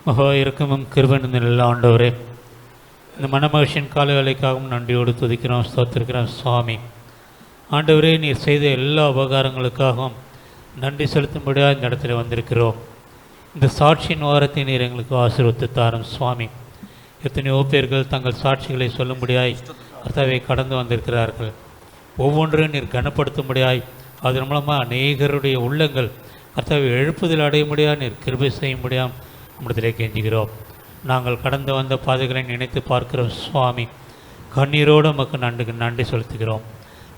மகா இரக்கமும் கிருபையும் நிறைந்த ஆண்டவரே, இந்த மனமகிழ்ச்சியின் கால வேலைக்காகவும் நன்றியோடு துதிக்கிறோம், ஸ்தோத்திரிக்கிறோம் சுவாமி. ஆண்டவரே, நீர் செய்த எல்லா உபகாரங்களுக்காகவும் நன்றி செலுத்தும்படியாக இந்த இடத்துல வந்திருக்கிறோம். இந்த சாட்சியின் வாரத்தை நீர் எங்களுக்கு ஆசீர்வதித்து தாரும் சுவாமி. எத்தனையோ பேர்கள் தங்கள் சாட்சிகளை சொல்லும்படியாய் கர்த்தாவை கடந்து வந்திருக்கிறார்கள். ஒவ்வொன்றையும் நீர் கனப்படுத்தும்படியாய் அதன் மூலமாக அநேகருடைய உள்ளங்கள் கர்த்தாவை எழுப்புதல் அடையும்படியாக நீர் கிருபை செய்யும்படியாக நம்மிடத்திலே கெஞ்சுகிறோம். நாங்கள் கடந்து வந்த பாதைகளை நினைத்து பார்க்கிறோம் சுவாமி. கண்ணீரோடு நமக்கு நன்றி செலுத்துகிறோம்.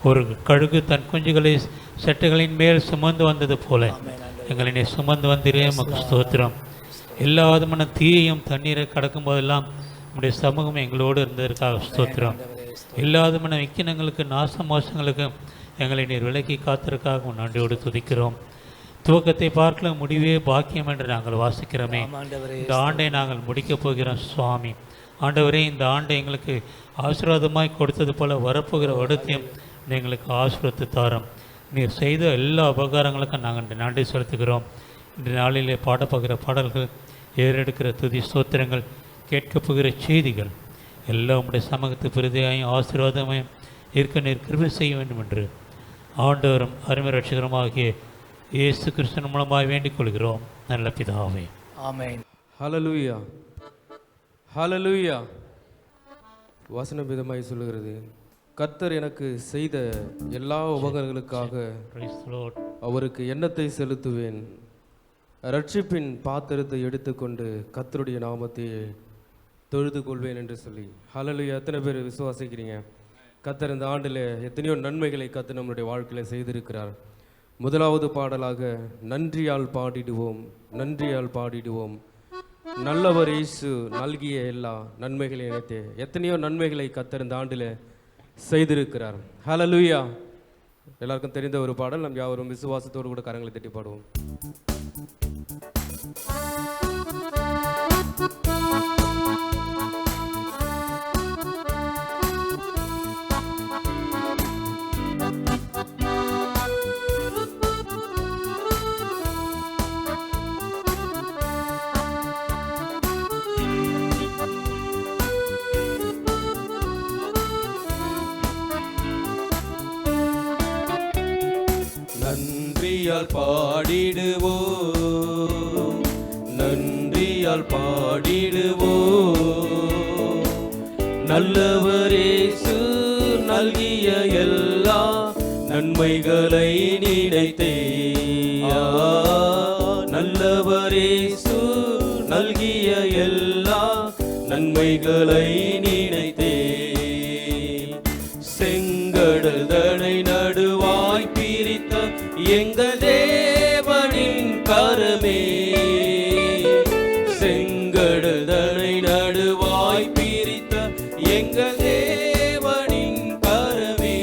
ஒரு கழுகு தன் குஞ்சுகளை செட்டைகளின் மேல் சுமந்து வந்தது போல எங்களை நீ சுமந்து வந்திரே நமக்கு ஸ்தோத்திரம். எல்லா விதமான தீயையும் தண்ணீரை கடக்கும் போதெல்லாம் நம்முடைய சமூகம் எங்களோடு இருந்ததற்காக ஸ்தோத்திரம். எல்லா விதமான விக்கினங்களுக்கு நாச மோசங்களுக்கு எங்களை நீர் விலக்கி காத்திருக்காக நன்றியோடு துதிக்கிறோம். துவக்கத்தை பார்க்கல முடிவே பாக்கியம் என்று நாங்கள் வாசிக்கிறோமே. இந்த ஆண்டை நாங்கள் முடிக்கப் போகிறோம் சுவாமி. ஆண்டவரே, இந்த ஆண்டை எங்களுக்கு ஆசீர்வாதமாய் கொடுத்தது போல வரப்போகிற வருடத்தையும் எங்களுக்கு ஆசீர்வதித்து தாரும். நீர் செய்த எல்லா உபகாரங்களுக்கும் நாங்கள் நன்றி செலுத்துகிறோம். இந்த நாளிலே பாடப்போகிற பாடல்கள், ஏறெடுக்கிற துதி ஸ்தோத்திரங்கள், கேட்கப் போகிற செய்திகள் எல்லாம் உடைய சமூகத்து பிரதியாயும் ஆசீர்வாதமாயும் இருக்க நீர் கிருபை செய்ய வேண்டும் என்று ஆண்டவரும் அருமை ரட்சகருமாகிய இயேசு கிறிஸ்துவின் மூலமாக வேண்டிக் கொள்கிறோம் நல்ல பிதாவே, ஆமென். ஹல்லேலூயா, ஹல்லேலூயா. வசனம் விதமாய் சொல்லுகிறது, கர்த்தர் எனக்கு செய்த எல்லா உபகாரங்களுக்காக அவருக்கு எண்ணத்தை செலுத்துவேன். ரட்சிப்பின் பாத்திரத்தை எடுத்துக்கொண்டு கர்த்தருடைய நாமத்தை தொழுது கொள்வேன் என்று சொல்லி. ஹல்லேலூயா. எத்தனை பேர் விசுவாசிக்கிறீங்க? கர்த்தர் இந்த ஆண்டில் எத்தனையோ நன்மைகளை கர்த்தர் நம்மளுடைய வாழ்க்கையில் செய்திருக்கிறார். முதலாவது பாடலாக நன்றியால் பாடிடுவோம், நன்றியால் பாடிடுவோம், நல்லவர் இயேசு நல்கிய எல்லா நன்மைகளை நினைத்தே. எத்தனையோ நன்மைகளை கர்த்தர் இந்த ஆண்டில் செய்திருக்கிறார். ஹல்லேலூயா. எல்லாருக்கும் தெரிந்த ஒரு பாடல், நம் யாவரும் விசுவாசத்தோடு கூட கரங்களை தட்டி பாடுவோம். நன்றியால் பாடிடுவோம், நன்றியால் பாடிடுவோம், நல்லவர் இயேசு நல்கிய எல்லா நன்மைகளை நினைத்தே. நல்லவர் இயேசு நல்கிய எல்லா நன்மைகளை நினைத்தே. செங்கடல் தடை நடுவாய் பிரித்த எங்கள் தேவனின் கரமே, செங்கடல் தடை நடுவாய் பிரித்த எங்கள் தேவனின் கரமே,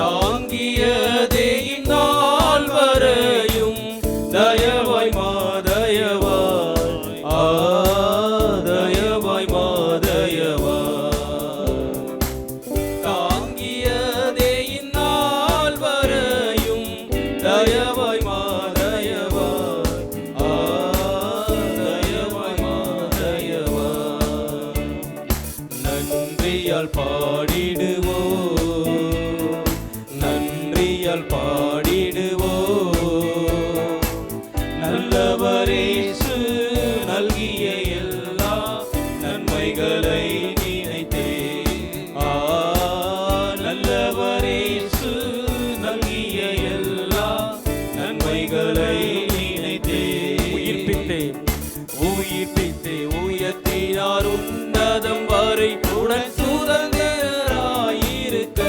தாங்கியதே இந்நாள் வரையும் தயவாய் மாதயவாய், தயவாய் மாதயவாய், தயவாய் மாதயவாய், தயவாய் மாதயவாய். நன்றியால் பாடிடுவோம், நன்றியால் பாடிடுவோம், நல்லவர் இயேசு நல்கிய எல்லா நன்மைகளை நினைத்தே. நல்லவர் இயேசு நல்கிய எல்லா நன்மைகளை நினைத்தே. உயிர்ப்பித்தே உயிர்ப்பித்தே உயர்த்தினார் உன்னதம் வரை உடன் சுதந்திரராயிருக்க.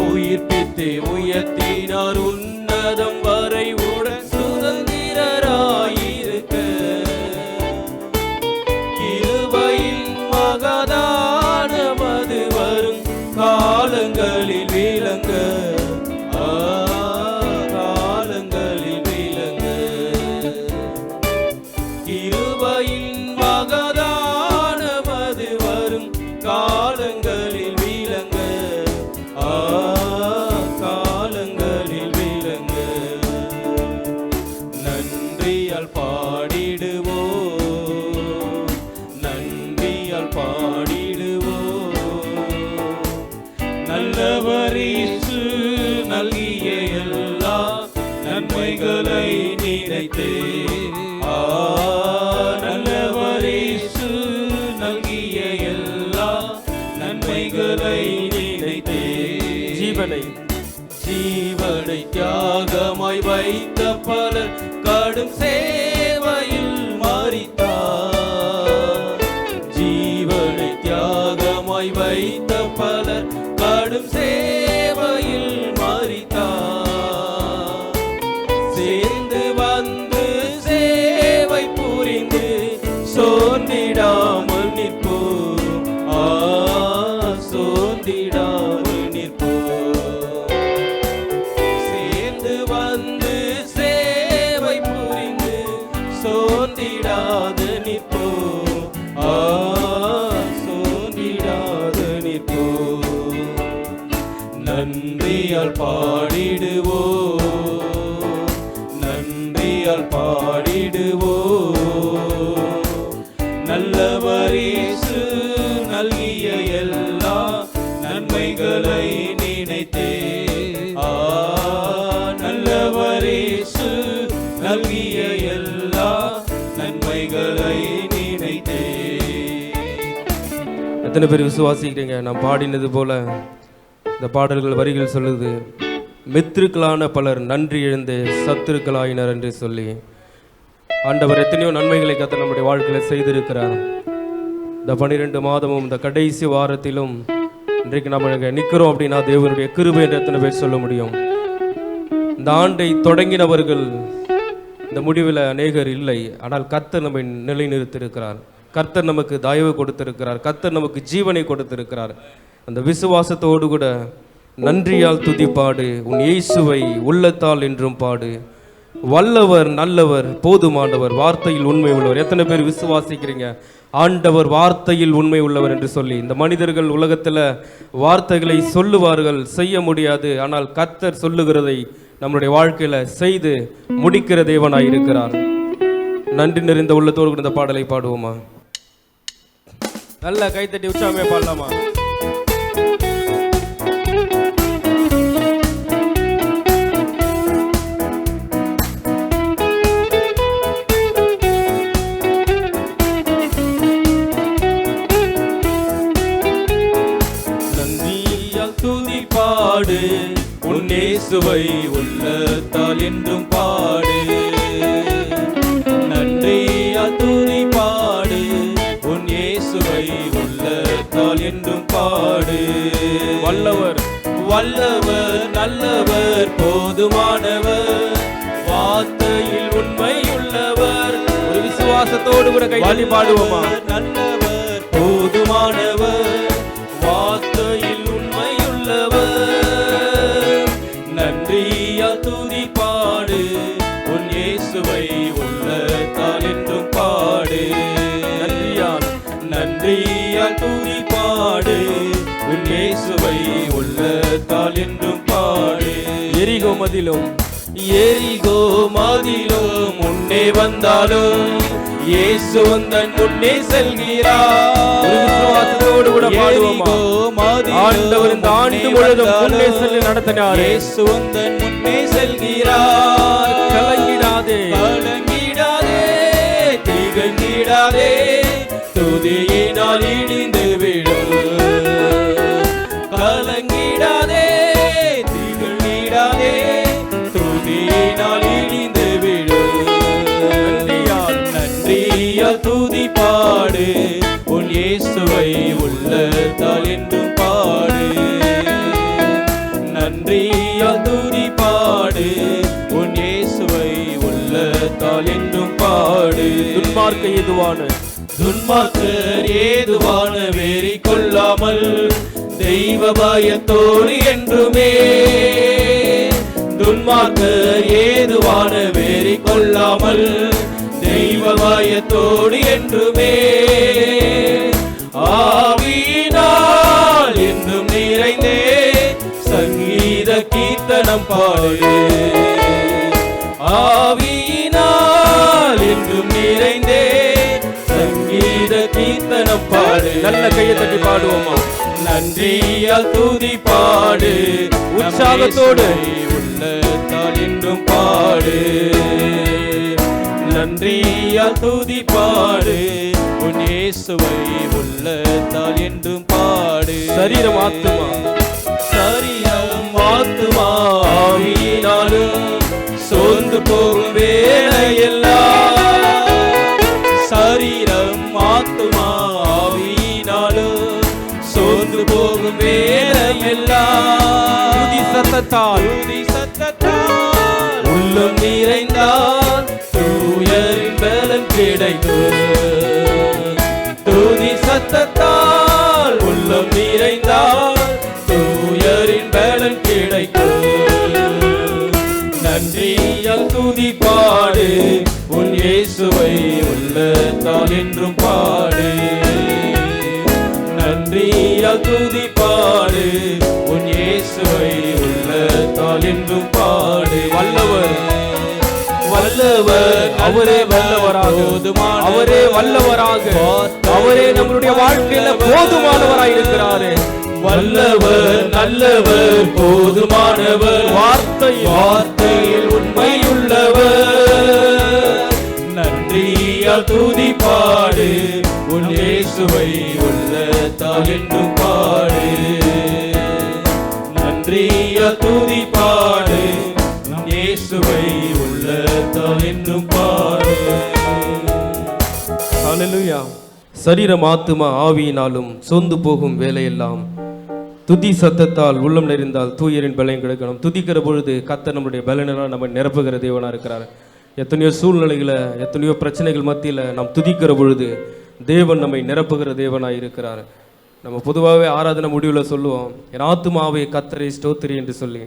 உயிர்ப்பித்தே உயர்த்தினார் உன்னதம் வரை உடன் சுதந்திரராயிருக்க. கிருபையின் மகதானமது வரும் காலங்களில் விளங்க, காலங்களில் விளங்க. கிருபையின் மகதானமது வரும் காலங்களில் விளங்க, காலங்களில் விளங்க. நன்றியால் பாடிடுவோம், நன்றியால் பாடிடுவோம். நல்லவர் இயேசு நல்கிய எல்லா நன்மைகளை நினைத்தே, நல்லவர் இயேசு நல்கிய எல்லா நன்மைகளை நினைத்தே, ஜீவனை தியாகமாய் வைத்த பலர் கடும் சேவையில் மரித்தார். ஜீவனை தியாகமாய் வைத்த பலர் கடும் சேவையில் மரித்தார். சேர்ந்து வந்து சேவை புரிந்து சோர்ந்திடாமல் நிற்போம், சோர்ந்திடாமல் நிற்போம். சேர்ந்து வந்து சேவை புரிந்து சோர்ந்திடாது நிற்போம், சோர்ந்திடாது நிற்போம். நன்றியால் பாடிடுவோம், நன்றியால் பாடிடுவோம். நல்லவர் இயேசு நல்கிய எல்லா நன்மைகளை நினைத்தே, நல்லவர் இயேசு நல்கிய எல்லா நன்மைகளை நினைத்தே. எத்தனை பேர் விசுவாசிக்கிறீங்க? நான் பாடினது போல இந்த பாடல்கள் வரிகள் சொல்லுது, மித்திருக்களான பலர் நன்றி எழுந்து சத்துருக்களாயினர் என்று சொல்லி. ஆண்டவர் எத்தனையோ நன்மைகளை கர்த்தர் நம்முடைய வாழ்க்கையில் செய்திருக்கிறார். இந்த 12 மாதமும் இந்த கடைசி வாரத்திலும் இன்றைக்கு நம்ம நிற்கிறோம் அப்படின்னா தேவனுடைய கிருபை என்று எத்தனை பேர் சொல்ல முடியும்? இந்த ஆண்டை தொடங்கினவர்கள் இந்த முடிவில் அநேகர் இல்லை. ஆனால் கர்த்தர் நம்மை நிலைநிறுத்திருக்கிறார், கர்த்தர் நமக்கு தயவு கொடுத்திருக்கிறார், கர்த்தர் நமக்கு ஜீவனை கொடுத்திருக்கிறார். அந்த விசுவாசத்தோடு கூட நன்றியால் துதிப்பாடு, உன் இயேசுவை உள்ளத்தால் என்றும் பாடு. வல்லவர், நல்லவர், போதுமானவர், வார்த்தையில் உண்மை உள்ளவர். எத்தனை பேர் விசுவாசிக்கிறீங்க ஆண்டவர் வார்த்தையில் உண்மை உள்ளவர் என்று சொல்லி? இந்த மனிதர்கள் உலகத்தில் வார்த்தைகளை சொல்லுவார்கள், செய்ய முடியாது. ஆனால் கர்த்தர் சொல்லுகிறதை நம்மளுடைய வாழ்க்கையில செய்து முடிக்கிற தேவனாய் இருக்கிறார். நன்றி நிறைந்த உள்ளத்தோடு இந்த பாடலை பாடுவோமா? நல்ல கைத்தட்டி உற்சாகமே பாடலாமா? நன்றியால் துதி பாடு, உன் இயேசுவை உள்ளத்தால் என்றும் பாடு. நன்றியால் துதி பாடு, உன் இயேசுவை உள்ளத்தால் என்றும் பாடு. வல்லவர், வல்லவர், நல்லவர், போதுமானவர், வார்த்தையில் உண்மை உள்ளவர். ஒரு விசுவாசத்தோடு கூட கையாளி பாடுவோமா? நல்லவர், போதுமானவர், வார்த்தையில் உண்மை உள்ளவர். நன்றியால் துதி பாடு, உன் இயேசுவை உள்ளத்தால் என்றும் பாடு. நன்றியால், நன்றியால் துதி பாடு, உன் இயேசுவை உள்ளத்தால் என்றும் பாடு. எரிகோ மதிலும், எரிகோ மதிலும் முன்னே வந்தாலும் இயேசு வந்தன் முன்னே செல்கிறார். விசுவாசத்தோடு கூட பாடுவோமா? ஆண்டவர் இந்த ஆண்டு முழுவதும் முன்னே சென்று நடத்தினார். இயேசு வந்தன் முன்னே செல்கிறார். கலங்கிடாதே, கலங்கிடாதே, திகழ்ந்திடாதே, துதியினால் இடிந்து விடும். கலங்கிடாதே, திகழ்ந்திடாதே, துதியினால் இடிந்து விடும். நன்றியால், நன்றியால் துதி பாடு, உன் இயேசுவை உள்ளத்தால் என்றும் பாடு. நன்றியால் துதி பாடு, உன் இயேசுவை உள்ளத்தால் என்றும் பாடு. துன்மார்க்க ஏதுவான, துன்மார்க்கர் ஏதுவான வெறி கொள்ளாமல் தெய்வ பயத்தோடு என்றுமே. துன்மார்க்கர் ஏதுவான வெறி கொள்ளாமல் தெய்வ பயத்தோடு என்றுமே. ஆவியினால் என்றும் நிறைந்தே சங்கீத கீர்த்தனம் பாடு. ஆவியினால் நல்ல கையை தட்டி பாடுவோமா? நன்றியால் துதி பாடு, உற்சாகத்தோடு உள்ளத்தால் என்றும் பாடு. நன்றியால் துதி பாடு, உன் இயேசுவை உள்ளத்தால் என்றும் பாடு. சரீரம் ஆத்துமா, சரீரம் ஆத்துமா ஆவியினாலும் சோர்ந்து போகும் வேளையெல்லாம், சரீரம் ஆத்துமா ஆவியினாலும் சோர்ந்து போகும் வேளையெல்லாம், துதி சத்தத்தால் உள்ளம் நிறைந்தால் தூயரின் பலன் கிடைக்கும். துதி சத்தத்தால் உள்ளம் நிறைந்தால் தூயரின் பலன் கிடைக்கும். நன்றியால் துதி பாடு, உன் இயேசுவை உள்ளத்தால் என்றும் பாடு. நன்றியால் துதி பாடு, உன் இயேசுவை உள்ளத்தால் என்றும் பாடு. வல்லவர் வல்லவர், அவரே வல்லவராக, அவரே வல்லவராக, அவரே நம்மளுடைய வாழ்க்கையில போதுமானவராய் இருக்கிறாரு. வல்லவர், நல்லவர், போதுமானவர், வார்த்தையில் உண்மையுள்ளவர். நன்றியால் துதி பாடு, உன் இயேசுவை உள்ளத்தால் என்றும் பாடு. நன்றியால் துதி பாடு, இயேசுவை உள்ளத்தால் என்றும் பாடு. ஹல்லேலூயா. சரீரம் ஆத்துமா ஆவியினாலும் சொந்து போகும் வேலையெல்லாம் துதி சத்தத்தால் உள்ளம் நிறைந்தால் தூயரின் பலன் கிடைக்கணும். துதிக்கிற பொழுது கர்த்தர் நம்முடைய பலனெல்லாம் நம்ம நிரப்புகிற தேவனா இருக்கிறார். எத்தனையோ சூழ்நிலைகளை, எத்தனையோ பிரச்சனைகள் மத்தியில் நாம் துதிக்கிற பொழுது தேவன் நம்மை நிரப்புகிற தேவனாய் இருக்கிறார். நம்ம பொதுவாகவே ஆராதனை முடிவில் சொல்லுவோம், என் ஆத்துமாவை கர்த்தரை ஸ்தோத்திரி என்று சொல்லி.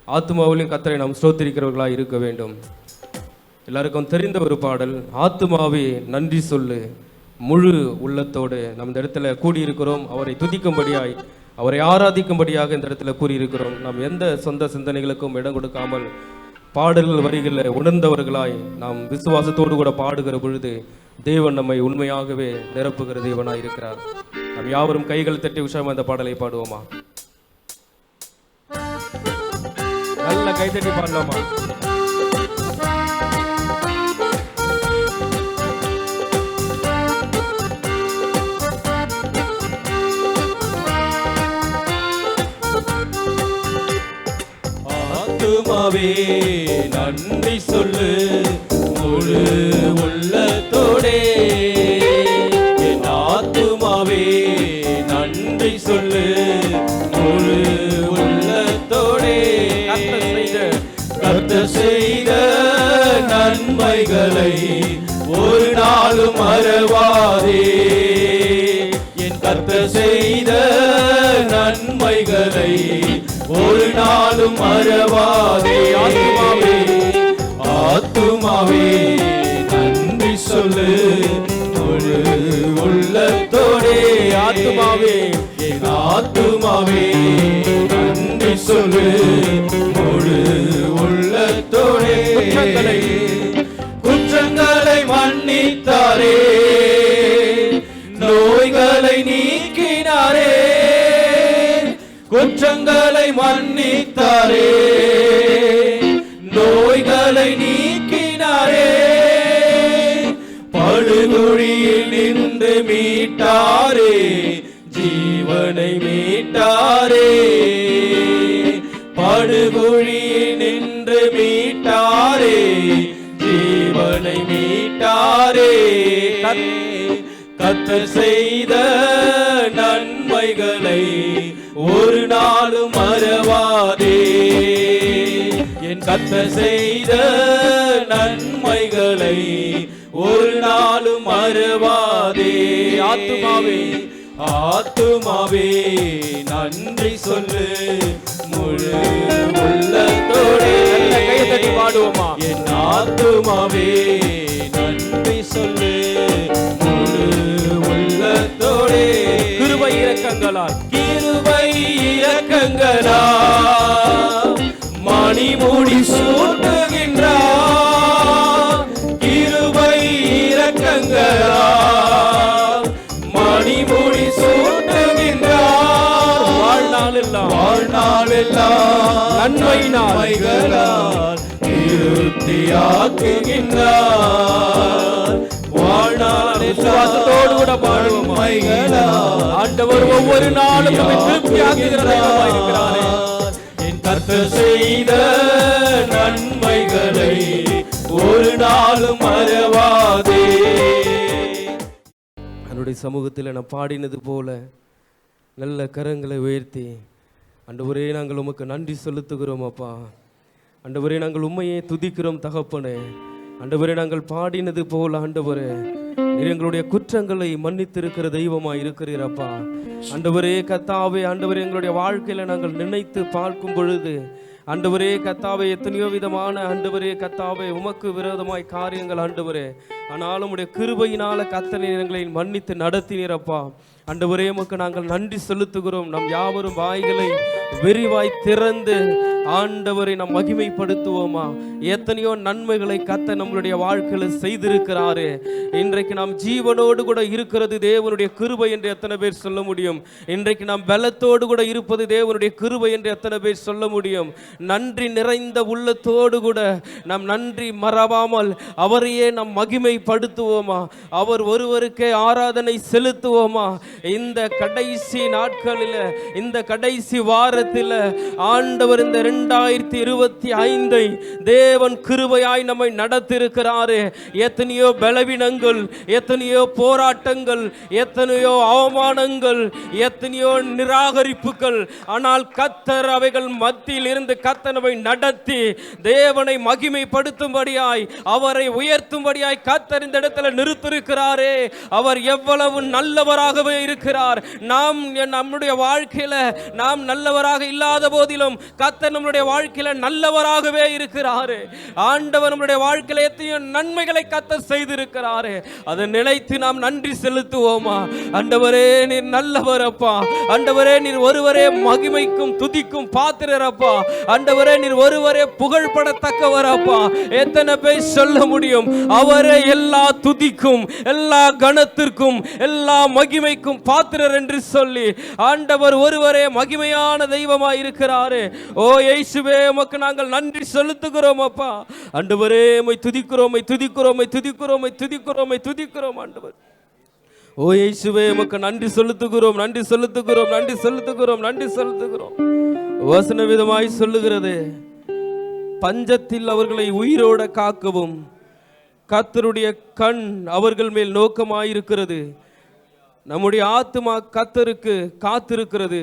ஆத்துமாவிலையும் கர்த்தரை நாம் ஸ்தோத்திரிக்கிறவர்களாக இருக்க வேண்டும். எல்லாருக்கும் தெரிந்த ஒரு பாடல், ஆத்துமாவே நன்றி சொல்லு முழு உள்ளத்தோடு. நம்ம இந்த இடத்துல கூடியிருக்கிறோம் அவரை துதிக்கும்படியாய், அவரை ஆராதிக்கும்படியாக இந்த இடத்துல கூறியிருக்கிறோம். நாம் எந்த சொந்த சிந்தனைகளுக்கும் இடம் கொடுக்காமல் பாடல்கள் வரிகளில் உணர்ந்தவர்களாய் நாம் விசுவாசத்தோடு கூட பாடுகிற பொழுது தேவன் நம்மை உண்மையாகவே நிரப்புகிற தேவனாய் இருக்கிறார். நாம் யாவரும் கைகள் தட்டி உற்சாகமாக அந்த பாடலை பாடுவோமா? நல்ல கைதட்டி பாடலாமா? ஆத்துமாவே நன்றி சொல்லு முழு உள்ளத்தோடே. என் ஆத்துமாவே நன்றி சொல்லு முழு உள்ளத்தோடே. கர்த்தர் செய்த நன்மைகளை ஒரு நாளும் மறவாதே. என் கர்த்தர் செய்த நன்மைகளை ஒரு நாளும் மறவாதே. ஆத்துமாவே ஆத்துமாவே நன்றி சொல்லு முழு உள்ளத்தோடே. ஆத்துமாவே என் ஆத்துமாவே நன்றி சொல்லு முழு உள்ளத்தோடே. குற்றங்களை மன்னித்தாரே, நோய்களை நீக்கினாரே. குற்றங்களை மன்னித்தாரே, நோய்களை நீக்கினாரே. படுகுழியில் நின்று மீட்டாரே, ஜீவனை மீட்டாரே. படுகுழியில் நின்று மீட்டாரே, ஜீவனை மீட்டாரே. கர்த்தர் செய்த நன்மைகளை ஒரு நாளும் மறவாதே. என் கர்த்தர் செய்த நன்மைகளை ஒரு நாளும் மறவாதே. ஆத்துமாவே ஆத்துமாவே நன்றி சொல்லு முழு உள்ளத்தோடே. நல்ல கையை தட்டி பாடுவோமா? என் ஆத்துமாவே நன்றி சொல்லு முழு உள்ளத்தோடே. கிருபை இரக்கங்களால் கிருபை இரக்கங்களால் மணிமுடி சூட்டுகின்றார். கிருபை இரக்கங்களால் நன்மைகளால் திருப்தியாக்குகின்றார். வாழ்நாள் விசுவாசத்தோடு கூட பாடுவோம். ஆண்டவர் ஒவ்வொரு நாளும் நம்மை திருப்தியாக்குகிற தெய்வமாய் இருக்கிறாரே. என் கர்த்தர் செய்த நன்மைகளை ஒரு நாளும் மறவாதே. என்னுடைய சமூகத்தில் நான் பாடினது போல நல்ல கரங்களை உயர்த்தி, ஆண்டவரே நாங்கள் உமக்கு நன்றி செலுத்துகிறோம் அப்பா. ஆண்டவரே நாங்கள் உண்மையே துதிக்கிறோம் தகப்பனே. ஆண்டவரே நாங்கள் பாடினது போல ஆண்டவரே நீர் எங்களுடைய குற்றங்களை மன்னித்திருக்கிற தெய்வமாய் இருக்கிறீரப்பா. ஆண்டவரே கர்த்தாவே, ஆண்டவரே எங்களுடைய வாழ்க்கையில நாங்கள் நினைத்து பார்க்கும் பொழுது ஆண்டவரே கர்த்தாவே எத்தனையோ விதமான ஆண்டவரே கர்த்தாவே உமக்கு விரோதமாய் காரியங்கள் ஆண்டவரே, ஆனாலும் உடைய கிருபையினால கர்த்தர் எங்களை மன்னித்து நடத்தினீரப்பா. ஆண்டவரே உமக்கு நாங்கள் நன்றி செலுத்துகிறோம். நம் யாவரும் வாய்களை விரிவாய் திறந்து ஆண்டவரை நாம் மகிமைப்படுத்துவோமா. எத்தனையோ நன்மைகளை கர்த்தர் நம்மளுடைய வாழ்க்கையில் செய்திருக்கிறாரு. இன்றைக்கு நாம் ஜீவனோடு கூட இருக்கிறது தேவனுடைய கிருபை என்று எத்தனை பேர் சொல்ல முடியும்? இன்றைக்கு நாம் பலத்தோடு கூட இருப்பது தேவனுடைய கிருபை என்று எத்தனை பேர் சொல்ல முடியும்? நன்றி நிறைந்த உள்ளத்தோடு கூட நாம் நன்றி மறவாமல் அவரையே நாம் மகிமைப்படுத்துவோமா. அவர் ஒருவருக்கே ஆராதனை செலுத்துவோமா. இந்த கடைசி நாட்களில், இந்த கடைசி வாரத்தில் ஆண்டவர் இந்த 2025 தேவன் கிருபையாய் நம்மை நடத்திருக்கிறாரு. எத்தனையோ பலவீனங்கள், எத்தனையோ போராட்டங்கள், எத்தனையோ அவமானங்கள், எத்தனையோ நிராகரிப்புகள், ஆனால் கர்த்தர் அவைகள் மத்தியில் இருந்து கர்த்தர் நம்மை நடத்தி தேவனை மகிமைப்படுத்தும்படியாய், அவரை உயர்த்தும்படியாய் கர்த்தர் இந்த இடத்துல நிறுத்திருக்கிறாரே. அவர் எவ்வளவு நல்லவராகவே இருக்கிறார். நாம் நம்முடைய வாழ்க்கையில நாம் நல்லவராக இல்லாத போதிலும் கர்த்தர் நம்முடைய வாழ்க்கையில நல்லவராகவே இருக்கிறாரு. ஆண்டவர் நம்முடைய வாழ்க்கையில எத்தனையோ நன்மைகளை கர்த்தர் செய்திருக்கிறாரு. அதை நினைத்து நாம் நன்றி செலுத்துவோமா. ஆண்டவரே நீர் நல்லவரப்பா. ஆண்டவரே நீர் ஒருவரே மகிமைக்கும் துதிக்கும் பாத்திரரப்பா. ஆண்டவரே நீர் ஒருவரே புகழ்படத்தக்கவரப்பா. எத்தனை பேர் சொல்ல முடியும்? அவரே எல்லா துதிக்கும், எல்லா கனத்திற்கும், எல்லா மகிமைக்கும் பாத்திரர் என்று சொல்லி ஆண்டவர் ஒருவரே மகிமையான தெய்வமாய் இருக்கிறாரு. ஓ இயேசுவே உமக்கு நாங்கள் நன்றி செலுத்துகிறோம் அப்பா. ஆண்டவரே உம்மை துதிக்கிறோம், உம்மை துதிக்கிறோம், உம்மை துதிக்கிறோம், உம்மை துதிக்கிறோம், உம்மை துதிக்கிறோம் ஆண்டவர். ஓ இயேசுவே உமக்கு நன்றி செலுத்துகிறோம், நன்றி செலுத்துகிறோம், நன்றி செலுத்துகிறோம், நன்றி செலுத்துகிறோம். வசன விதமாய் சொல்லுகிறது, பஞ்சத்தில் அவர்களை உயிரோட காக்கவும் கர்த்தருடைய கண் அவர்கள் மேல் நோக்கமாயிருக்கிறது. நம்முடைய ஆத்துமா கர்த்தருக்கு காத்திருக்கிறது.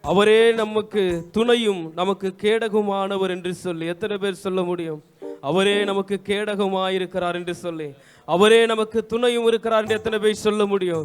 அவரே நமக்கு துணையும் நமக்கு கேடகமானவர் என்று சொல்லி எத்தனை பேர் சொல்ல முடியும்? அவரே நமக்கு கேடகமாயிருக்கிறார் என்று சொல்லி, அவரே நமக்கு துணையும் இருக்கிறார் என்று எத்தனை பேர் சொல்ல முடியும்?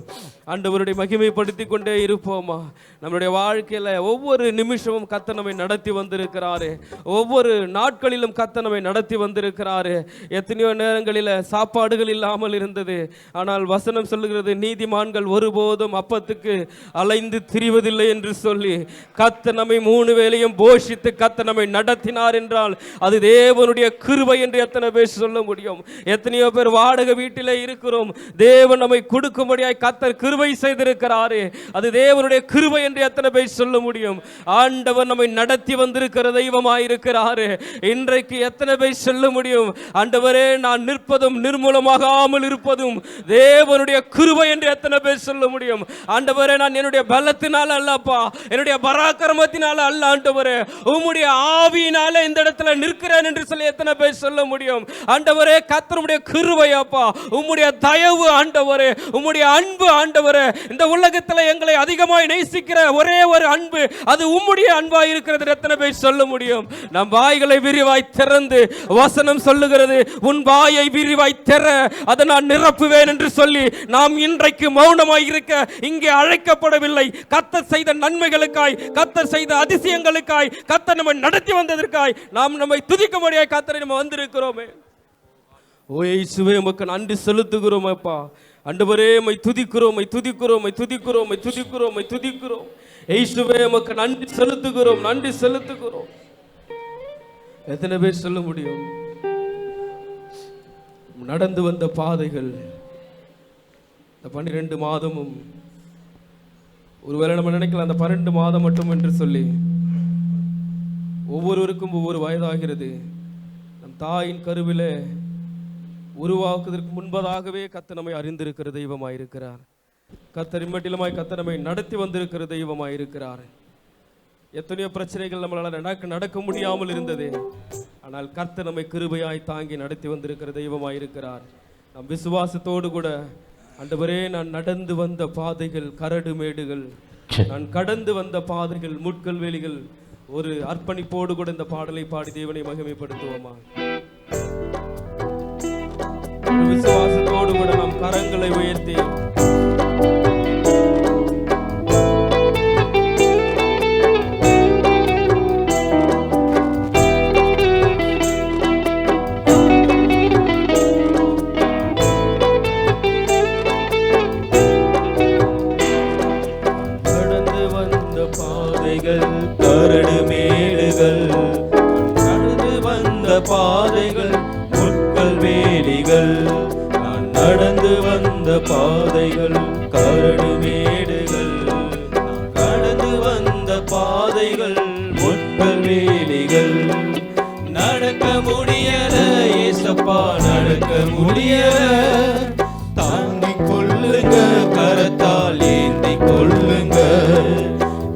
ஆண்டவருடைய மகிமைப்படுத்தி கொண்டே இருப்போமா. நம்மளுடைய வாழ்க்கையில ஒவ்வொரு நிமிஷமும் கர்த்தர் நம்மை நடத்தி வந்திருக்கிறாரு. ஒவ்வொரு நாட்களிலும் கர்த்தர் நம்மை நடத்தி வந்திருக்கிறாரு. எத்தனையோ நேரங்களில் சாப்பாடுகள் இல்லாமல் இருந்தது. ஆனால் வசனம் சொல்லுகிறது, நீதிமான்கள் ஒருபோதும் அப்பத்துக்கு அலைந்து திரிவதில்லை என்று சொல்லி கர்த்தர் நம்மை 3 வேளையும் போஷித்து கர்த்தர் நம்மை நடத்தினார் என்றால் அது தேவனுடைய கிருபை என்று எத்தனை பேர் சொல்ல முடியும்? எத்தனையோ பேர் வாடகை வீட்டிலே இருக்கிறோம். தேவன் நம்மை கொடுக்கும்படியாய் கர்த்தர் கிருபை செய்திருக்கிறாரே. அது தேவனுடைய கிருபை என்று எத்தனை பேர் சொல்ல முடியும்? ஆண்டவர் நம்மை நடத்தி வந்திருக்கிற தெய்வமாய் இருக்கிறாரே. இன்றைக்கு எத்தனை பேர் சொல்ல முடியும்? ஆண்டவரே நான் நிற்பதும் நிர்மூலமாகாமல் இருப்பதும் தேவனுடைய கிருபை என்று எத்தனை பேர் சொல்ல முடியும்? ஆண்டவரே நான் என்னுடைய பலத்தினால அல்லப்பா, என்னுடைய பராக்கிரமத்தினால அல்ல ஆண்டவரே, உம்முடைய ஆவியினால இந்த இடத்துல நிற்கிறேன் என்று சொல்லி எத்தனை பேர் சொல்ல முடியும்? ஆண்டவரே கர்த்தருடைய கிருபை அப்பா, உம்முடைய தயவு ஆண்டவரே, உம்முடைய அன்பு ஆண்டவரே, இந்த உலகத்தில் எங்களை அதிகமாய் நேசிக்கிற ஒரே ஒரு அன்பு அது உம்முடைய அன்பாய் இருக்கிறது. எத்தனை பேர் சொல்ல முடியும்? நம் வாய்களை விரிவாய் திறந்து வசனம் சொல்லுகிறது, உன் வாயை விரிவாய் திற அதை நான் நிரப்புவேன் என்று சொல்லி நாம் இன்றைக்கு மௌனமாய் இருக்க இங்கே அழைக்கப்படவில்லை. கர்த்தர் செய்த நன்மைகளுக்காய், கர்த்தர் செய்த அதிசயங்களுக்காய், கர்த்தர் நம்மை நடத்தி வந்ததற்காய் நாம் நம்மை துதிக்கும்படியாய் கர்த்தரை நம்ம வந்திருக்கிறோமே. ஓ இயேசுவே உமக்கு நன்றி செலுத்துகிறோம் அப்பா. ஆண்டவரே உம்மை துதிக்கிறோம், உம்மை துதிக்கிறோம், உம்மை துதிக்கிறோம், உம்மை துதிக்கிறோம், உம்மை துதிக்கிறோம். இயேசுவே உமக்கு நன்றி செலுத்துகிறோம், நன்றி செலுத்துகிறோம். எத்தனை பேர் சொல்ல முடியும்? நடந்து வந்த பாதைகள் இந்த 12 மாதமும், ஒருவேளை நம்ம நினைக்கலாம் அந்த 12 மாதம் மட்டும் என்று சொல்லி, ஒவ்வொருவருக்கும் ஒவ்வொரு வயதாகிறது. நம் தாயின் கருவிலே உருவாக்குவதற்கு முன்பதாகவே கர்த்தர் நம்மை அறிந்திருக்கிற தெய்வமாயிருக்கிறார். கர்த்தர் இம்மட்டிலுமாய் கர்த்தர் நம்மை நடத்தி வந்திருக்கிற தெய்வமாயிருக்கிறார். எத்தனையோ பிரச்சனைகள் நம்மளால் நடக்க முடியாமல் இருந்தது. ஆனால் கர்த்தர் நம்மை கிருபையாய் தாங்கி நடத்தி வந்திருக்கிற தெய்வமாயிருக்கிறார். நம் விசுவாசத்தோடு கூட ஆண்டவரே, நான் நடந்து வந்த பாதைகள் கரடு மேடுகள், நான் கடந்து வந்த பாதைகள் முட்கள் வேலிகள், ஒரு அர்ப்பணிப்போடு கூட இந்த பாடலை பாடி தேவனை மகிமைப்படுத்துவோமா? விசுவாசத்தோடு கூட நாம் கரங்களை உயர்த்தி கரடு மேடுகள், நடந்து வந்த பாதைகள் முட்கள் வேலிகள், நான் நடந்து வந்த பாதைகள் கரடு மேடுகள், நான் கடந்து வந்த பாதைகள் முட்கள் வேலிகள், நடக்க முடியல ஏசப்பா, நடக்க முடியல, தாங்கிக் கொள்ளுங்க கரத்தால் ஏந்தி கொள்ளுங்க,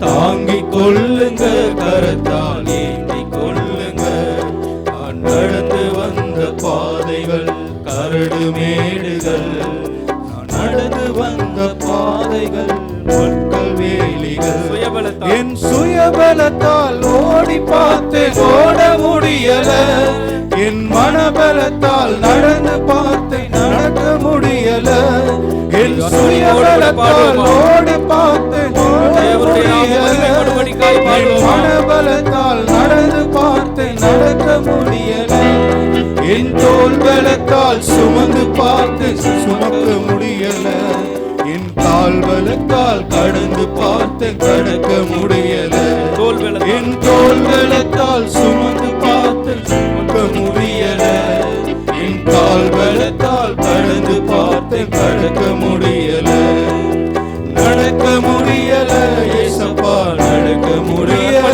தாங்கிக் கொள்ளுங்க கரத்தால் ஏந்தி கொள்ளுங்க, நான் நடந்து வந்த பாதைகள் கரடு மேடுகள், நான் நடந்து வந்த பாதைகள் முட்கள் வேலிகள், என் சுயபலத்தால் ஓடி பார்த்தேன் ஓட முடியல, என் மனபலத்தால் நடந்து பார்த்தேன் நடக்க முடியல, என் சுயபலத்தால் ஓடி பார்த்தேன் மனபலத்தால் நடந்து பார்த்தேன் நடக்க முடியல, என் தோள் பலத்தால் சுமந்து பார்த்து சுமக்க முடியல, என் கால் பலத்தால் கடந்து பார்த்து கடக்க முடியல, என் தோள் பலத்தால் சுமந்து பார்த்து சுமக்க முடியல, என் கால் பலத்தால் கடந்து பார்த்து கடக்க முடியல, நடக்க முடியல ஏசப்பா, நடக்க முடியல,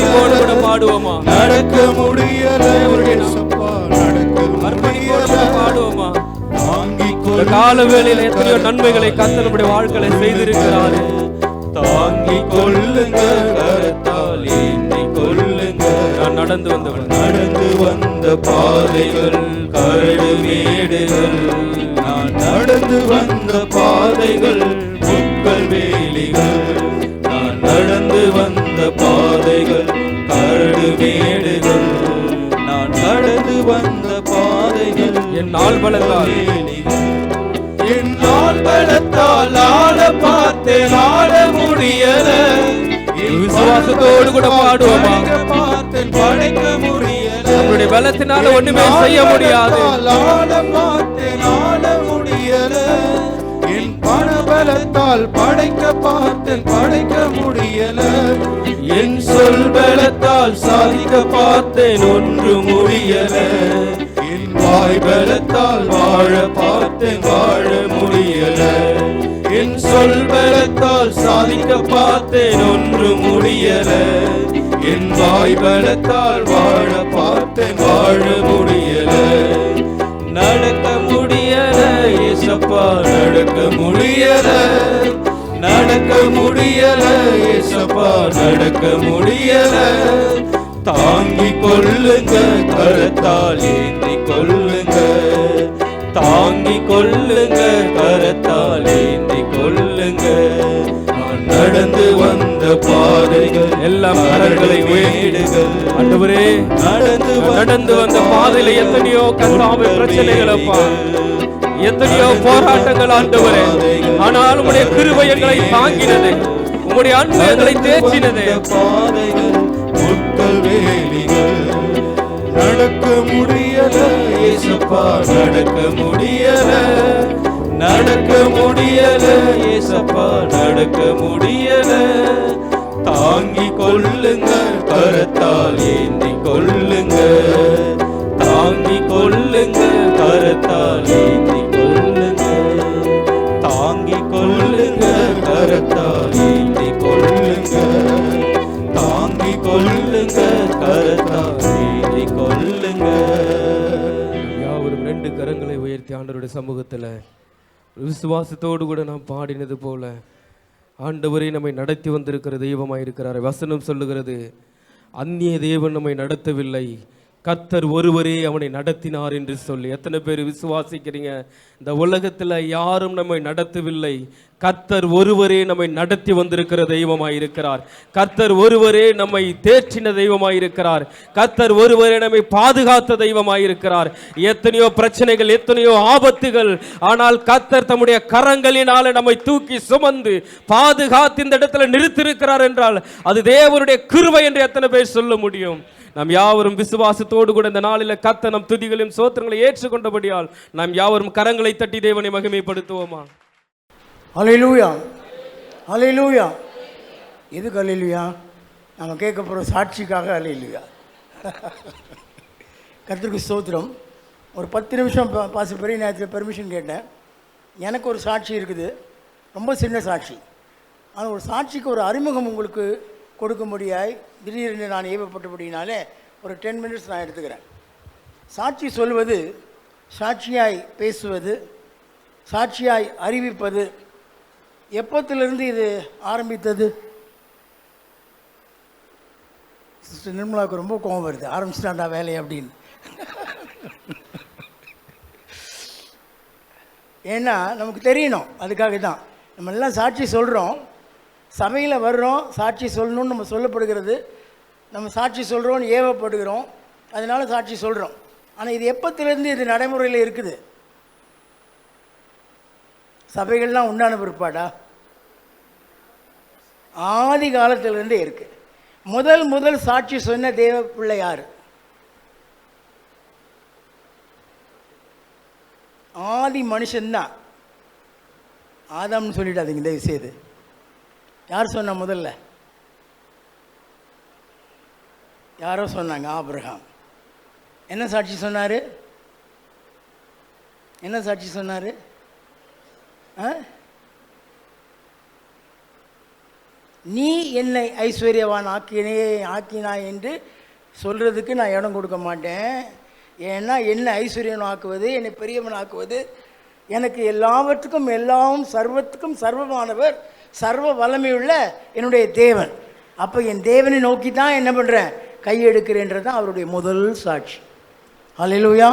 பாடுவோமா? நடக்க முடியல ஏசப்பா, நடக்க முடியல, பாடுவோமா? தாங்கிக் கால வேளையில எத்தனையோ நன்மைகளை கர்த்தர் நம்முடைய வாழ்க்கையில செய்திருக்கிறார். தாங்கிக் கொள்ளுங்க கரத்தால் ஏந்தி கொள்ளுங்க, நான் நடந்து வந்த பாதைகள் கரடு மேடுகள், நான் நடந்து வந்த பாதைகள் முட்கள் வேலிகள், நான் நடந்து வந்த பாதைகள் கரடு மேடுகள், நான் நடந்து வந்த பாதைகள் என் நாள் பலத்தால் என் நாள் பலத்தால் ஆள பார்த்தேன் ஆள முடியல, விசுவாசத்தோடு கூட பாடுவோமா? பார்த்தேன் படைக்க முடியல, நம்முடைய பலத்தினால ஒண்ணுமே செய்ய முடியாது, ஆள பார்த்தேன் ஆள முடியல, என் பணபலத்தால் படைக்க பார்த்தேன் படைக்க முடியல, என் சொல் பலத்தால் சாதிக்க பார்த்தேன் ஒன்று முடியல, என் வாய் பலத்தால் வாழ பார்த்தேன் வாழ முடியல, என் சொல் பலத்தால் சாதிக்க பார்த்தேன் ஒன்று முடியல, என் வாய் பலத்தால் வாழ பார்த்தேன் வாழ முடியல, நடக்க முடியல ஏசப்பா, நடக்க முடியல, நடக்க முடியல ஏசப்பா, நடக்க முடியல, தாங்கிக் கொள்ளுங்க கரத்தால் ஏந்தி கொள்ளுங்க, தாங்கிக் கொள்ளுங்க கரத்தால் ஏந்தி கொள்ளுங்க, நான் நடந்து வந்த பாதைகள் எல்லாம் கரங்களை மேடுகள், ஆண்டவரே நடந்து வந்த பாதையில எத்தனையோ கர்த்தாவே பிரச்சனைகள் அப்பா, எத்தனையோ போராட்டங்கள் ஆண்டவரே, ஆனால் உம்முடைய கிருபை எங்களை தாங்கினது, உம்முடைய அன்பு எங்களை தேற்றினது, பாதைகள் முட்கள் வேலிகள், நடக்க முடியல ஏசப்பா, நடக்க முடியல, நடக்க முடியல ஏசப்பா, நடக்க முடியல, தாங்கிக் கொள்ளுங்க கரத்தால் ஏந்தி கொள்ளுங்க, தாங்கிக் கொள்ளுங்க கரத்தால் ஏந்தி கொள்ளுங்க, தாங்கிக் கொள்ளுங்க கரத்தால் ஏந்தி கொள்ளுங்க, தாங்கிக் கொள்ளுங்க கரத்தால் ஆண்டவருடைய சமூகத்தில் விசுவாசத்தோடு கூட நாம் பாடினது போல ஆண்டவரே நம்மை நடத்தி வந்திருக்கிற தெய்வமாக இருக்கிறார். வசனம் சொல்லுகிறது, அந்நிய தேவன் நம்மை நடத்தவில்லை, கர்த்தர் ஒருவரே அவனை நடத்தினார் என்று சொல்லி. எத்தனை பேர் விசுவாசிக்கிறீங்க? இந்த உலகத்தில் யாரும் நம்மை நடத்தவில்லை, கர்த்தர் ஒருவரே நம்மை நடத்தி வந்திருக்கிற தெய்வமாய் இருக்கிறார். கர்த்தர் ஒருவரே நம்மை தேற்றின தெய்வமாய் இருக்கிறார். கர்த்தர் ஒருவரே நம்மை பாதுகாத்த தெய்வமாய் இருக்கிறார். எத்தனையோ பிரச்சனைகள், எத்தனையோ ஆபத்துகள், ஆனால் கர்த்தர் தம்முடைய கரங்களினால நம்மை தூக்கி சுமந்து பாதுகாத்து இந்த இடத்துல நிறுத்திருக்கிறார் என்றால் அது தேவனுடைய கிருபை என்று எத்தனை பேர் சொல்ல முடியும்? நாம் யாவரும் விசுவாசத்தோடு கூட இந்த நாளில் கர்த்தர் நம் துதிகளையும் சோத்திரங்களை ஏற்றுக்கொண்டபடியால் நாம் யாவரும் கரங்களை தட்டி தேவனை மகிமைப்படுத்துவோமா? ஹல்லேலூயா, ஹல்லேலூயா. எதுக்கு ஹல்லேலூயா? நம்ம கேட்க போகிற சாட்சிக்காக ஹல்லேலூயா. கர்த்தருக்கு ஸ்தோத்திரம். ஒரு 10 நிமிஷம் பாஸ்டர் பெரிய நேரத்தில் பெர்மிஷன் கேட்டேன். எனக்கு ஒரு சாட்சி இருக்குது, ரொம்ப சின்ன சாட்சி. ஆனால் ஒரு சாட்சிக்கு ஒரு அறிமுகம் உங்களுக்கு கொடுக்கும்படியாய் திடீரென்று நான் ஏவப்பட்டபடினாலே ஒரு 10 மினிட்ஸ் நான் எடுத்துக்கிறேன். சாட்சி சொல்வது, சாட்சியாய் பேசுவது, சாட்சியாய் அறிவிப்பது எப்போத்திலிருந்து இது ஆரம்பித்தது? சிஸ்டர் நிர்மலாவுக்கு ரொம்ப கோபம் வருது, ஆரம்பிச்சிட்டாண்டா வேலையை அப்படின்னு. ஏன்னா நமக்கு தெரியணும், அதுக்காக தான் நம்ம எல்லாம் சாட்சி சொல்கிறோம். சபையில் வர்றோம், சாட்சி சொல்லணும்னு நம்ம சொல்லப்படுகிறது, நம்ம சாட்சி சொல்கிறோன்னு ஏவப்படுகிறோம், அதனால சாட்சி சொல்கிறோம். ஆனால் இது எப்போத்திலேருந்து இது நடைமுறையில் இருக்குது? சபைகள்லாம் உண்டான பிற்பாடா? ஆதி காலத்திலிருந்தே இருக்கு. முதல் சாட்சி சொன்ன தேவ பிள்ளை யார்? ஆதி மனுஷன்தான். ஆதாம்னு சொல்லிட்டாதீங்க தயவு செய்து. யார் சொன்ன முதல்ல? யாரோ சொன்னாங்க, ஆபிரகாம். என்ன சாட்சி சொன்னார்? என்ன சாட்சி சொன்னார்? நீ என்னை ஐஸ்வர்யவான் ஆக்கினாய் என்று சொல்கிறதுக்கு நான் இடம் கொடுக்க மாட்டேன். ஏன்னா என்னை ஐஸ்வர்யவன் ஆக்குவது, என்னை பெரியவன் ஆக்குவது, எனக்கு எல்லாவற்றுக்கும் எல்லாம் சர்வத்துக்கும் சர்வமானவர், சர்வ வல்லமையுள்ள என்னுடைய தேவன். அப்போ என் தேவனை நோக்கி தான் என்ன பண்ணுறேன், கையெடுக்கிறேன்றது தான் அவருடைய முதல் சாட்சி. ஹல்லேலூயா.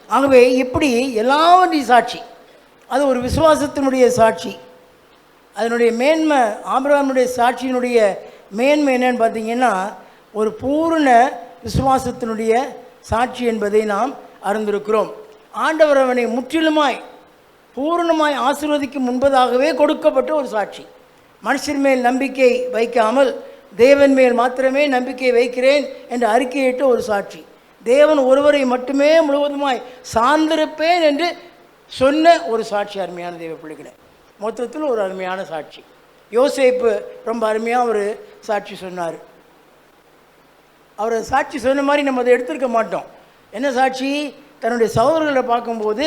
ஆகவே இப்படி எல்லாவற்றையும் சாட்சி, அது ஒரு விசுவாசத்தினுடைய சாட்சி. அதனுடைய மேன்மை, ஆபிரகாமுடைய சாட்சியினுடைய மேன்மை என்னன்னு பார்த்தீங்கன்னா, ஒரு பூரண விசுவாசத்தினுடைய சாட்சி என்பதை நாம் அறிந்திருக்கிறோம். ஆண்டவர் அவனை முற்றிலுமாய் பூரணமாய் ஆசீர்வதிக்கும் முன்பதாகவே கொடுக்கப்பட்ட ஒரு சாட்சி. மனுஷர் மேல் நம்பிக்கை வைக்காமல் தேவன் மேல் மாத்திரமே நம்பிக்கை வைக்கிறேன் என்று அறிக்கையிட்ட ஒரு சாட்சி. தேவன் ஒருவரை மட்டுமே முழுவதுமாய் சார்ந்திருப்பேன் என்று சொன்ன ஒரு சாட்சி. அருமையான தேவ பிள்ளைகளே, மொத்தத்தில் ஒரு அருமையான சாட்சி. யோசேப்பு ரொம்ப அருமையாக ஒரு சாட்சி சொன்னார். அவர் சாட்சி சொன்ன மாதிரி நம்ம அதை எடுத்துருக்க மாட்டோம். என்ன சாட்சி? தன்னுடைய சகோதரர்களை பார்க்கும்போது,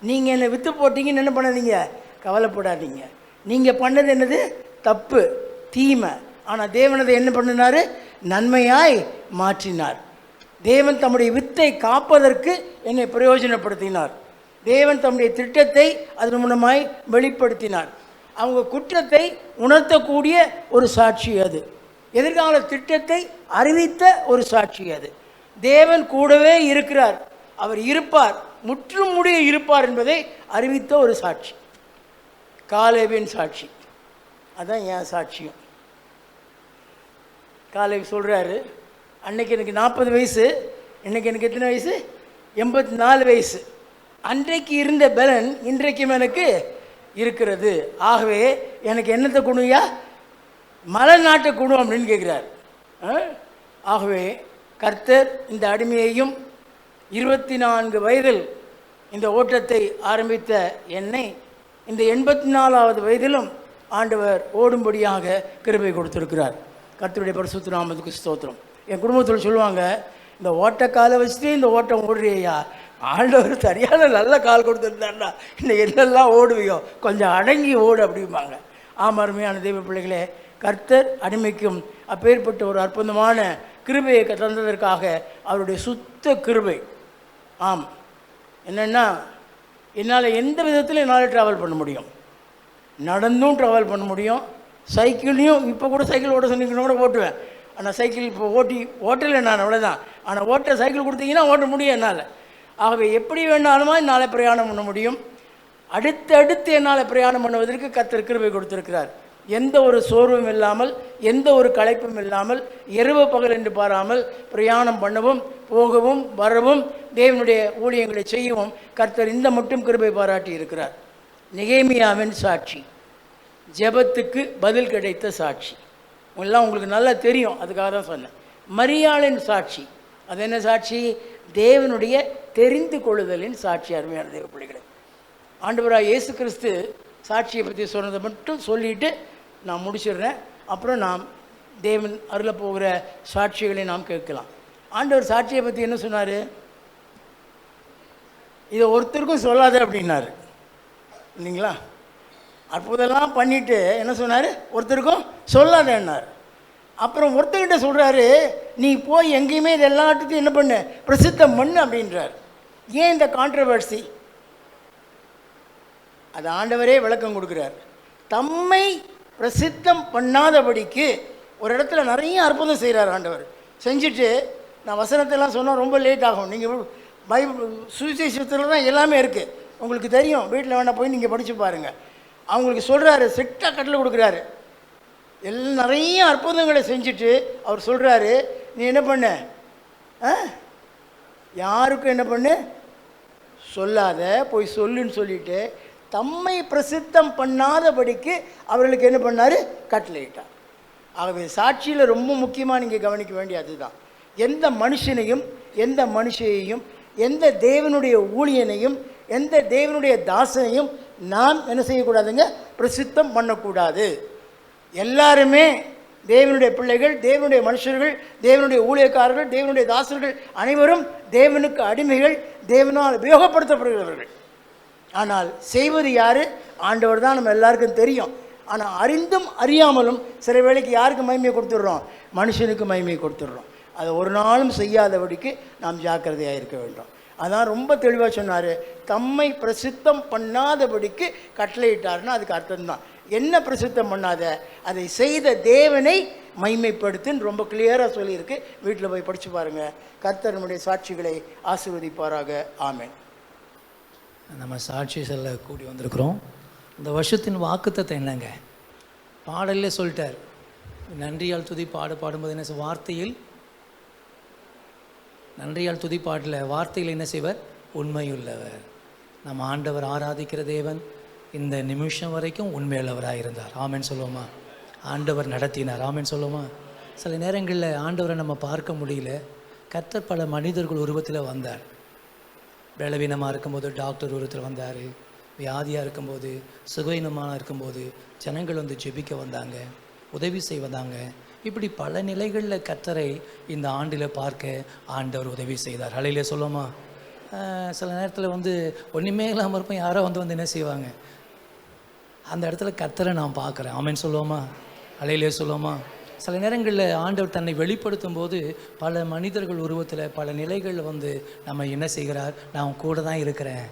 நீங்கள் என்னை விற்று போட்டீங்கன்னு என்ன பண்ணாதீங்க, கவலைப்படாதீங்க, நீங்கள் பண்ணது என்னது, தப்பு, தீமை. ஆனால் தேவன் அதை என்ன பண்ணினார், நன்மையாய் மாற்றினார். தேவன் தம்முடைய வித்தை காப்பதற்கு என்னை பிரயோஜனப்படுத்தினார். தேவன் தம்முடைய திட்டத்தை அதன் மூலமாய் வெளிப்படுத்தினார். அவங்க குற்றத்தை உணர்த்தக்கூடிய ஒரு சாட்சி அது. எதிர்கால திட்டத்தை அறிவித்த ஒரு சாட்சி அது. தேவன் கூடவே இருக்கிறார், அவர் இருப்பார், முற்றும் முடிய இருப்பார் என்பதை அறிவித்த ஒரு சாட்சி. காலேபின் சாட்சி, அதான் என் சாட்சியும். காலேப் சொல்கிறாரு, அன்னைக்கு எனக்கு 40 வயசு, இன்னைக்கு எனக்கு எத்தனை வயசு, 84 வயசு. அன்றைக்கு இருந்த பலன் இன்றைக்கும் எனக்கு இருக்கிறது. ஆகவே எனக்கு என்னத்தை கொடுங்கயா, மலை நாட்டை கொடு அப்படின்னு கேட்குறார். ஆகவே கர்த்தர் இந்த அடிமையையும் 24 வயதில் இந்த ஓட்டத்தை ஆரம்பித்த என்னை இந்த 84வது வயதிலும் ஆண்டவர் ஓடும்படியாக கிருபை கொடுத்திருக்கிறார். கர்த்தருடைய பரிசுத்த நாமத்துக்கு ஸ்தோத்திரம். என் குடும்பத்தில் சொல்லுவாங்க, இந்த ஓட்டக்காலை வச்சுட்டு இந்த ஓட்டம் ஓடுறியா, ஆண்டவர் சரியான நல்ல கால் கொடுத்துருந்தாருன்னா இன்னும் என்னெல்லாம் ஓடுவியோ, கொஞ்சம் அடங்கி ஓடு அப்படிம்பாங்க. ஆமாம், அருமையான தெய்வ பிள்ளைகளே, கர்த்தர் அடிமைக்கும் அப்பேற்பட்ட ஒரு அற்புதமான கிருபையை தந்ததற்காக அவருடைய சுத்த கிருபை. ஆம், என்னென்னா என்னால் எந்த விதத்தில் என்னால் ட்ராவல் பண்ண முடியும். நடந்தும் ட்ராவல் பண்ண முடியும், சைக்கிளையும் இப்போ கூட சைக்கிள் ஓட்ட சொன்னீங்கன்னா கூட ஓட்டுவேன். ஆனால் சைக்கிள் இப்போ ஓட்டலை நான், அவ்வளோதான். ஆனால் ஓட்ட சைக்கிள் கொடுத்தீங்கன்னா ஓட்ட முடியும் என்னால். ஆகவே எப்படி வேணாலுமா என்னால் பிரயாணம் பண்ண முடியும். அடுத்து என்னால் பிரயாணம் பண்ணுவதற்கு கர்த்தர் கிருபை கொடுத்திருக்கிறார். எந்த ஒரு சோர்வும் இல்லாமல், எந்த ஒரு களைப்பும் இல்லாமல், இரவு பகல் என்று பாராமல் பிரயாணம் பண்ணவும் போகவும் வரவும் தேவனுடைய ஊழியங்களை செய்யவும் கர்த்தர் இந்த மட்டும் கிருபை பாராட்டி இருக்கிறார். நெகேமியாவின் சாட்சி, ஜெபத்துக்கு பதில் கிடைத்த சாட்சி, எல்லாம் உங்களுக்கு நல்லா தெரியும், அதுக்காக தான் சொன்னேன். மரியாளின் சாட்சி, அது என்ன சாட்சி? தேவனுடைய தெரிந்து கொள்ளுதலின் சாட்சி. அருமையான தேவ பிள்ளைகளை, ஆண்டவராக இயேசு கிறிஸ்து சாட்சியை பற்றி சொன்னதை மட்டும் சொல்லிவிட்டு நான் முடிச்சிடுறேன். அப்புறம் நாம் தேவன் அருள போகிற சாட்சிகளை நாம் கேட்கலாம். ஆண்டவர் சாட்சியை பற்றி என்ன சொன்னார்? இதை ஒருத்தருக்கும் சொல்லாத அப்படின்னாரு இல்லைங்களா? அற்புதெல்லாம் பண்ணிவிட்டு என்ன சொன்னார்? ஒருத்தருக்கும் சொல்லாதேன்னார். அப்புறம் ஒருத்தர்கிட்ட சொல்கிறாரு, நீ போய் எங்கேயுமே இது எல்லாத்துக்கும் என்ன பண்ணு, பிரசித்தம் பண்ணு அப்படின்றார். ஏன் இந்த கான்ட்ரவர்சி? அது ஆண்டவரே விளக்கம் கொடுக்குறார். தம்மை பிரசித்தம் பண்ணாதபடிக்கு ஒரு இடத்துல நிறைய அற்புதம் செய்கிறார் ஆண்டவர். செஞ்சுட்டு நான் வசனத்தெல்லாம் சொன்னால் ரொம்ப லேட் ஆகும். நீங்கள் பைபிள் சுவிசேஷத்தில் தான் எல்லாமே இருக்குது, உங்களுக்கு தெரியும். வீட்டில் வேணால் போய் நீங்கள் படித்து பாருங்கள். அவங்களுக்கு சொல்கிறாரு, ஸ்ட்ரிக்டாக கட்டளை கொடுக்குறாரு. எல்லாம் நிறைய அற்புதங்களை செஞ்சுட்டு அவர் சொல்கிறாரு, நீ என்ன பண்ண, யாருக்கும் என்ன பண்ணு சொல்லாத, போய் சொல்லுன்னு சொல்லிட்டு தம்மை பிரசித்தம் பண்ணாதபடிக்கு அவர்களுக்கு என்ன பண்ணார்? கட்டளையிட்டார். ஆகவே சாட்சியில் ரொம்ப முக்கியமாக நீங்கள் கவனிக்க வேண்டிய அதுதான். எந்த மனுஷனையும், எந்த மனுஷையையும், எந்த தேவனுடைய ஊழியனையும், எந்த தேவனுடைய தாசனையும் நாம் என்ன செய்யக்கூடாதுங்க? பிரசித்தம் பண்ணக்கூடாது. எல்லாருமே தேவனுடைய பிள்ளைகள், தேவனுடைய மனுஷர்கள், தேவனுடைய ஊழியக்காரர்கள், தேவனுடைய தாசர்கள் அனைவரும் தேவனுக்கு அடிமைகள், தேவனால் உபயோகப்படுத்தப்படுகிறவர்கள். ஆனால் செய்வது யார்? ஆண்டவர் தான், நம்ம எல்லாருக்கும் தெரியும். ஆனால் அறிந்தும் அறியாமலும் சில வேளைக்கு யாருக்கு மகிமையை கொடுத்துட்றோம்? மனுஷனுக்கு மகிமையை கொடுத்துட்றோம். அதை ஒரு நாளும் செய்யாதபடிக்கு நாம் ஜாக்கிரதையாக இருக்க வேண்டும். அதான் ரொம்ப தெளிவாக சொன்னார், தம்மை பிரசித்தம் பண்ணாதபடிக்கு கட்டளையிட்டார்னா அதுக்கு அர்த்தம்தான். என்ன பிரசித்தம் பண்ணாத? அதை செய்த தேவனை மகிமைப்படுத்துன்னு ரொம்ப கிளியராக சொல்லியிருக்கு. வீட்டில் போய் படித்து பாருங்கள். கர்த்தர் நம்முடைய சாட்சிகளை ஆசீர்வதிப்பாராக. ஆமென். நம்ம சாட்சி சொல்ல கூடி வந்திருக்கிறோம். இந்த வருஷத்தின் வாக்குத்தத்தை என்னங்க? பாடலே சொல்லிட்டார், நன்றியால் துதி பாடும்போது என்ன வார்த்தையில், நன்றியால் துதி பாடல வார்த்தையில் என்ன செய்வர்? உண்மையுள்ளவர். நம்ம ஆண்டவர் ஆராதிக்கிற தேவன் இந்த நிமிஷம் வரைக்கும் உண்மையுள்ளவராக இருந்தார். ஆமென் சொல்லுவோமா? ஆண்டவர் நடத்தினார். ஆமென் சொல்லுவோமா? சில நேரங்களில் ஆண்டவரை நம்ம பார்க்க முடியல. கர்த்தர் பல மனிதர்கள் உருவத்தில் வந்தார். பலவீனமாக இருக்கும்போது டாக்டர் உருவத்தில் வந்தார். வியாதியாக இருக்கும்போது, சுகவீனமாக இருக்கும்போது ஜனங்கள் வந்து ஜெபிக்க வந்தாங்க, உதவி செய்ய வந்தாங்க. இப்படி பல நிலைகளில் கர்த்தரை இந்த ஆண்டில் பார்க்க ஆண்டவர் உதவி செய்தார். ஹல்லேலூயா சொல்லுவோமா? சில நேரத்தில் வந்து ஒன்றுமே இல்லாமல் இருப்போம், யாரோ வந்து என்ன செய்வாங்க, அந்த இடத்துல கர்த்தரை நான் பார்க்குறேன். ஆமென் சொல்லுவோமா? ஹல்லேலூயா சொல்லுவோமா? சில நேரங்களில் ஆண்டவர் தன்னை வெளிப்படுத்தும் போது பல மனிதர்கள் உருவத்தில் பல நிலைகளில் வந்து நம்ம என்ன செய்கிறார்? நான் கூட தான் இருக்கிறேன்,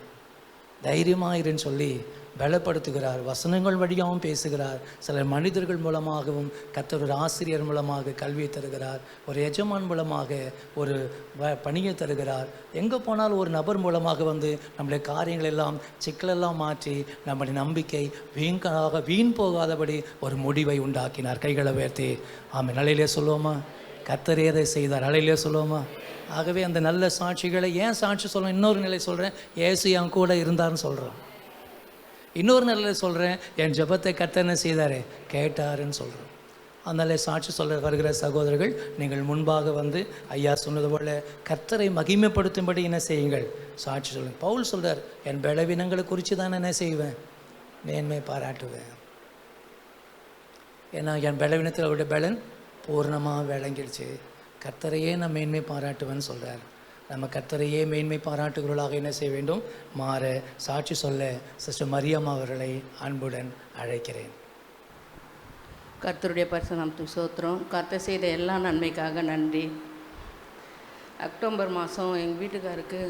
தைரியமாயிருன்னு சொல்லி பலப்படுத்துகிறார். வசனங்கள் வழியாகவும் பேசுகிறார். சில மனிதர்கள் மூலமாகவும், கர்த்தர் ஒரு ஆசிரியர் மூலமாக கல்வியை தருகிறார், ஒரு எஜமான் மூலமாக ஒரு பணியை தருகிறார். எங்கே போனாலும் ஒரு நபர் மூலமாக வந்து நம்முடைய காரியங்கள் எல்லாம் சிக்கலெல்லாம் மாற்றி நம்முடைய நம்பிக்கை வீண் போகாதபடி ஒரு முடிவை உண்டாக்கினார். கைகளை உயர்த்தி ஆமென் ஹல்லேலூயா சொல்லுவோமா? கர்த்தர் ஏதை செய்தார். ஹல்லேலூயா சொல்லுவோமா? ஆகவே அந்த நல்ல சாட்சிகளை ஏன் சாட்சி சொல்கிறேன்? இன்னொரு நிலை சொல்கிறேன், இயேசு என் கூட இருந்தார்னு சொல்கிறோம். இன்னொரு நிலையில் சொல்கிறேன், என் ஜெபத்தை கர்த்தர் என்ன செய்தார்? கேட்டாருன்னு சொல்கிறோம். அதனால் சாட்சி சொல்ல வருகிற சகோதரர்கள், நீங்கள் முன்பாக வந்து ஐயா சொன்னது போல் கர்த்தரை மகிமைப்படுத்தும்படி என்ன செய்யுங்கள்? சாட்சி சொல்லுங்கள். பவுல் சொல்கிறார், என் பலவீனங்களை குறித்து தான் என்ன செய்வேன்? மேன்மை பாராட்டுவேன். ஏன்னா என் பலவீனத்தில் அவருடைய பலன் பூர்ணமாக விளங்கிடுச்சு. கர்த்தரையே நான் மேன்மை பாராட்டுவேன்னு சொல்கிறார். நம்ம கர்த்தரையே மேன்மை பாராட்டுகிறவர்களாக என்ன செய்ய வேண்டும்? மாற சாட்சி சொல்ல சிஸ்டர் மரியம் அவர்களை அன்புடன் அழைக்கிறேன். கர்த்தருடைய பரிசுநாமத்துக்கு ஸ்தோத்திரம். கர்த்தர் செய்த எல்லா நன்மைக்காக நன்றி. அக்டோபர் மாதம் எங்கள் வீட்டுக்காருக்கு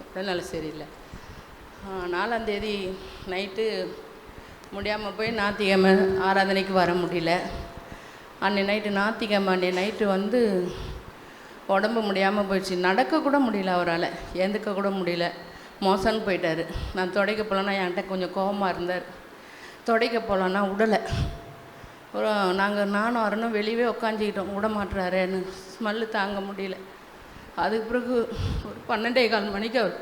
உடல்நல சரியில்லை. 4ஆந்தேதி நைட்டு முடியாமல் போய் ஞாயிற்றுக்கிழமை ஆராதனைக்கு வர முடியல. அன்றைய நைட்டு ஞாயிற்றுக்கிழமை அன்றைய நைட்டு வந்து உடம்பு முடியாமல் போயிடுச்சு. நடக்கக்கூட முடியல, அவரால் எழுந்துக்க கூட முடியல. மோசன்னு போயிட்டார். நான் துடைக்க போகலன்னா என்கிட்ட கொஞ்சம் கோபமாக இருந்தார். துடைக்க போகலான்னா விடலை. நானும் வரணும் வெளியவே உட்காந்துக்கிட்டோம், விட மாட்டுறாருன்னு. ஸ்மெல்லு தாங்க முடியல. அதுக்கு பிறகு ஒரு 12:15 மணிக்கு அவர்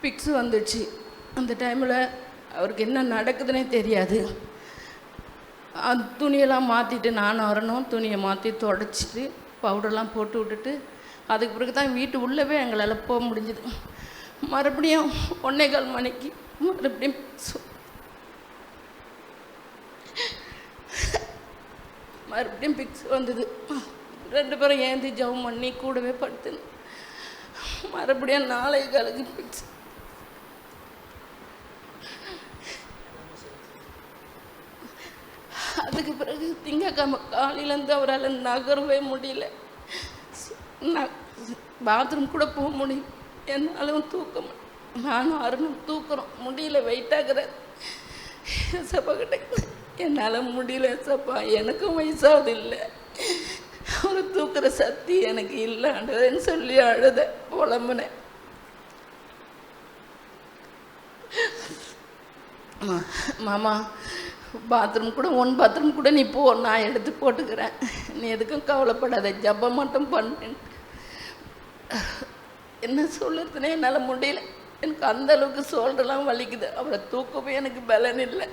பிக்ஸு வந்துடுச்சு. அந்த டைமில் அவருக்கு என்ன நடக்குதுன்னே தெரியாது. அந்த துணியெல்லாம் மாற்றிட்டு நானும் வரணும், துணியை மாற்றி தொடச்சிட்டு பவுடர்லாம் போட்டு விட்டுட்டு அதுக்கு பிறகு தான் வீட்டு உள்ளவே எங்களால் போக முடிஞ்சுது. மறுபடியும் 1:15 மணிக்கு மறுபடியும் பிக்ஸ் வந்தது. 2 பேரும் ஏந்தி ஜெபம் பண்ணி கூடவே படுத்து மறுபடியும் 4:15 பிக்ஸ். அதுக்கு பிறகு திங்கக்கிழமை காலையிலேருந்து அவரால் நகரவே முடியல. பாத்ரூம் கூட போக முடியும், என்னாலும் தூக்கம். நானும் அருணும் தூக்குறோம், முடியல, வெயிட்டாகிற சப்பா கிட்ட என்னால் முடியல சப்பா, எனக்கும் வயசாவது இல்லை, ஒரு தூக்குற சக்தி எனக்கு இல்லைன்றதுன்னு சொல்லி அழுத புலம்புனேன். மாமா பாத்ரூம் கூட பாத்ரூம் கூட நீ போ, நான் எடுத்து போட்டுக்கிறேன், நீ எதுக்கும் கவலைப்படாத, ஜபம் மட்டும் பண்ணேன். என்ன சொல்லுறதுனே என்னால் முடியல. எனக்கு அந்த அளவுக்கு சோல்டெல்லாம் வலிக்குது. அவரை தூக்கவே எனக்கு பலன் இல்லை.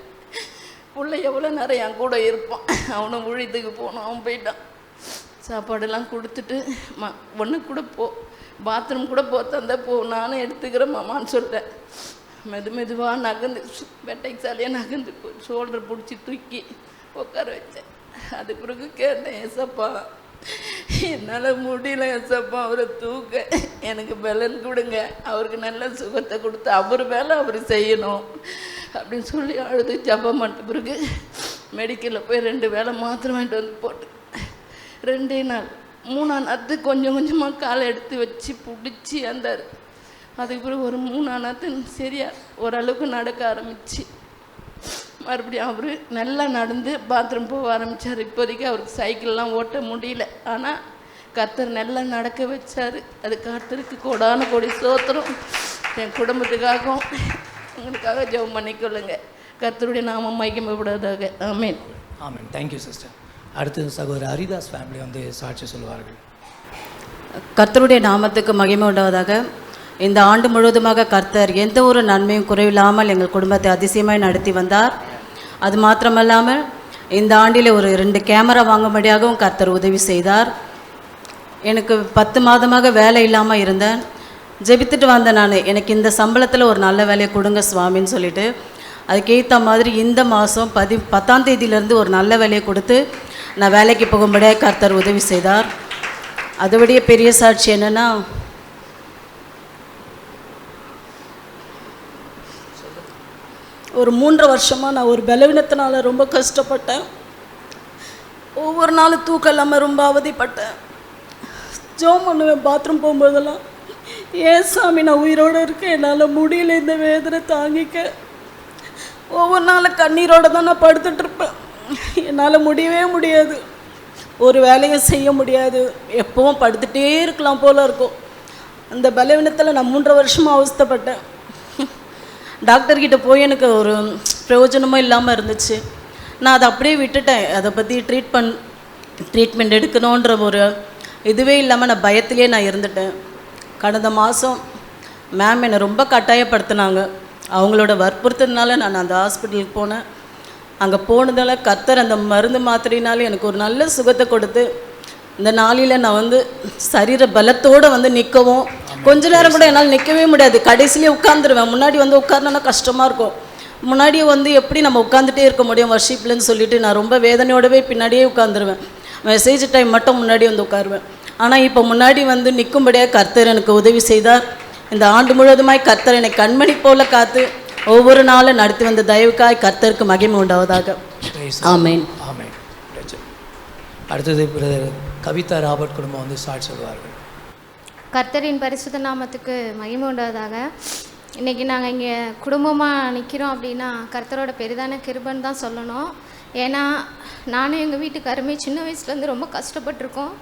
பிள்ளை எவ்வளோ நேரம் என் கூட இருப்பான். அவனும் ஊழியத்துக்கு போனான், அவன் போயிட்டான். சாப்பாடெல்லாம் கொடுத்துட்டு ஒன்று கூட போ, பாத்ரூம் கூட தந்தா போ, நானும் எடுத்துக்கிறேன் மாமான்னு சொல்லிட்டேன். மெதுவாக நகர்ந்து வெட்டைக்கு சாலையாக நகர்ந்து ஷோல்டர் பிடிச்சி தூக்கி உட்கார வச்சேன். அது பிறகு கேட்டேன், ஏசப்பா என்னால் முடியல ஏசப்பா, அவரை தூக்க எனக்கு பலன் கொடுங்க, அவருக்கு நல்ல சுகத்தை கொடுத்து அவர் வேலை அவர் செய்யணும் அப்படின்னு சொல்லி அழுது ஜபம் பண்ண பிறகு மெடிக்கலில் போய் 2 வேளை மாத்திரம் வாங்கிட்டு வந்து போட்டு 2 நாள் 3ஆம் நாத்து கொஞ்சம் கொஞ்சமாக காலை எடுத்து வச்சு பிடிச்சி வந்தார். அதுக்கு பிறகு ஒரு 3ஆம் நாத்து சரியா ஓரளவுக்கு நடக்க ஆரம்பிச்சு மறுபடியும் அவர் நல்லா நடந்து பாத்ரூம் போக ஆரம்பித்தார். இப்போதைக்கு அவருக்கு சைக்கிள்லாம் ஓட்ட முடியல, ஆனால் கர்த்தர் நல்லா நடக்க வச்சார். அது கர்த்தருக்கு கோடான கோடி ஸ்தோத்திரம். என் குடும்பத்துக்காகவும் உங்களுக்காக ஜெபம் பண்ணிக்கொள்ளுங்க. கர்த்தருடைய நாமம் மகிமைப்படுவதாக. ஆமேன். ஆமேன். Thank you sister. அடுத்தது சகோதரர் ஹரிதாஸ் ஃபேமிலி வந்து சாட்சி சொல்வார்கள். கர்த்தருடைய நாமத்துக்கு மகிமை உண்டாவதாக. இந்த ஆண்டு முழுவதுமாக கர்த்தர் எந்த ஒரு நன்மையும் குறைவில்லாமல் எங்கள் குடும்பத்தை அதிசயமாய் நடத்தி வந்தார். அது மாத்திரமல்லாமல் இந்த ஆண்டில் ஒரு 2 கேமரா வாங்கும்படியாகவும் கர்த்தர் உதவி செய்தார். எனக்கு 10 மாதமாக வேலை இல்லாமல் இருந்தேன். ஜெபித்துட்டு வந்தேன் நான், எனக்கு இந்த சம்பளத்தில் ஒரு நல்ல வேலையை கொடுங்க சுவாமின்னு சொல்லிட்டு. அதுக்கேற்ற மாதிரி இந்த மாதம் 10ஆம் தேதியிலேருந்து ஒரு நல்ல வேலையை கொடுத்து நான் வேலைக்கு போகும்படியாக கர்த்தர் உதவி செய்தார். அதோடைய பெரிய சாட்சி என்னென்னா, ஒரு 3 வருஷமாக நான் ஒரு பலவீனத்தினால ரொம்ப கஷ்டப்பட்டேன். ஒவ்வொரு நாளும் தூக்கம் இல்லாமல் ரொம்ப அவதிப்பட்டேன். ஜெபம் பண்ணுவேன் பாத்ரூம் போகும்போதெல்லாம், ஏன் சாமி நான் உயிரோடு இருக்கேன், என்னால் முடியல இந்த வேதனை தாங்கிக்க. ஒவ்வொரு நாளும் கண்ணீரோடு தான் நான் படுத்துட்ருப்பேன். என்னால் முடியவே முடியாது, ஒரு வேலையும் செய்ய முடியாது, எப்பவும் படுத்துகிட்டே இருக்கலாம் போல் இருக்கும். அந்த பலவீனத்தில் நான் 3 வருஷமாக அவஸ்தைப்பட்டேன். டாக்டர்கிட்ட போய் எனக்கு ஒரு பிரயோஜனமும் இல்லாமல் இருந்துச்சு. நான் அதை அப்படியே விட்டுட்டேன். அதை பற்றி ட்ரீட்மெண்ட் எடுக்கணுன்ற ஒரு இதுவே இல்லாமல் நான் பயத்திலே நான் இருந்துட்டேன். கடந்த மாதம் மேம் என்னை ரொம்ப கட்டாயப்படுத்தினாங்க. அவங்களோட வற்புறுத்தினால நான் அந்த ஹாஸ்பிட்டலுக்கு போனேன். அங்கே போனதால் கர்த்தர் அந்த மருந்து மாத்திரையினால எனக்கு ஒரு நல்ல சுகத்தை கொடுத்து இந்த நாளில் நான் வந்து சரீர பலத்தோடு வந்து நிற்கவும், கொஞ்ச நேரம் கூட என்னால் நிற்கவே முடியாது. கடைசியிலே உட்காந்துருவேன். முன்னாடி வந்து உட்கார்னா கஷ்டமாக இருக்கும். முன்னாடியே வந்து எப்படி நம்ம உட்காந்துட்டே இருக்க முடியும் வர்ஷிப்லன்னு சொல்லிட்டு நான் ரொம்ப வேதனையோடவே பின்னாடியே உட்காந்துருவேன். மெசேஜ் டைம் மட்டும் முன்னாடி வந்து உட்காருவேன். ஆனால் இப்போ முன்னாடி வந்து நிற்கும்படியாக கர்த்தர் எனக்கு உதவி செய்தார். இந்த ஆண்டு முழுவதுமாய் கர்த்தர் என்னை கண்மணி போல காத்து ஒவ்வொரு நாளும் நடத்தி வந்த தயவுக்காய் கர்த்தருக்கு மகிமை உண்டாவதாக. ஆமேன். ஆமேன். அடுத்தது பிரதர் கவிதா ராபர்ட் குடும்பம் வந்து சாட்சி சொல்வார்கள். கர்த்தரின் பரிசுத்த நாமத்துக்கு மகிமை உண்டாவதாக. இன்றைக்கி நாங்கள் இங்கே குடும்பமாக நிற்கிறோம் அப்படின்னா கர்த்தரோட பெரிதான கிருபைன்னு தான் சொல்லணும். ஏன்னா நானும் எங்கள் வீட்டுக்காருமே சின்ன வயசுலேருந்து ரொம்ப கஷ்டப்பட்டிருக்கோம்.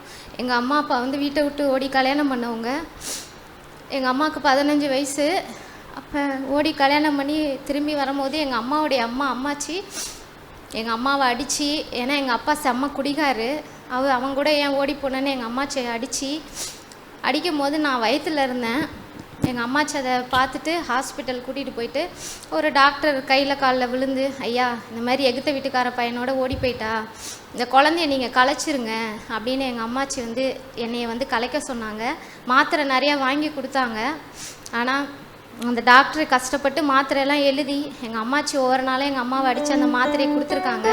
எங்கள் அம்மா அப்பா வந்து வீட்டை விட்டு ஓடி கல்யாணம் பண்ணவங்க. எங்கள் அம்மாவுக்கு 15 வயசு. அப்போ ஓடி கல்யாணம் பண்ணி திரும்பி வரும்போது எங்கள் அம்மாவுடைய அம்மாச்சி எங்கள் அம்மாவை அடித்து, ஏன்னா எங்கள் அப்பா செம்ம குடிகாரு, அவங்க கூட ஏன் ஓடி போனேன்னு எங்கள் அம்மாச்சி அடிக்கும் போது நான் வயிற்றில் இருந்தேன். எங்கள் அம்மாச்சி அதை பார்த்துட்டு ஹாஸ்பிட்டல் கூட்டிகிட்டு போயிட்டு ஒரு டாக்டர் கையில் காலில் விழுந்து, ஐயா இந்த மாதிரி எகுத்த வீட்டுக்கார பையனோட ஓடி போயிட்டா, இந்த குழந்தைய நீங்கள் கலைச்சிருங்க அப்படின்னு எங்கள் அம்மாச்சி வந்து என்னையை வந்து கலைக்க சொன்னாங்க. மாத்திரை நிறையா வாங்கி கொடுத்தாங்க. ஆனால் அந்த டாக்டர் கஷ்டப்பட்டு மாத்திரையெல்லாம் எழுதி எங்கள் அம்மாச்சி ஒவ்வொரு நாளும் எங்கள் அம்மாவை அடித்து அந்த மாத்திரையை கொடுத்துருக்காங்க.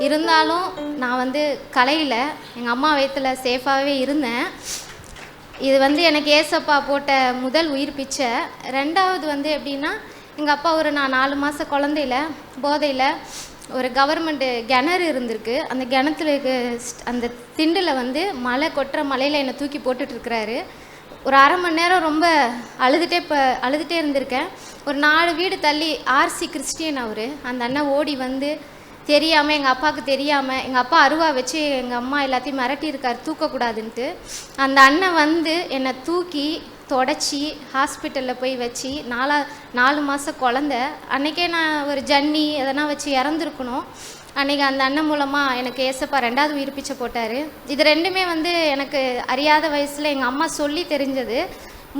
இருந்தாலும் நான் வந்து கலையில் எங்கள் அம்மா வயிற்றில் சேஃபாகவே இருந்தேன். இது வந்து எனக்கு ஏசப்பா போட்ட முதல் உயிர் பிச்சை. ரெண்டாவது வந்து எப்படின்னா, எங்கள் அப்பா நான் 4 மாத குழந்தையில போதையில் ஒரு கவர்மெண்ட்டு கிணறு இருந்திருக்கு. அந்த கிணத்துல அந்த திண்டில் வந்து மழை கொட்டுற மலையில் என்னை தூக்கி போட்டுட்ருக்கிறாரு. ஒரு அரை மணி நேரம் ரொம்ப அழுதுகிட்டே இருந்திருக்கேன். ஒரு 4 வீடு தள்ளி ஆர்சி கிறிஸ்டியன் அவர், அந்த அண்ணன் ஓடி வந்து தெரியாமல், எங்கள் அப்பாவுக்கு தெரியாமல், எங்கள் அப்பா அருவா வச்சு எங்கள் அம்மா எல்லாத்தையும் மிரட்டியிருக்கார் தூக்கக்கூடாதுன்ட்டு. அந்த அண்ணன் வந்து என்னை தூக்கி தொடச்சி ஹாஸ்பிட்டலில் போய் வச்சு 4 மாத குழந்த. அன்றைக்கே நான் ஒரு ஜன்னி எதனா வச்சு இறந்துருக்கணும். அன்றைக்கி அந்த அண்ணன் மூலமாக எனக்கு ஏசப்பா 2வது உயிர் பிச்சை போட்டார். இது ரெண்டுமே வந்து எனக்கு அறியாத வயசில் எங்கள் அம்மா சொல்லி தெரிஞ்சது.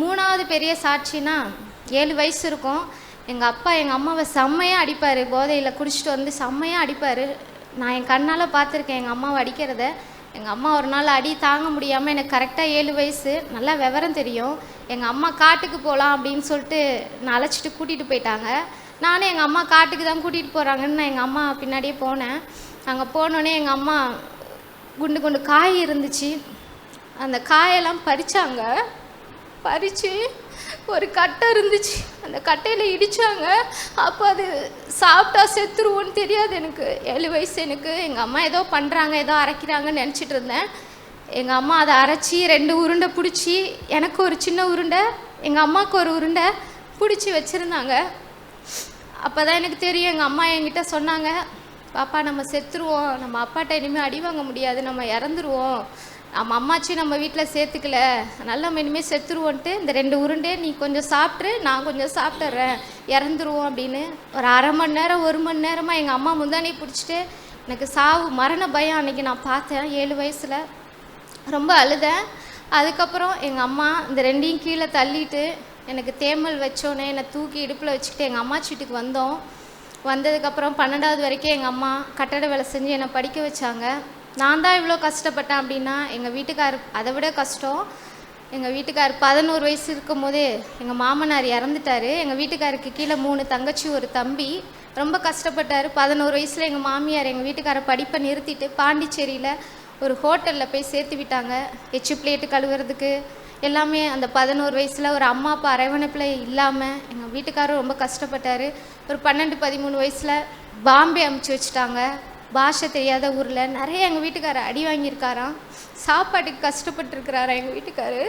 3வது பெரிய சாட்சினா 7 வயசு இருக்கும். எங்கள் அப்பா எங்கள் அம்மாவை செம்மையாக அடிப்பார். போதையில் குடிச்சிட்டு வந்து செம்மையாக அடிப்பார். நான் என் கண்ணால் பார்த்துருக்கேன் எங்கள் அம்மாவை அடிக்கிறத. எங்கள் அம்மா ஒரு நாள் அடி தாங்க முடியாமல், எனக்கு கரெக்டாக 7 வயசு, நல்லா விவரம் தெரியும், எங்கள் அம்மா காட்டுக்கு போகலாம் அப்படின்னு சொல்லிட்டு நான் அழைச்சிட்டு கூட்டிகிட்டு போயிட்டாங்க. நானும் எங்கள் அம்மா காட்டுக்கு தான் கூட்டிகிட்டு போகிறாங்கன்னு நான் எங்கள் அம்மா பின்னாடியே போனேன். அங்கே போனோடனே எங்கள் அம்மா குண்டு காய் இருந்துச்சு. அந்த காயெல்லாம் பறித்தாங்க. பறித்து ஒரு கட்டை இருந்துச்சு, அந்த கட்டையில் இடித்தாங்க. அப்போ அது சாப்பிட்டா செத்துருவோன்னு தெரியாது எனக்கு, 7 வயசு எனக்கு. எங்கள் அம்மா ஏதோ பண்ணுறாங்க, ஏதோ அரைக்கிறாங்கன்னு நினச்சிட்டு இருந்தேன். எங்கள் அம்மா அதை அரைச்சி 2 உருண்டை பிடிச்சி, எனக்கு ஒரு சின்ன உருண்டை, எங்கள் அம்மாவுக்கு ஒரு உருண்டை பிடிச்சி வச்சுருந்தாங்க. அப்போ தான் எனக்கு தெரியும். எங்கள் அம்மா என்கிட்ட சொன்னாங்க, பாப்பா நம்ம செத்துருவோம், நம்ம அப்பாட்ட இனிமேல் அடி வாங்க முடியாது, நம்ம இறந்துருவோம், நம்ம அம்மாச்சி நம்ம வீட்டில் சேர்த்துக்கல, நல்லா இனிமேல் செத்துருவோன்ட்டு இந்த 2 உருண்டே நீ கொஞ்சம் சாப்பிட்ரு, நான் கொஞ்சம் சாப்பிட்டுறேன், இறந்துருவோம் அப்படின்னு. ஒரு அரை மணி நேரம் 1 மணி நேரமாக எங்கள் அம்மா முந்தானே பிடிச்சிட்டு, எனக்கு சாவு மரண பயம் அன்றைக்கி நான் பார்த்தேன். 7 வயசில் ரொம்ப அழுதேன். அதுக்கப்புறம் எங்கள் அம்மா இந்த 2ஐயும் கீழே தள்ளிட்டு எனக்கு தேமல் வச்சோன்னே என்னை தூக்கி இடுப்பில் வச்சுக்கிட்டு எங்கள் அம்மாச்சி வீட்டுக்கு வந்தோம். வந்ததுக்கப்புறம் 12வது வரைக்கும் எங்கள் அம்மா கட்டட வேலை செஞ்சு என்னை படிக்க வச்சாங்க. நான் தான் இவ்வளோ கஷ்டப்பட்டேன் அப்படின்னா எங்கள் வீட்டுக்கார் அதை விட கஷ்டம். எங்கள் வீட்டுக்கார் 11 வயசு இருக்கும் போதே எங்கள் மாமனார் இறந்துட்டார். எங்கள் வீட்டுக்காருக்கு கீழே 3 தங்கச்சி ஒரு தம்பி. ரொம்ப கஷ்டப்பட்டார். 11 வயசில் எங்கள் மாமியார் எங்கள் வீட்டுக்காரை படிப்பை நிறுத்திட்டு பாண்டிச்சேரியில் ஒரு ஹோட்டலில் போய் சேர்த்து விட்டாங்க. எச்சு பிளேட்டு கழுவுறதுக்கு எல்லாமே. அந்த 11 வயசில் ஒரு அம்மா அப்பா அரவணைப்பில் இல்லாமல் எங்கள் வீட்டுக்காரரும் ரொம்ப கஷ்டப்பட்டார். ஒரு 12-13 வயசில் பாம்பே அமுச்சு வச்சுட்டாங்க. பாஷை தெரியாத ஊரில் நிறைய எங்கள் வீட்டுக்காரர் அடி வாங்கியிருக்காராம். சாப்பாட்டுக்கு கஷ்டப்பட்டுருக்கிறாரா எங்கள் வீட்டுக்காரு.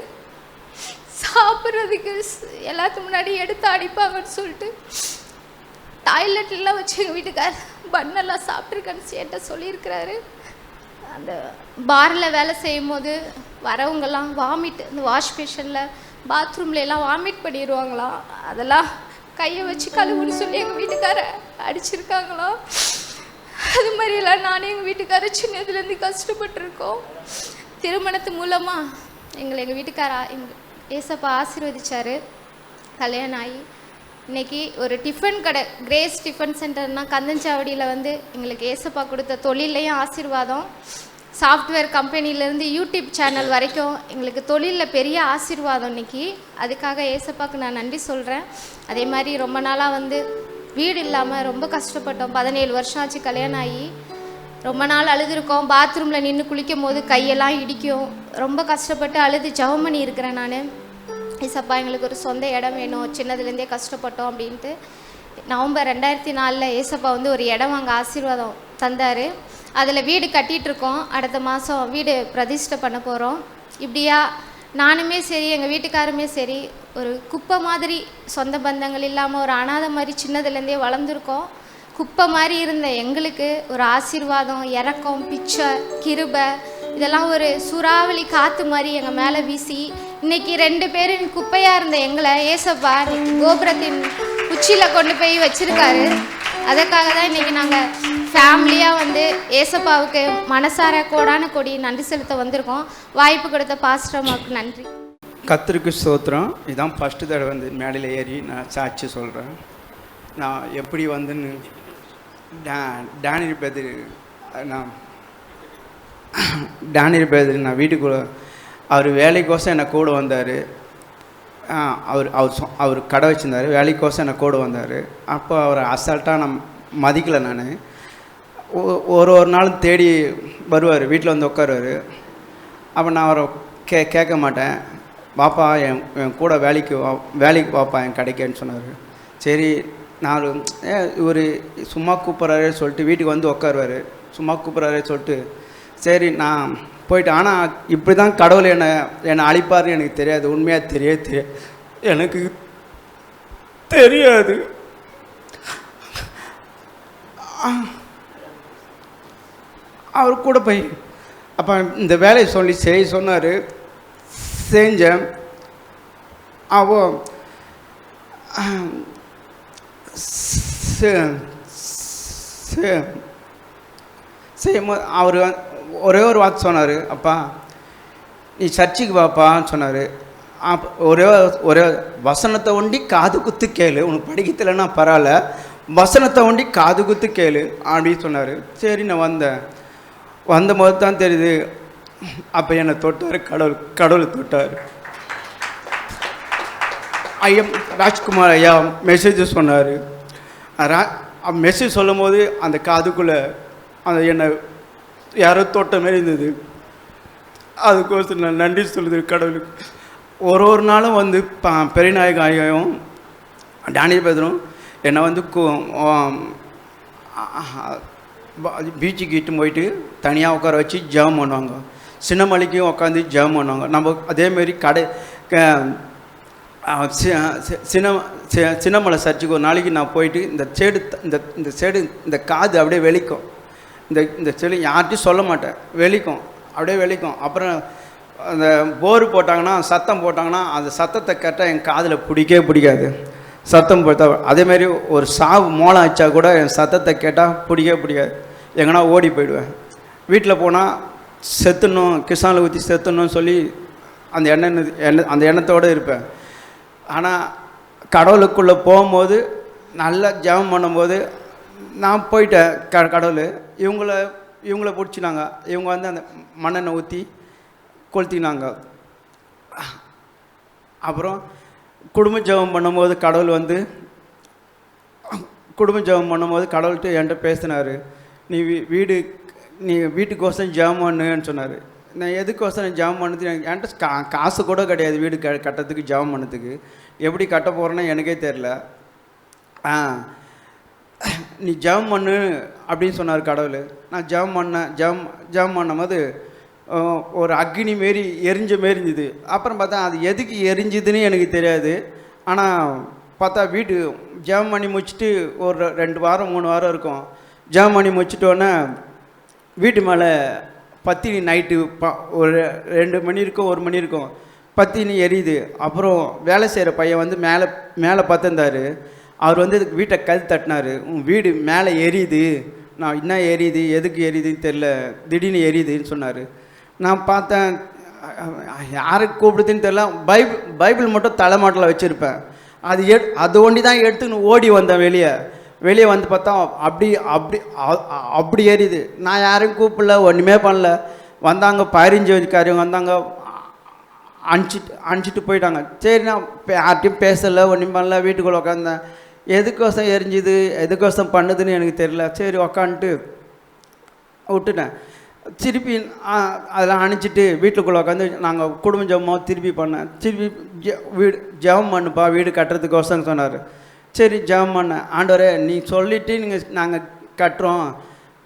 சாப்பிட்றதுக்கு எல்லாத்துக்கு முன்னாடி எடுத்து அடிப்பாங்கன்னு சொல்லிட்டு டாய்லெட்லாம் வச்சு எங்கள் வீட்டுக்கார் பண்ணெல்லாம் சாப்பிட்ருக்கேன்னு சேட்டை சொல்லியிருக்கிறாரு. அந்த பாரில் வேலை செய்யும் போது வரவங்கெல்லாம் வாமிட், இந்த வாஷ் பேஷனில் பாத்ரூமில் எல்லாம் வாமிட் பண்ணிடுவாங்களாம். அதெல்லாம் கையை வச்சு கழுவுன்னு சொல்லி எங்கள் வீட்டுக்காரை அடிச்சிருக்காங்களாம். அது மாதிரியெல்லாம் நானே எங்கள் வீட்டுக்காரர் சின்னதுலேருந்து கஷ்டப்பட்டுருக்கோம். திருமணத்து மூலமாக எங்கள் வீட்டுக்காரர் ஏசப்பா ஆசீர்வதிச்சார். கல்யாணம் ஆகி இன்றைக்கி ஒரு டிஃபன் கடை, கிரேஸ் டிஃபன் சென்டர்னால் கந்தஞ்சாவடியில் வந்து எங்களுக்கு ஏசப்பா கொடுத்த தொழிலையும் ஆசீர்வாதம். சாஃப்ட்வேர் கம்பெனிலேருந்து யூடியூப் சேனல் வரைக்கும் எங்களுக்கு தொழிலில் பெரிய ஆசீர்வாதம் இன்றைக்கி. அதுக்காக ஏசப்பாவுக்கு நான் நன்றி சொல்கிறேன். அதே மாதிரி ரொம்ப நாளாக வந்து வீடு இல்லாமல் ரொம்ப கஷ்டப்பட்டோம். 17 வருஷம் ஆச்சு கல்யாணம் ஆகி. ரொம்ப நாள் அழுதுருக்கோம். பாத்ரூமில் நின்று குளிக்கும் போது கையெல்லாம் இடிக்கும். ரொம்ப கஷ்டப்பட்டு அழுது ஜெபம் பண்ணி இருக்கிறேன் நான். ஏசப்பா எங்களுக்கு ஒரு சொந்த இடம் வேணும், சின்னதுலேருந்தே கஷ்டப்பட்டோம் அப்படின்ட்டு. நவம்பர் 2004 ஏசப்பா வந்து ஒரு இடம் வாங்க ஆசீர்வாதம் தந்தார். அதில் வீடு கட்டிகிட்ருக்கோம். அடுத்த மாதம் வீடு பிரதிஷ்டை பண்ண போகிறோம். இப்படியா நானுமே சரி எங்கள் வீட்டுக்காருமே சரி ஒரு குப்பை மாதிரி, சொந்த பந்தங்கள் இல்லாமல் ஒரு அனாதை மாதிரி சின்னதுலேருந்தே வளர்ந்துருக்கோம். குப்பை மாதிரி இருந்த எங்களுக்கு ஒரு ஆசீர்வாதம், இரக்கம், பிச்சை, கிருபை இதெல்லாம் ஒரு சூறாவளி காற்று மாதிரி எங்கள் மேலே வீசி இன்றைக்கி 2 பேரும் குப்பையாக இருந்த எங்களை ஏசப்பா கோபுரத்தின் உச்சியில் கொண்டு போய் வச்சுருக்காரு. அதுக்காக தான் இன்றைக்கி நாங்கள் ஃபேமிலியாக வந்து ஏசப்பாவுக்கு மனசார கோடான கொடி நன்றி செலுத்த வந்திருக்கோம். வாய்ப்பு கொடுத்த பாஸ்டர் அம்மாவுக்கு நன்றி. கர்த்தருக்கு ஸ்தோத்திரம். இதுதான் ஃபஸ்ட்டு தடவை வந்து மேடையில் ஏறி நான் சாட்சி சொல்கிறேன். நான் எப்படி வந்துன்னு டேனியல் பேதர் நான் வீட்டுக்குள்ளே அவர் வேலைக்கோசம் என்னை கூட வந்தார். அவர் கடை வச்சுருந்தார், வேலைக்கோசம் என்னை கூட வந்தார். அப்போ அவரை அசால்ட்டாக நான் மதிக்கலை. நான் ஒரு நாளும் தேடி வருவார், வீட்டில் வந்து உட்காருவார். அப்போ நான் அவரை கேட்க மாட்டேன். பாப்பா என் கூட வேலைக்கு பாப்பா என் கடைக்கேன்னு சொன்னார். சரி நான் இவர் சும்மா கூப்பிட்றாரே சொல்லிட்டு வீட்டுக்கு வந்து உட்காருவார். சும்மா கூப்பிட்றாரே சொல்லிட்டு சரி நான் போயிட்டு, ஆனால் இப்படி தான் கடவுள் என்னை அழிப்பார்னு எனக்கு தெரியாது. உண்மையாக தெரியாது, எனக்கு தெரியாது. அவர் கூட போய் அப்போ இந்த வேலையை சொல்லி சொன்னார். செஞ்சேன். அவோ செய்யும்போது அவர் ஒரே ஒரு வார்த்தை சொன்னார், அப்பா நீ சர்ச்சுக்கு வாப்பான்னு சொன்னார். ஒரே வசனத்தை ஒண்டி காது குத்து கேளு, உனக்கு படிக்கலைன்னா பரவாயில்ல, வசனத்தை ஒண்டி காது குத்து கேளு அப்படின்னு சொன்னார். சரி நான் வந்தபோது தான் தெரியுது, அப்போ என்னை தொட்டார், கடவுள் தொட்டார். ஐயா ராஜ்குமார் ஐயா மெசேஜ் சொன்னார். மெசேஜ் சொல்லும் போது அந்த காதுக்குள்ளே அந்த என்னை யாரோ தொட்ட மாரி இருந்தது. அதுக்கோசம் நான் நன்றி சொல்லுது கடவுளுக்கு. ஒரு நாளும் வந்து பெரியநாயகம் ஐயாவும் டேனியல் பேதரும் என்னை வந்து பீச்சுக்கு இட்டு போயிட்டு தனியாக உட்கார வச்சு ஜெபம் பண்ணுவாங்க. சின்னமலைக்கும் உட்காந்து ஜெபம் பண்ணுவாங்க. நம்ம அதேமாரி சின்னமலை சர்ச்சுக்கு ஒரு நாளைக்கு நான் போயிட்டு இந்த சைடு இந்த காது அப்படியே வெளிக்கும். இந்த செடி யார்கிட்டையும் சொல்ல மாட்டேன், வெளிக்கும், அப்படியே வெளிக்கும். அப்புறம் அந்த போர் போட்டாங்கன்னா, சத்தம் போட்டாங்கன்னா, அந்த சத்தத்தை கேட்டால் என் காதில் பிடிக்காது. சத்தம் போட்டா அதேமாரி ஒரு சாவு மோளம் ஆச்சா கூட என் சத்தத்தை கேட்டால் பிடிக்காது. எங்கன்னா ஓடி போயிடுவேன். வீட்டில் போனால் செத்துணும், கிசானில் ஊற்றி செத்துணும்னு சொல்லி அந்த எண்ணத்தோடு இருப்பேன். ஆனால் கடவுளுக்குள்ளே போகும்போது நல்லா ஜெபம் பண்ணும்போது நான் போயிட்டேன். கடவுள் இவங்கள பிடிச்சினாங்க. இவங்க வந்து அந்த மண்ணெண்ணெய் ஊற்றி கொளுத்தினாங்க. அப்புறம் குடும்ப ஜெபம் பண்ணும்போது கடவுள்கிட்ட என்கிட்ட பேசினார். நீ வீட்டுக்கோசம் ஜெபம் பண்ணுன்னு சொன்னார். நான் எதுக்கோசம் ஜெபம் பண்ணது, என்கிட்ட காசு கூட கிடையாது வீடு கட்டுறதுக்கு, ஜெபம் பண்ணதுக்கு. எப்படி கட்ட போகிறேன்னு எனக்கே தெரில. நீ ஜெபம் பண்ணு அப்படின்னு சொன்னார் கடவுள். நான் ஜெபம் பண்ணும்போது ஒரு அக்னி மாரி எரிஞ்ச மாரி இருந்தது. அப்புறம் பார்த்தா அது எதுக்கு எரிஞ்சுதுன்னு எனக்கு தெரியாது. ஆனால் பார்த்தா வீட்டு ஜெபம் பண்ணி முடிச்சுட்டு ஒரு 2 வாரம் 3 வாரம் இருக்கும். ஜெபம் பண்ணி முடிச்சிட்டோன்னே வீட்டு மேலே பத்தினி நைட்டு ஒரு 2 மணி இருக்கும், 1 மணி இருக்கும், பத்தினி எரியுது. அப்புறம் வேலை செய்கிற பையன் வந்து மேலே பார்த்துருந்தார். அவர் வந்து வீட்டை கல் தட்டினார். வீடு மேலே எரியுது, நான் என்ன எரியுது, எதுக்கு எரியுதுன்னு தெரில, திடீர்னு எரியுதுன்னு சொன்னார். நான் பார்த்தேன், யாருக்கு கூப்பிடுதுன்னு தெரில. பைபிள் மட்டும் தலைமாட்டில் வச்சுருப்பேன். அது ஒண்டி தான் எடுத்துன்னு ஓடி வந்தேன். வெளியே வந்து பார்த்தா அப்படி எரியுது. நான் யாரையும் கூப்பிடல, ஒன்றுமே பண்ணல. வந்தாங்க 15 வயதுக்காரங்க வந்தாங்க, அனுப்பிச்சிட்டு போயிட்டாங்க. சரி நான் யார்ட்டையும் பேசலை, ஒன்றும் பண்ணல, வீட்டுக்குள்ளே உட்காந்தேன். எதுக்கோசம் எரிஞ்சுது, எதுக்கோசம் பண்ணுதுன்னு எனக்கு தெரியல. சரி உக்காந்துட்டு விட்டுட்டேன். திருப்பி அதெல்லாம் அனுப்பிச்சிட்டு வீட்டுக்குள்ளே உட்காந்து நாங்கள் குடும்ப ஜெபமாக திருப்பி பண்ணேன். திருப்பி ஜெபம் பண்ணுப்பா வீடு கட்டுறதுக்கோசம் சொன்னார். சரி ஜெபம் பண்ணேன். ஆண்டவரே நீ சொல்லிவிட்டு நாங்கள் கட்டுறோம்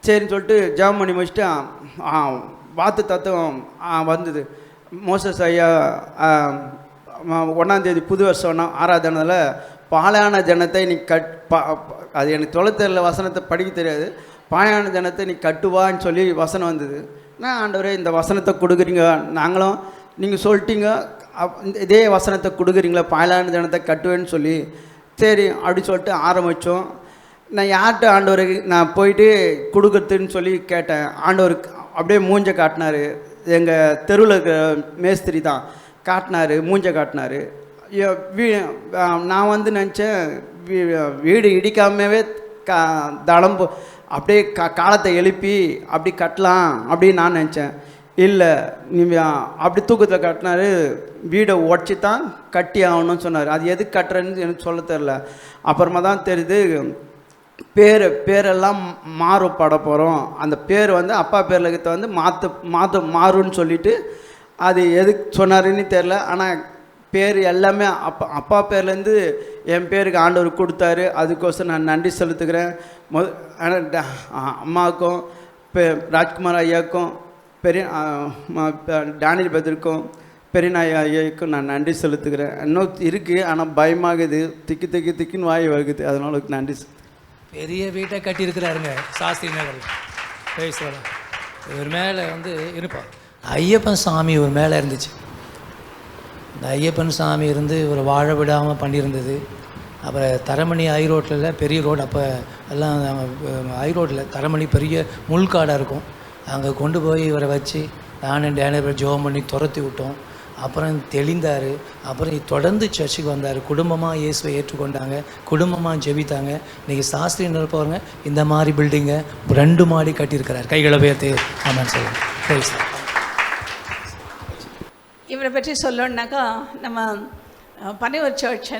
சரின்னு சொல்லிட்டு ஜெபம் பண்ணி முடிச்சுட்டு வாத்து தத்துவம் வந்தது. மோசஸ் ஐயா 1ஆம் தேதி புது வருஷம் 6ஆவது தினத்தில் பாலையான ஜனத்தை நீ அது எனக்கு தொலைத்தெரில வசனத்தை படிக்க தெரியாது. பாலையான ஜனத்தை நீ கட்டுவான்னு சொல்லி வசனம் வந்தது. நான் ஆண்டவரே இந்த வசனத்தை கொடுக்குறீங்க, நாங்களும் நீங்கள் சொல்லிட்டீங்க இதே வசனத்தை கொடுக்குறீங்களா பாலையான ஜனத்தை கட்டுவேன்னு சொல்லி, சரி அப்படி சொல்லிட்டு ஆரம்பித்தோம். நான் யார்கிட்ட ஆண்டவருக்கு நான் போயிட்டு கொடுக்குறதுன்னு சொல்லி கேட்டேன். ஆண்டவருக்கு அப்படியே மூஞ்ச காட்டினார். எங்கள் தெருவில் இருக்கிற மேஸ்திரி தான் காட்டினார், மூஞ்ச காட்டினார். நான் வந்து நினச்சேன் வீடு இடிக்காமவே தளம்பு அப்படியே காலத்தை எழுப்பி அப்படி கட்டலாம் அப்படின்னு நான் நினச்சேன். இல்லை நீ அப்படி தூக்கத்தில் கட்டினார், வீடை உடச்சி தான் கட்டி ஆகணும்னு சொன்னார். அது எதுக்கு கட்டுறேன்னு எனக்கு சொல்ல தெரில. அப்புறமா தான் தெரியுது பேரெல்லாம் மாறுபட போகிறோம். அந்த பேர் வந்து அப்பா பேரில் இருக்கிறத வந்து மாறுன்னு சொல்லிவிட்டு அது எதுக்கு சொன்னாருன்னு தெரில. ஆனால் பேர் எல்லாமே அப்பா பேர்லேருந்து என் பேருக்கு ஆண்டவர் கொடுத்தாரு. அதுக்கோசரம் நான் நன்றி செலுத்துக்கிறேன். அம்மாவுக்கும் ராஜ்குமார் ஐயாவுக்கும் டேனியல் பத்திரிக்கும் பெரியநாய் ஐயாவுக்கும் நான் நன்றி செலுத்துக்கிறேன். இன்னும் இருக்குது, ஆனால் பயமாகுது, திக்குன்னு வாய் வருகுது. அதனால நன்றி. பெரிய வீட்டை கட்டியிருக்கிறாருங்க சாஸ்திரி நகரில். பேசுவார் இவர் மேலே வந்து இருப்பார். ஐயப்பன் சாமி இவர் மேலே இருந்துச்சு. இந்த ஐயப்பன் சாமி இருந்து இவரை வாழ விடாமல் பண்ணியிருந்தது. அப்புறம் தரமணி ஐரோட்டில் பெரிய ரோடு, அப்போ எல்லாம் ஐரோட்டில் தரமணி பெரிய முள்காடாக இருக்கும். அங்கே கொண்டு போய் இவரை வச்சு நானும் டேனியல் ஜெபம் பண்ணி துரத்தி விட்டோம். அப்புறம் தெளிந்தார். அப்புறம் தொடர்ந்து சர்ச்சுக்கு வந்தார். குடும்பமாக இயேசுவை ஏற்றுக்கொண்டாங்க, குடும்பமாக ஜெபித்தாங்க. இன்றைக்கி சாஸ்திரி நிற்பவங்க இந்த மாதிரி பில்டிங்கை 2 மாடி கட்டியிருக்கிறார். கைகளை பேர்த்து ஆமாம் சொல்லுங்கள். இவரை பற்றி சொல்லணுன்னாக்கா, நம்ம பனையூர் சர்ச்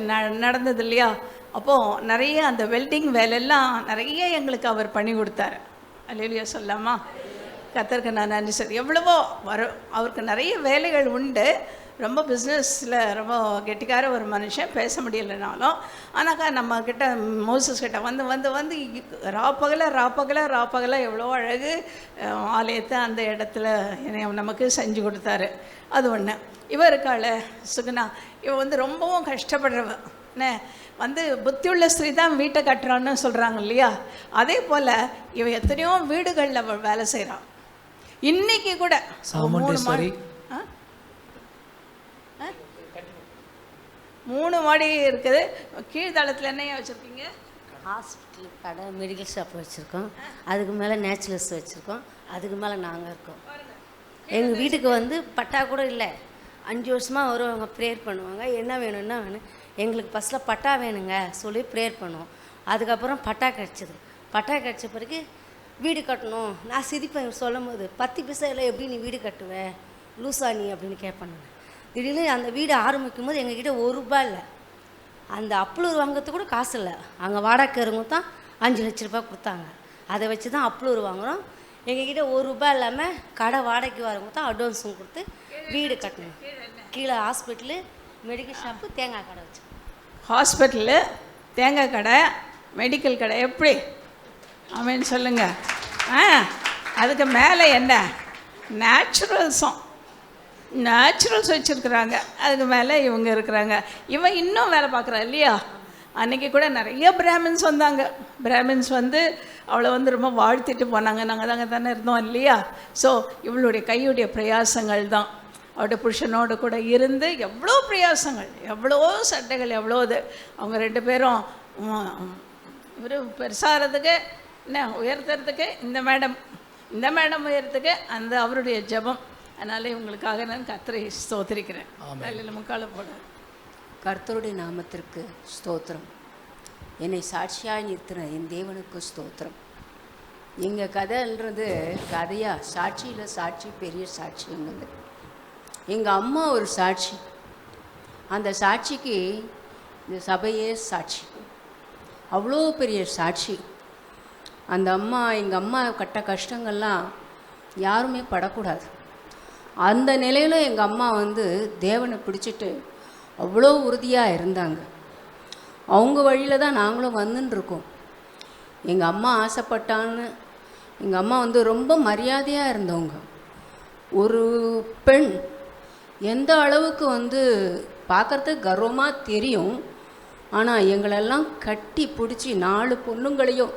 நடந்தது இல்லையா, அப்போது நிறைய அந்த வெல்டிங் வேலையெல்லாம் நிறைய எங்களுக்கு அவர் பண்ணி கொடுத்தாரு. அல்லேலூயா சொல்லாமா? கர்த்தருக்கு நான் நன்றி சார். எவ்வளவோ அவருக்கு நிறைய வேலைகள் உண்டு. ரொம்ப பிஸ்னஸில் ரொம்ப கெட்டிக்கார ஒரு மனுஷன், பேச முடியலைனாலும். ஆனாக்கா நம்மக்கிட்ட மோசஸ் கிட்ட வந்து வந்து வந்து ராப்பகல எவ்வளோ அழகு ஆலயத்தை அந்த இடத்துல நமக்கு செஞ்சு கொடுத்தாரு. அது ஒன்று. இவருக்கால சுகுணா இவ வந்து ரொம்பவும் கஷ்டப்படுறவ. வந்து புத்தியுள்ள ஸ்திரீ தான் வீட்டை கட்டுறான்னு சொல்கிறாங்க இல்லையா, அதே போல் இவ எத்தனையோ வீடுகளில் அவள் வேலை செய்கிறான். இன்னைக்கு கூட 3 மாடி இருக்குது. கீழ்தளத்தில் என்னையா வச்சுருக்கீங்க? ஹாஸ்பிட்டல், கடை, மெடிக்கல் ஷாப் வச்சுருக்கோம். அதுக்கு மேலே நேச்சுரல்ஸ் வச்சுருக்கோம். அதுக்கு மேலே நாங்கள் இருக்கோம். எங்கள் வீட்டுக்கு வந்து பட்டா கூட இல்லை. 5 வருஷமாக வருவாங்க, ப்ரேயர் பண்ணுவாங்க. என்ன வேணும் எங்களுக்கு ஃபஸ்ட்டில் பட்டா வேணுங்க சொல்லி ப்ரேயர் பண்ணுவோம். அதுக்கப்புறம் பட்டா கிடச்சிது. பட்டா கிடச்ச பிறகு வீடு கட்டணும். நான் சிரிப்பேன் சொல்லும் போது, 10 பைசாவில் எப்படி நீ வீடு கட்டுவேன் லூசா நீ அப்படின்னு கேட்பேன். திடீர்னு அந்த வீடு ஆரம்பிக்கும் போது எங்ககிட்ட 1 ரூபாய் இல்லை. அந்த அப்ளூர் வாங்கிறதுக்கு கூட காசு இல்லை. அங்கே வாடகைக்கிறவங்க தான் 5 லட்ச ரூபாய் கொடுத்தாங்க. அதை வச்சு தான் அப்ளூர் வாங்குகிறோம். எங்ககிட்ட 1 ரூபாய் இல்லாமல் கடை வாடகைக்கு வரவங்க தான் அட்வான்ஸும் கொடுத்து வீடு கட்டணும். கீழே ஹாஸ்பிட்டலு, மெடிக்கல் ஷாப்பு, தேங்காய் கடை வச்சு. ஹாஸ்பிட்டலு, தேங்காய் கடை, மெடிக்கல் கடை, எப்படி ஆமேன்னு சொல்லுங்கள். அதுக்கு மேலே என்ன நேச்சுரல்ஸ் வச்சுருக்குறாங்க. அதுக்கு மேலே இவங்க இருக்கிறாங்க. இவன் இன்னும் வேலை பார்க்குறா இல்லையா. அன்றைக்கி கூட நிறைய பிராமின்ஸ் வந்தாங்க. பிராமின்ஸ் வந்து அவளை வந்து ரொம்ப வாழ்த்திட்டு போனாங்க. நாங்கள் தானே இருந்தோம் இல்லையா. ஸோ இவளுடைய கையுடைய பிரயாசங்கள் தான். அவருடைய புருஷனோடு கூட இருந்து எவ்வளோ பிரயாசங்கள், எவ்வளோ சட்டைகள், எவ்வளோ இது. அவங்க 2 பேரும் இவர் பெருசாகிறதுக்கு என்ன உயர்த்துறதுக்கு இந்த மேடம் உயர்த்துக்கு அந்த அவருடைய ஜெபம். அதனால் இவங்களுக்காக நான் கர்த்தரை ஸ்தோத்திரிக்கிறேன். அதில் முக்கால போட கர்த்தருடைய நாமத்திற்கு ஸ்தோத்திரம். என்னை சாட்சியாக நிறுத்தின என் தேவனுக்கு ஸ்தோத்திரம். எங்கள் கதைன்றது கதையாக சாட்சியில் சாட்சி, பெரிய சாட்சிங்கிறது. எங்கள் அம்மா ஒரு சாட்சி. அந்த சாட்சிக்கு இந்த சபையே சாட்சி. அவ்வளோ பெரிய சாட்சி. அந்த அம்மா, எங்கள் அம்மா கட்ட கஷ்டங்கள்லாம் யாருமே படக்கூடாது. அந்த நிலையில் எங்கள் அம்மா வந்து தேவனை பிடிச்சிட்டு அவ்வளோ உறுதியாக இருந்தாங்க. அவங்க வழியில் தான் நாங்களும் வந்துட்டுருக்கோம். எங்கள் அம்மா ஆசைப்பட்டான்னு, எங்கள் அம்மா வந்து ரொம்ப மரியாதையாக இருந்தவங்க. ஒரு பெண் எந்த அளவுக்கு வந்து பார்க்குறதுக்கு கர்வமாக தெரியும். ஆனால் எங்களெல்லாம் கட்டி பிடிச்சி 4 பொண்ணுங்களையும்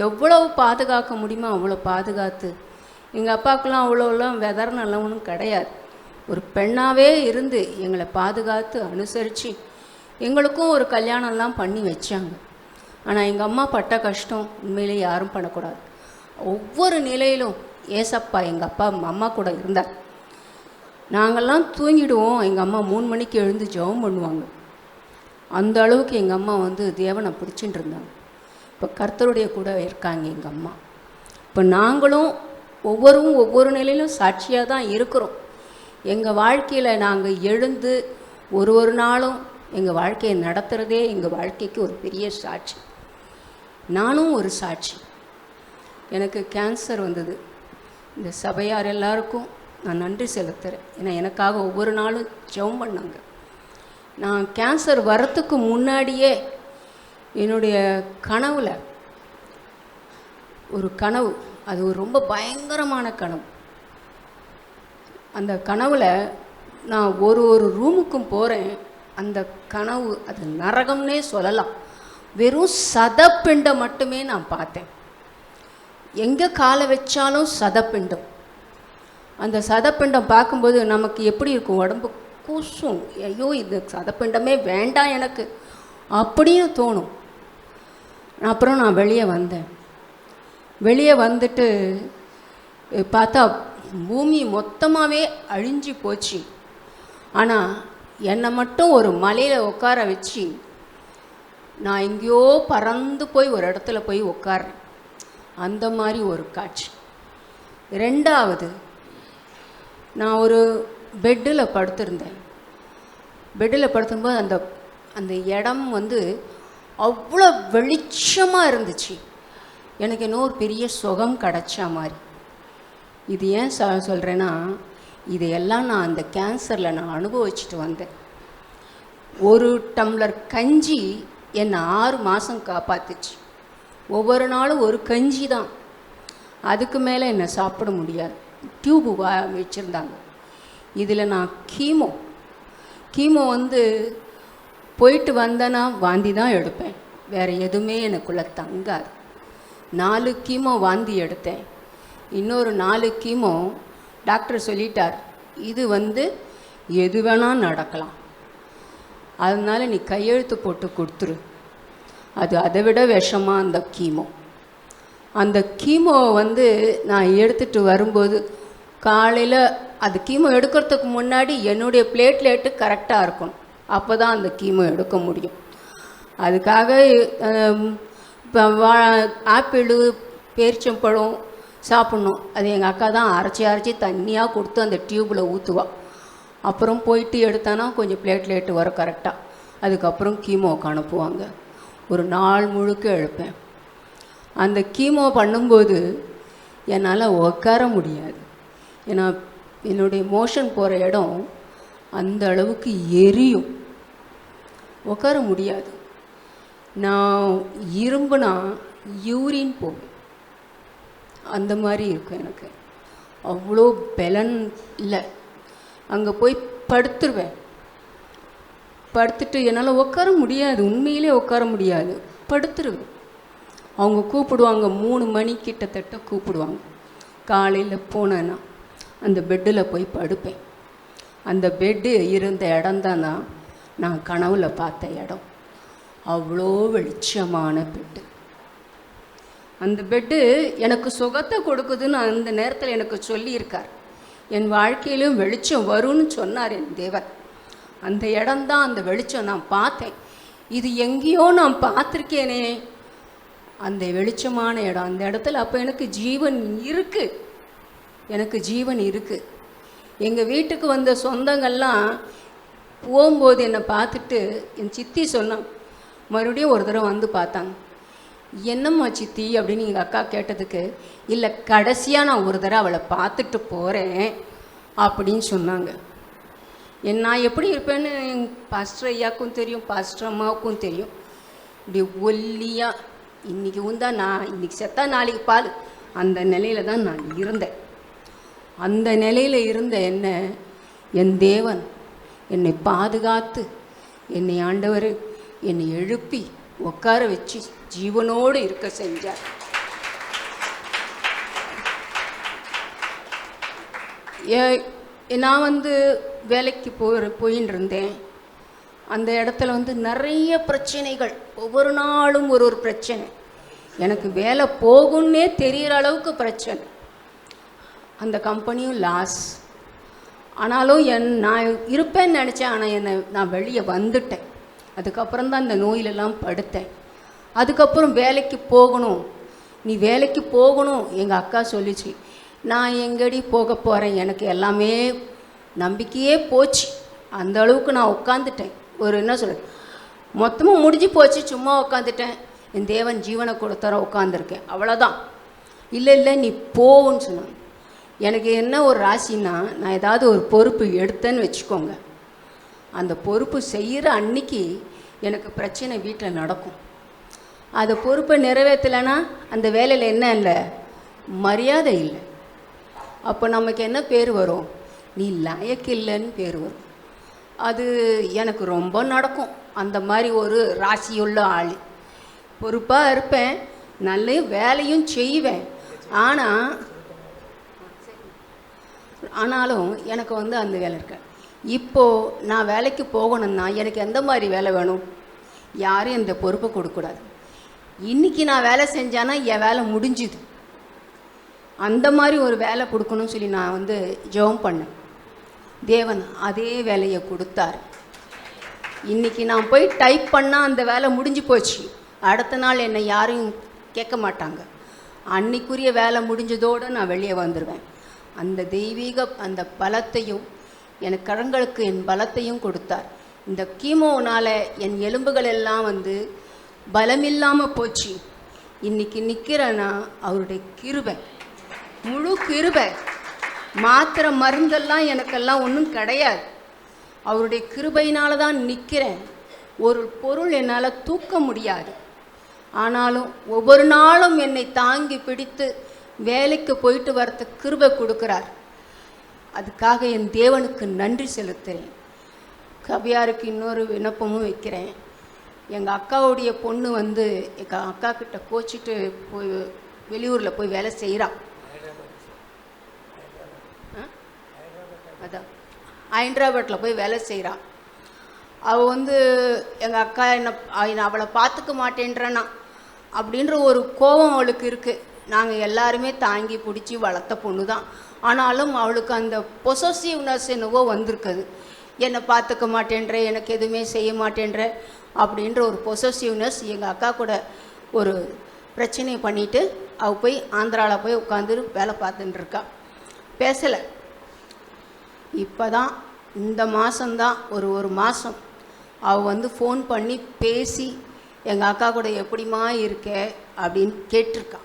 எவ்வளவு பாதுகாக்க முடியுமோ அவ்வளோ பாதுகாத்து, எங்கள் அப்பாவுக்கெல்லாம் அவ்வளோலாம் வெதர்னெல்லாம் ஒன்றும் கிடையாது. ஒரு பெண்ணாகவே இருந்து எங்களை பாதுகாத்து அனுசரித்து எங்களுக்கும் ஒரு கல்யாணம்லாம் பண்ணி வச்சாங்க. ஆனால் எங்கள் அம்மா பட்ட கஷ்டம் உண்மையிலே யாரும் பண்ணக்கூடாது. ஒவ்வொரு நிலையிலும் ஏசப்பா எங்கள் அப்பா அம்மா கூட இருந்தார். நாங்கள்லாம் தூங்கிடுவோம், எங்கள் அம்மா 3 மணிக்கு எழுந்து ஜெபம் பண்ணுவாங்க. அந்த அளவுக்கு எங்கள் அம்மா வந்து தேவனை பிடிச்சிட்டு இருந்தாங்க. இப்போ கர்த்தருடைய கூட இருக்காங்க எங்கள் அம்மா. இப்போ நாங்களும் ஒவ்வொரு நிலையிலும் சாட்சியாக தான் இருக்கிறோம். எங்கள் வாழ்க்கையில் நாங்கள் எழுந்து ஒரு நாளும் எங்கள் வாழ்க்கையை நடத்துகிறதே எங்கள் வாழ்க்கைக்கு ஒரு பெரிய சாட்சி. நானும் ஒரு சாட்சி. எனக்கு கேன்சர் வந்தது. இந்த சபையார் எல்லாருக்கும் நான் நன்றி செலுத்துகிறேன். ஏன்னா எனக்காக ஒவ்வொரு நாளும் ஜெபம் பண்ணாங்க. நான் கேன்சர் வரத்துக்கு முன்னாடியே என்னுடைய கனவில் ஒரு கனவு, அது ஒரு ரொம்ப பயங்கரமான கனவு. அந்த கனவில் நான் ஒரு ரூமுக்கும் போகிறேன். அந்த கனவு அது நரகம்னே சொல்லலாம். வெறும் சதப்பிண்டம் மட்டுமே நான் பார்த்தேன். எங்கே காலை வச்சாலும் சதப்பிண்டம். அந்த சதப்பிண்டம் பார்க்கும்போது நமக்கு எப்படி இருக்கும், உடம்பு கூசும். ஐயோ இது சதப்பிண்டமே வேண்டாம் எனக்கு அப்படின்னு தோணும். அப்புறம் நான் வெளியே வந்தேன். வெளியே வந்துட்டு பார்த்தா பூமி மொத்தமாகவே அழிஞ்சு போச்சு. ஆனால் என்னை மட்டும் ஒரு மலையில் உட்கார வச்சு நான் எங்கேயோ பறந்து போய் ஒரு இடத்துல போய் உட்கார்றேன். அந்த மாதிரி ஒரு காட்சி. 2வது, நான் ஒரு பெட்டில் படுத்திருந்தேன். பெட்டில் படுத்தும்போது அந்த இடம் வந்து அவ்வளோ வெளிச்சமாக இருந்துச்சு. எனக்கு இன்னும் ஒரு பெரிய சுகம் கிடச்சா மாதிரி. இது ஏன் சொல்கிறேன்னா, இதையெல்லாம் நான் அந்த கேன்சரில் நான் அனுபவிச்சுட்டு வந்தேன். ஒரு டம்ளர் கஞ்சி என்னை 6 மாதம் காப்பாற்றுச்சு. ஒவ்வொரு நாளும் ஒரு கஞ்சி தான், அதுக்கு மேலே என்னை சாப்பிட முடியாது. டியூபு வச்சுருந்தாங்க. இதில் நான் கீமோ வந்து போயிட்டு வந்தேன்னா வாந்தி தான் எடுப்பேன், வேறு எதுவுமே எனக்குள்ளே தங்காது. 4 கீமோ வாந்தி எடுத்தேன். இன்னொரு 4 கீமோ டாக்டர் சொல்லிட்டார், இது வந்து எது வேணால் நடக்கலாம், அதனால நீ கையெழுத்து போட்டு கொடுத்துரு. அது அதை விட விஷமாக அந்த கீமோ வந்து நான் எடுத்துகிட்டு வரும்போது காலையில் அது கீமோ எடுக்கிறதுக்கு முன்னாடி என்னுடைய பிளேட்லேட்டு கரெக்டாக இருக்கணும். அப்போ தான் அந்த கீமோ எடுக்க முடியும். அதுக்காக இப்போ ஆப்பிள் பேரிச்சம்பழம் சாப்பிட்ணும். அது எங்கள் அக்கா தான் அரைச்சி தண்ணியாக கொடுத்து அந்த டியூப்பில் ஊற்றுவாள். அப்புறம் போயிட்டு எடுத்தானா கொஞ்சம் பிளேட்லேட்டு வரும் கரெக்டாக. அதுக்கப்புறம் கீமோவுக்கு அனுப்புவாங்க. ஒரு நாள் முழுக்க எழுப்பேன். அந்த கீமோ பண்ணும்போது என்னால் உட்கார முடியாது. ஏன்னா என்னுடைய மோஷன் போகிற இடம் அந்த அளவுக்கு எரியும், உட்கார முடியாது. நான் இரும்புனா யூரின் போவேன், அந்த மாதிரி இருக்கும் எனக்கு. அவ்வளோ பலன் இல்லை. அங்கே போய் படுத்துருவேன். படுத்துட்டு என்னால் உட்கார முடியாது, உண்மையிலே உட்கார முடியாது, படுத்துருவேன். அவங்க கூப்பிடுவாங்க, 3 மணி கிட்டத்தட்ட கூப்பிடுவாங்க. காலையில் போனேன்னா அந்த பெட்டில் போய் படுப்பேன். அந்த பெட்டு இருந்த இடம்தான் நான் கனவுல பார்த்த இடம். அவ்வளோ வெளிச்சமான பெட்டு. அந்த பெட்டு எனக்கு சுகத்தை கொடுக்குதுன்னு அந்த நேரத்தில் எனக்கு சொல்லியிருக்கார். என் வாழ்க்கையிலும் வெளிச்சம் வரும்னு சொன்னார் என் தேவன். அந்த இடம்தான் அந்த வெளிச்சம் நான் பார்த்தேன். இது எங்கேயோ நான் பார்த்துருக்கேனே, அந்த வெளிச்சமான இடம். அந்த இடத்துல அப்போ எனக்கு ஜீவன் இருக்குது. எங்கள் வீட்டுக்கு வந்த சொந்தங்கள்லாம் போகும்போது என்னை பார்த்துட்டு என் சித்தி சொன்னான், மறுபடியும் ஒரு தடவை வந்து பார்த்தாங்க. என்னம்மா சித்தி அப்படின்னு எங்கள் அக்கா கேட்டதுக்கு, இல்லை கடைசியாக நான் ஒரு தடவை அவளை பார்த்துட்டு போகிறேன் அப்படின்னு சொன்னாங்க. நான் எப்படி இருப்பேன்னு பாஸ்டர் ஐயாவுக்கும் தெரியும், பாஸ்டர் அம்மாவுக்கும் தெரியும். இப்படி ஒல்லியாக இன்றைக்கி உந்தா நான் இன்றைக்கி செத்தா நாளைக்கு பால், அந்த நிலையில் தான் நான் இருந்தேன். அந்த நிலையில் இருந்த என்ன என் தேவன் என்னை பாதுகாத்து என்னை ஆண்டவர் என்னை எழுப்பி உட்கார வச்சு ஜீவனோடு இருக்க செஞ்சார். நான் வேலைக்கு போயின்னு இருந்தேன். அந்த இடத்துல நிறைய பிரச்சனைகள், ஒவ்வொரு நாளும் ஒரு பிரச்சனை. எனக்கு வேலை போகும்னே தெரிகிற அளவுக்கு பிரச்சனை. அந்த கம்பெனியும் லாஸ். ஆனாலும் நான் இருப்பேன்னு நினச்சேன். ஆனால் நான் வெளியே வந்துட்டேன். அதுக்கப்புறம் தான் இந்த நோயிலெல்லாம் படுத்தேன். அதுக்கப்புறம் வேலைக்கு போகணும், நீ வேலைக்கு போகணும் எங்கள் அக்கா சொல்லிச்சு. நான் எங்கடி போக போகிறேன், எனக்கு எல்லாமே நம்பிக்கையே போச்சு. அந்த அளவுக்கு நான் உட்காந்துட்டேன். என்ன சொல்கிறேன், மொத்தமாக முடிஞ்சு போச்சு, சும்மா உட்காந்துட்டேன். என் தேவன் ஜீவனை கொடுத்தார உட்காந்துருக்கேன், அவ்வளோதான். இல்லை நீ போன்னு சொன்னாங்க. எனக்கு என்ன ஒரு ராசின்னா, நான் ஏதாவது ஒரு பொறுப்பு எடுத்தேன்னு வச்சுக்கோங்க, அந்த பொறுப்பு செய்கிற அன்னைக்கு எனக்கு பிரச்சனை வீட்டில் நடக்கும். அந்த பொறுப்பை நிறைவேற்றலைன்னா அந்த வேலையில் என்ன இல்லை, மரியாதை இல்லை. அப்போ நமக்கு என்ன பேர் வரும், நீ லாயக்கு இல்லைன்னு பேர் வரும். அது எனக்கு ரொம்ப நடக்கும். அந்த மாதிரி ஒரு ராசியுள்ள ஆள். பொறுப்பாக இருப்பேன், நல்ல வேலையும் செய்வேன். ஆனாலும் எனக்கு அந்த வேலை இருக்கு. இப்போது நான் வேலைக்கு போகணும்னா எனக்கு எந்த மாதிரி வேலை வேணும், யாரும் இந்த பொறுப்பை கொடுக்கக்கூடாது. இன்றைக்கி நான் வேலை செஞ்சானா என் வேலை முடிஞ்சுது, அந்த மாதிரி ஒரு வேலை கொடுக்கணும்னு சொல்லி நான் ஜெபம் பண்ணேன். தேவன் அதே வேலையை கொடுத்தார். இன்றைக்கி நான் போய் டைப் பண்ணால் அந்த வேலை முடிஞ்சு போச்சு. அடுத்த நாள் என்னை யாரும் கேட்க மாட்டாங்க. அன்னைக்குரிய வேலை முடிஞ்சதோடு நான் வெளியே வந்துடுவேன். அந்த தெய்வீக அந்த பலத்தையும் எனக்கு கரங்களுக்கு என் பலத்தையும் கொடுத்தார். இந்த கீமோனால் என் எலும்புகள் எல்லாம் பலமில்லாமல் போச்சு. இன்றைக்கி நிற்கிறேன்னா அவருடைய கிருபை, முழு கிருபை. மாத்திரை மருந்தெல்லாம் எனக்கெல்லாம் ஒன்றும் கிடையாது. அவருடைய கிருபையினால தான் நிற்கிறேன். ஒரு பொருள் என்னால் தூக்க முடியாது. ஆனாலும் ஒவ்வொரு நாளும் என்னை தாங்கி பிடித்து வேலைக்கு போயிட்டு வரத்துக்கு கிருபை கொடுக்குறார். அதுக்காக என் தேவனுக்கு நன்றி செலுத்துகிறேன். கவியாருக்கு இன்னொரு விண்ணப்பமும் வைக்கிறேன். எங்கள் அக்காவுடைய பொண்ணு எங்கள் அக்கா கிட்ட கோச்சிட்டு போய் வெளியூரில் போய் வேலை செய்கிறான். அதான் ஹைதராபாத்தில் போய் வேலை செய்கிறான். அவள் எங்கள் அக்கா அவளை பார்த்துக்க மாட்டேன்றனா அப்படின்ற ஒரு கோபம் அவளுக்கு இருக்குது. நாங்கள் எல்லாருமே தாங்கி பிடிச்சி வளர்த்த பொண்ணு தான். ஆனாலும் அவளுக்கு அந்த பொசசிவ்னஸ் என்னவோ வந்திருக்குது. என்னை பார்த்துக்க மாட்டேன்ற, எனக்கு எதுவுமே செய்ய மாட்டேன்ற அப்படின்ற ஒரு பொசசிவ்னஸ். எங்கள் அக்கா கூட ஒரு பிரச்சனையை பண்ணிவிட்டு அவள் போய் ஆந்திராவில் போய் உட்காந்து வேலை பார்த்துட்டு இருக்கா. பேசலை. இப்போ தான் இந்த மாதம்தான் ஒரு மாதம் அவள் ஃபோன் பண்ணி பேசி எங்கள் அக்கா கூட எப்படிமா இருக்க அப்படின்னு கேட்டிருக்கான்.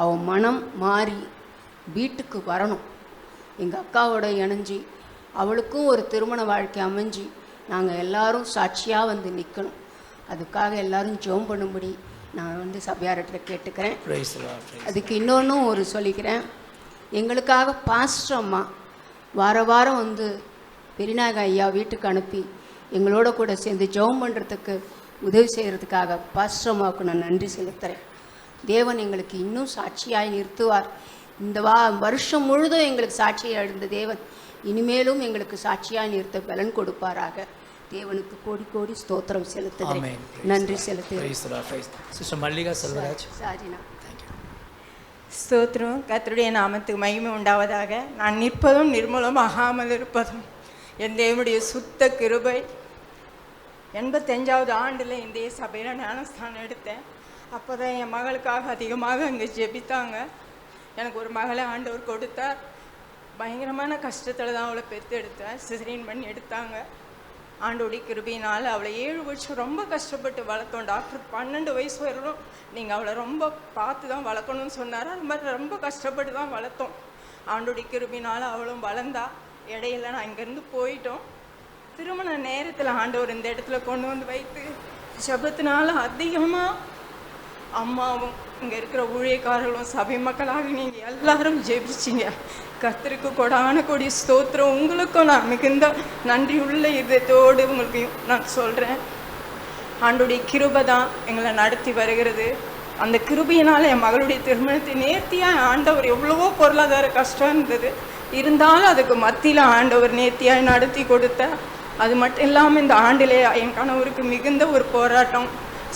அவள் மனம் மாறி வீட்டுக்கு வரணும். எங்கள் அக்காவோட இணைஞ்சி அவளுக்கும் ஒரு திருமண வாழ்க்கை அமைஞ்சு நாங்கள் எல்லாரும் சாட்சியாக நிற்கணும். அதுக்காக எல்லாரும் ஜெபம் பண்ணும்படி நான் சபையார்கிட்ட கேட்டுக்கிறேன். அதுக்கு இன்னொன்றும் ஒரு சொல்லிக்கிறேன். எங்களுக்காக பாஸ்டர் அம்மா வாரம் பெரியநாயக ஐயா வீட்டுக்கு அனுப்பி எங்களோட கூட சேர்ந்து ஜெபம் பண்ணுறதுக்கு உதவி செய்கிறதுக்காக பாஸ்டர் அம்மாவுக்கு நான் நன்றி செலுத்துகிறேன். தேவன் எங்களுக்கு இன்னும் சாட்சியாய் நிறுத்துவார். இந்த வருஷம் முழுதும் எங்களுக்கு சாட்சியாக இருந்த தேவன் இனிமேலும் எங்களுக்கு சாட்சியாய் நிறுத்த பலன் கொடுப்பாராக. தேவனுக்கு கோடி கோடி ஸ்தோத்திரம் செலுத்துகிறேன், நன்றி செலுத்துகிறேன். ஸ்தோத்திரம். கர்த்தருடைய நாமத்துக்கு மகிமை உண்டாவதாக. நான் நிற்பதும் நிர்மூலமாகாமல் இருப்பதும் என் தேவனுடைய சுத்த கிருபை. 85வது ஆண்டில் இந்த சபையில் ஞானஸ்தானம் எடுத்தேன். அப்போ தான் என் மகளுக்காக அதிகமாக அங்கே ஜெபித்தாங்க. எனக்கு ஒரு மகளை ஆண்டவர் கொடுத்தார். பயங்கரமான கஷ்டத்தில் தான் அவளை பெற்று எடுத்தேன். சிசரியன் பண்ணி எடுத்தாங்க. ஆண்டோடைய கிருபையினால் அவளை 7 வருஷம் ரொம்ப கஷ்டப்பட்டு வளர்த்தோம். டாக்டர் 12 வயசு வரலும் நீங்கள் அவளை ரொம்ப பார்த்து தான் வளர்க்கணும்னு சொன்னார். அது மாதிரி ரொம்ப கஷ்டப்பட்டு தான் வளர்த்தோம். ஆண்டோடைய கிருபையினால் அவளும் வளர்ந்தா. இடையில நான் இங்கேருந்து போயிட்டோம். திருமண நேரத்தில் ஆண்டவர் இந்த இடத்துல கொண்டு வைத்து ஜெபத்தினால அதிகமாக அம்மாவும் இங்கே இருக்கிற ஊழியக்காரர்களும் சபை மக்களாக நீங்கள் எல்லாரும் ஜெபிச்சிங்க. கர்த்தருக்கு கொடான கொடி ஸ்தோத்திரம். உங்களுக்கும் நான் மிகுந்த நன்றி உள்ள இதயத்தோடு உங்களுக்கு நான் சொல்கிறேன். ஆண்டுடைய கிருபை தான் எங்களை நடத்தி வருகிறது. அந்த கிருபையினால் என் மகளுடைய திருமணத்தை நேர்த்தியாக ஆண்டவர், எவ்வளவோ பொருளாதார கஷ்டம் இருந்தது, இருந்தாலும் அதுக்கு மத்தியில் ஆண்டவர் நேர்த்தியாக நடத்தி கொடுத்தார். அது மட்டும் இல்லாமல் இந்த ஆண்டிலே என் கணவருக்கு மிகுந்த ஒரு போராட்டம்,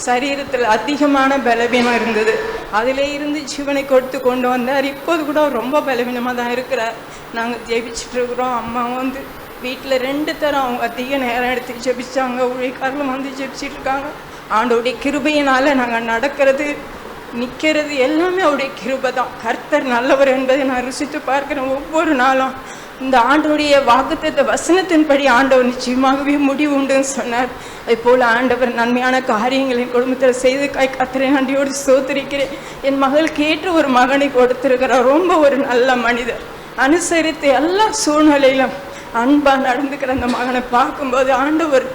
சரீரத்தில் அதிகமான பலவீனம் இருந்தது, அதிலே இருந்து ஜீவனை கொடுத்து கொண்டு வந்தார். இப்போது கூட ரொம்ப பலவீனமாக தான் இருக்கிறார். நாங்கள் ஜெபிச்சுட்டு இருக்கிறோம். அம்மாவும் வந்து வீட்டில் 2 தரம் அவங்க அதிக நேரம் எடுத்து ஜெபிச்சாங்க. ஊழியக்காரர்களும் வந்து ஜெபிச்சுட்டு இருக்காங்க. ஆண்டோடைய கிருபையினால் நாங்கள் நடக்கிறது, நிற்கிறது எல்லாமே அவருடைய கிருபை தான். கர்த்தர் நல்லவர் என்பதை நான் ருசித்து பார்க்கிறேன் ஒவ்வொரு நாளும். இந்த ஆண்டோடைய வாக்குத்தத்த வசனத்தின்படி ஆண்டவர் நிச்சயமாகவே முடிவு உண்டுன்னு சொன்னார். அதுபோல் ஆண்டவர் நன்மையான காரியங்களின் குடும்பத்தில் செய்து கர்த்தரை நன்றியோடு ஸ்தோத்திரிக்கிறேன். என் மகளுக்கு ஏற்ற ஒரு மகனை கொடுத்திருக்கிறார். ரொம்ப ஒரு நல்ல மனிதர், அனுசரித்து எல்லா சூழ்நிலையிலும் அன்பாக நடந்துக்கிற அந்த மகனை பார்க்கும்போது ஆண்டவர்